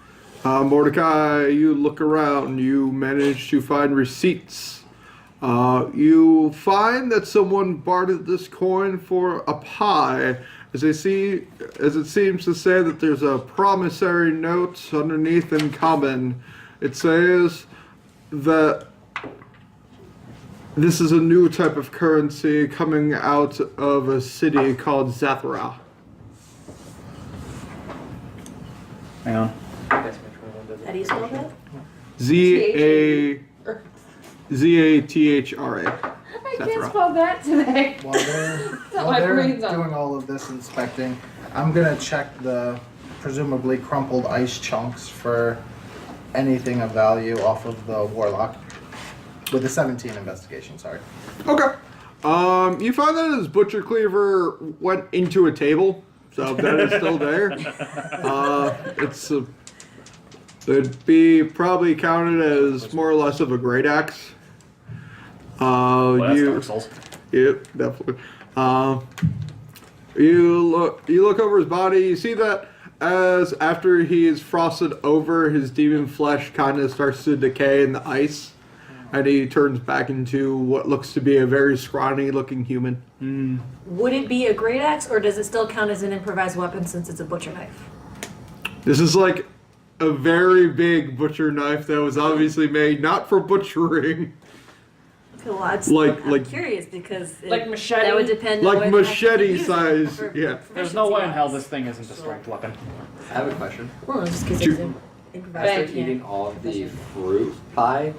Mordecai, you look around, you manage to find receipts. You find that someone bartered this coin for a pie, as it seems to say that there's a promissory note underneath in common. It says that this is a new type of currency coming out of a city called Zathra. Hang on. How do you spell that? Zathra. I can't spell that today. While they're, not while my they're brain's on. doing all of this inspecting, I'm gonna check the presumably crumpled ice chunks for anything of value off of the warlock. With a 17 investigation, sorry. Okay. You find that his butcher cleaver went into a table, so that is still there. It'd be probably counted as more or less of a great axe. Well, that's Dark Souls. Yep, definitely. You look over his body. You see that as after he is frosted over, his demon flesh kind of starts to decay in the ice, and he turns back into what looks to be a very scrawny-looking human. Would it be a great axe, or does it still count as an improvised weapon since it's a butcher knife? This is like a very big butcher knife that was obviously made not for butchering. Well, I'm curious because Like machete? that would depend on like what machete you use it size. for Yeah. There's no way in hell proficiency-wise. this thing isn't a strength weapon. I have a question. Well, just because Shoot. it's improvised. After eating all of the fruit pie,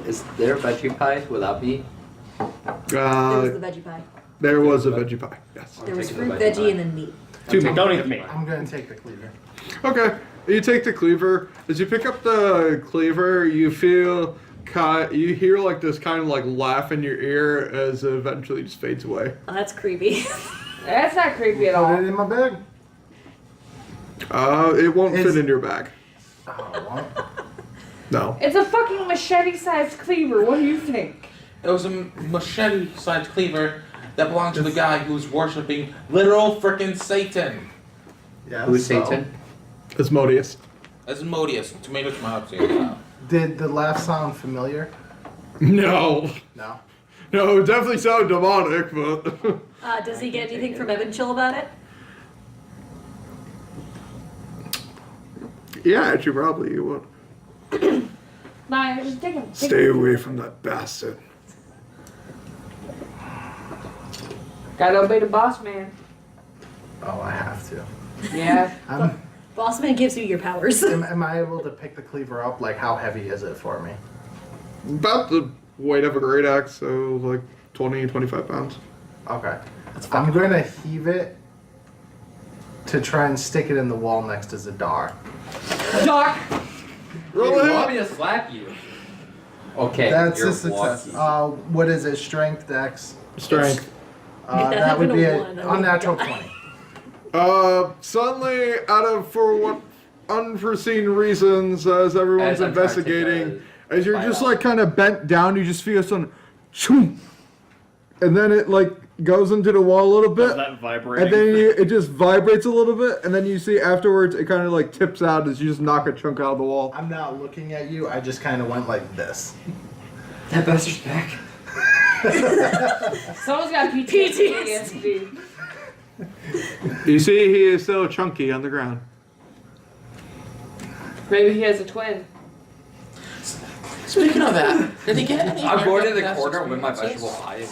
is there veggie pie without meat? There was the veggie pie. There was a veggie pie. Yes. There was taking the fruit, veggie veggie, pie. and then meat. Don't eat me. I'm gonna take the cleaver. Okay. You take the cleaver. As you pick up the cleaver, you feel you hear like this kind of like laugh in your ear as it eventually just fades away. Oh, that's creepy. That's not creepy at Put all. it in my bag. It won't Is- fit in your bag. Oh, what? No. It's a fucking machete-sized cleaver. What do you think? It was a machete-sized cleaver that belonged to the guy who was worshiping literal frickin' Satan. Yeah. Who's so- Satan? Asmodeus. Asmodeus. Tomato, tomato. Did the laugh sound familiar? No. No. No, it definitely sounded demonic, but. Does he get anything from Evan Chill about it? Yeah, actually, probably you would. Nah, just take him. Stay away from that bastard. Gotta obey the boss man. Oh, I have to. Yeah. Bossman gives you your powers. Am I able to pick the cleaver up? Like, how heavy is it for me? About the weight of a great axe, so like 20, 25 pounds. Okay. I'm going to heave it to try and stick it in the wall next to Zadar. Doc! Roll You it! want me to slap you? Okay, That's you're a success. lucky. What is it? Strength, dex? Strength. That would having be a an one, I would've unnatural died. 20. Suddenly, for what unforeseen reasons, as everyone's As I'm trying to take investigating, a as you're bite just out. like kind of bent down, you just feel something, choom, and then it like goes into the wall a little Is bit, that vibrating? and then it just vibrates a little bit, and then you see afterwards it kind of like tips out as you just knock a chunk out of the wall. I'm not looking at you. I just kind of went like this. That bastard's back. Someone's got PTSD. You see, he is still chunky on the ground. Maybe he has a twin. Speaking of that, did he get any? I'm going to the That's corner with my experiences? vegetable pie.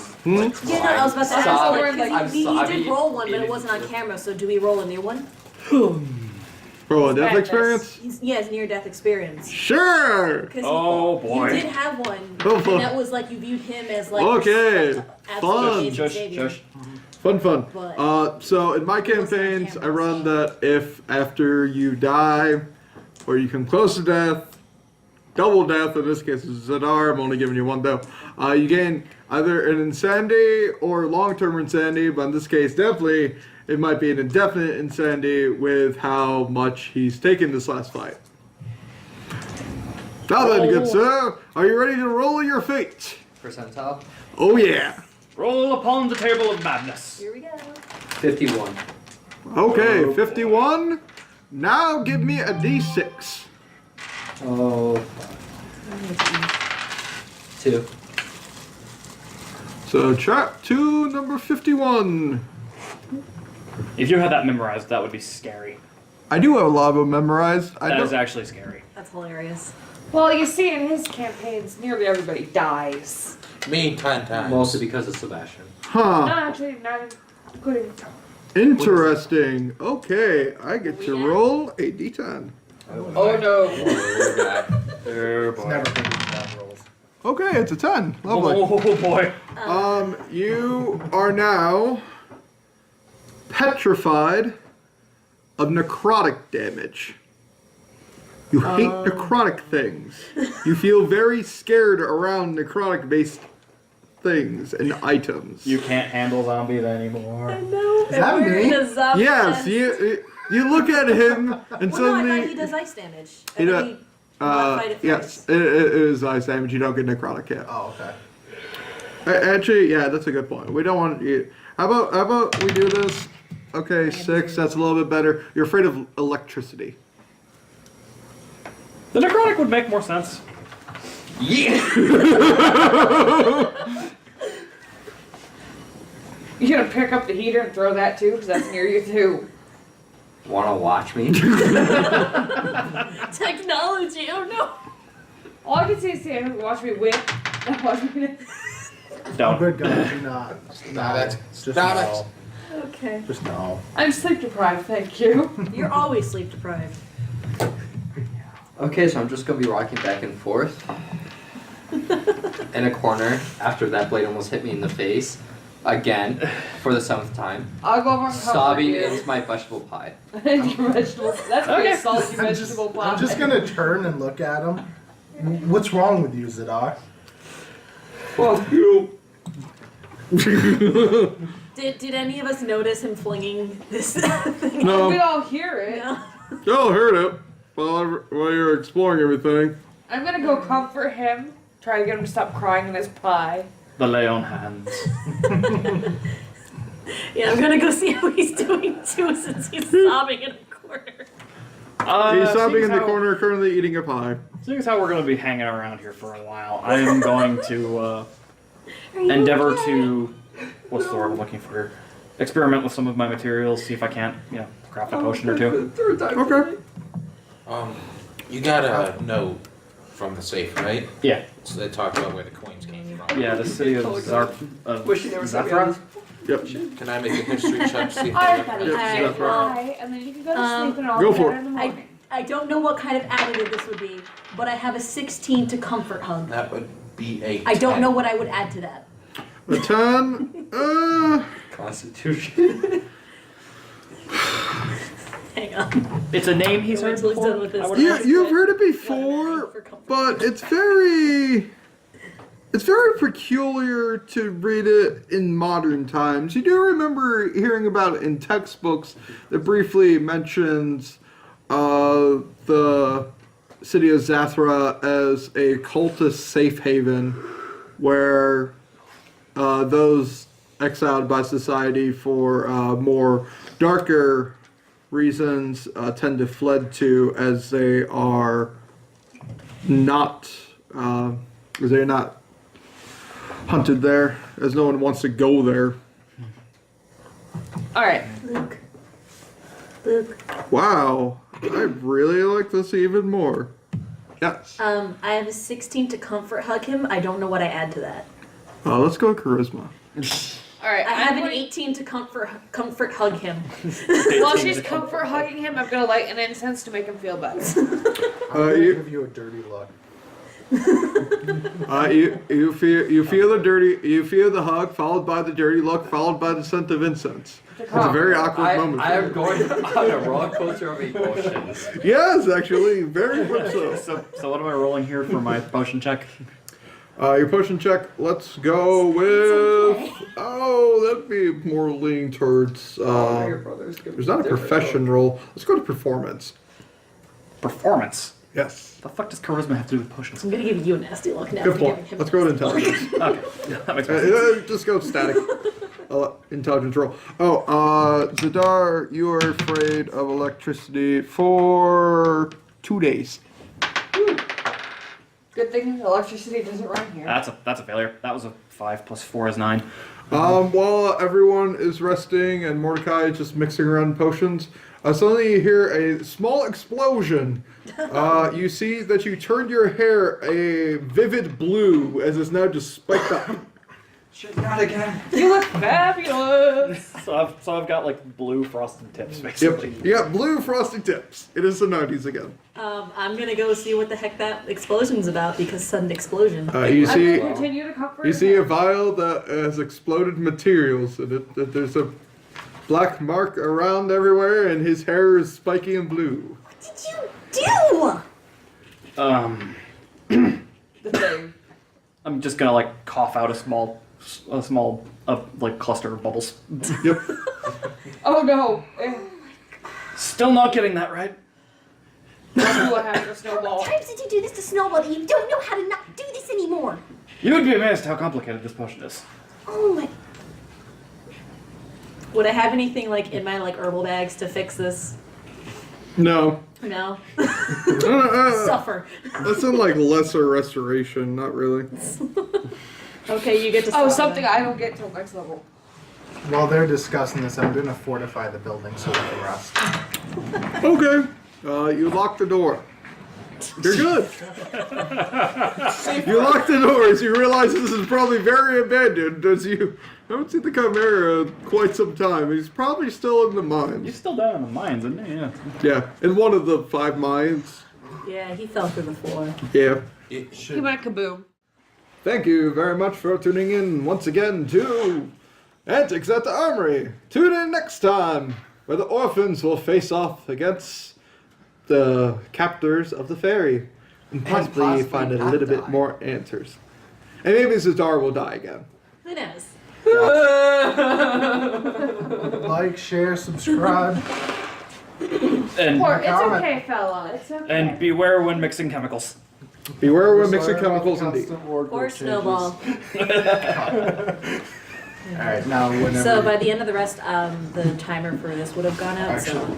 Hmm? Yeah, no, I was about to ask, Sobbing. like, 'cause I'm he sobbing. did roll one, but it wasn't on camera, so do we roll a new one? Roll a death Madness. experience? Yeah, his near-death experience. Sure. Because Oh, boy. he did have one, Oh, and boy. that was like you viewed him as like Okay, absolute fun. amazing Shush, savior. shush. Fun. But- So in my It wasn't on campaigns, I camera, run so- that if after you die, or you come close to death, double death, in this case it's Zadar, I'm only giving you one though, you gain either an insanity or long-term insanity, but in this case definitely it might be an indefinite insanity with how much he's taken this last fight. Now then, good sir, are you ready to roll your fate? Percentile? Oh yeah. Roll upon the table of madness. Here we go. 51. Okay, 51. Now give me a d6. Oh. 2. So trap 2, number 51. If you had that memorized, that would be scary. I do have a lot of them memorized. That is actually scary. That's hilarious. Well, you see, in his campaigns, nearly everybody dies. Me 10 times. Mostly because of Sebastian. No, Huh. actually, not including. Interesting. Okay, I get to Yeah. roll a d10. Oh no. Oh It's never going to be bad rolls. Okay, it's a 10. Lovely. Oh boy. You are now petrified of necrotic damage. You hate necrotic things. You feel very scared around necrotic based things and items. You can't handle zombies anymore. No, that me? Yes, you look at him and Well, no, I suddenly thought he does ice damage. He I does- think he modified it for yes, ice. it is ice damage. You don't get necrotic yet. Oh, okay. Actually, yeah, that's a good point. We don't want you. How about we do this? Okay, 6. That's a little bit better. You're afraid of electricity. The necrotic would make more sense. Yeah. You gonna pick up the heater and throw that too, because that's near you too. Wanna watch me? Technology, oh no. All I can see is Sam watch me whip. Watch me. Don't. Good God, do not. Stop it. Just Stop no. Okay. Just no. I'm sleep deprived, thank you. You're always sleep deprived. Okay, so I'm just gonna be rocking back and forth in a corner after that blade almost hit me in the face again for the 7th time. I'll go over and cover Sobbing you. into my vegetable pie. Your vegetable. That's a Okay. big salty vegetable pie. I'm just gonna turn and look at him. What's wrong with you, Zadar? Fuck you. Did any of us notice him flinging this thing? No. We all hear it. No. Y'all heard it while you're exploring everything. I'm gonna go comfort him. Try to get him to stop crying in his pie. The lay on hands. Yeah, I'm gonna go see how he's doing too, since he's sobbing in a corner. He's sobbing in the how- corner, currently eating a pie. Seeing as how we're going to be hanging around here for a while, I am going to Are you endeavor okay? to, what's the word I'm looking for? Experiment with some of my materials, see if I can't, craft a potion or two. Okay. You got a note from the safe, right? Yeah. So they talked about where the coins came from. Yeah, the city of Zafra. Yep. Can I make a history check to see if Alright, I buddy. Yep, Alright, that's right. bye. And then you can go to Um, sleep and I'll go be for better it. in the morning. I don't know what kind of additive this would be, but I have a 16 to comfort hug. That would be a I don't 10. know what I would add to that. A 10. Constitution. Hang on. It's a name he's Wait heard till he's before. done with this. I would You, imagine. you've heard it For before, comfort. but it's very peculiar to read it in modern times. You do remember hearing about it in textbooks that briefly mentions the city of Zathra as a cultist safe haven where those exiled by society for more darker reasons tend to fled to, as they are not hunted there, as no one wants to go there. Alright. Luke. Luke. Wow, I really like this even more. Yes. I have a 16 to comfort hug him. I don't know what I add to that. Let's go charisma. Alright. I have I'm an going- 18 to comfort hug him. While she's comfort hugging him, I'm gonna light an incense to make him feel better. I'm gonna you- give you a dirty look. You feel the hug, followed by the dirty look, followed by the scent of incense. It's a very awkward moment. I am going on a roller coaster of emotions. Yes, actually, very much so. So what am I rolling here for my potion check? Your potion check. Let's go with. Oh, that'd be more leaning towards. There's not a profession roll. Let's go to performance. Performance. Yes. The fuck does charisma have to do with potions? I'm gonna give you a nasty look now. Good for point. giving him Let's go to intelligence. Okay, that makes more sense. Just go static. Intelligence roll. Oh, Zadar, you are afraid of electricity for 2 days. Good thing electricity doesn't run here. That's a failure. That was a 5 plus 4 is 9. While everyone is resting and Mordecai is just mixing around potions, suddenly you hear a small explosion. You see that you turned your hair a vivid blue as it's now just spiked up. Not again. You look fabulous! So I've got like blue frosted tips basically. Yep, you got blue frosty tips. It is the 90s again. I'm gonna go see what the heck that explosion's about, because sudden explosion. You I'm see, gonna continue to comfort you see a him. vial that has exploded materials, and that there's a black mark around everywhere, and his hair is spiky and blue. What did you do? The thing. I'm just gonna like cough out a small like cluster of bubbles. Yep. Oh no! Still not getting that right. That's what happened to How Snowball. many times did you do this to Snowball that you don't know how to not do this anymore? You would be amazed how complicated this potion is. Oh my. Would I have anything like in my like herbal bags to fix this? No. No. Uh, Suffer. That's in like lesser restoration, not really. Okay, you get to. Oh, suffer something then. I don't get till next level. While they're discussing this, I'm gonna fortify the building so we can rest. Okay. You lock the door. You're good. You lock the door as you realize this is probably very abandoned as you haven't seen the Chimera in quite some time. He's probably still in the He's mines. still down in the mines, isn't he? Yeah. Yeah, in one of the 5 mines. Yeah, he fell through the floor. Yeah. It He should. went kaboom. Thank you very much for tuning in once again to Antics at the Armory. Tune in next time, where the orphans will face off against the captors of the ferry and possibly find a not little bit die. more answers. And maybe Zadar will die again. Who knows? Like, share, subscribe. And Poor, it's comment. okay, fella. It's okay. and beware when mixing chemicals. Beware when mixing Sorry about chemicals the indeed. constant wardrobe Or changes. snowball. Alright, now whenever. So by the end of the rest, the timer for this would have gone out. Actually,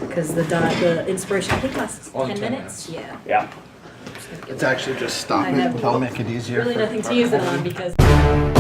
Because the inspiration I think lasts Only 10 10 minutes. Yeah. Yeah. it's actually just stop I it. have That'll make it easier. Really for nothing to use it on everyone. because.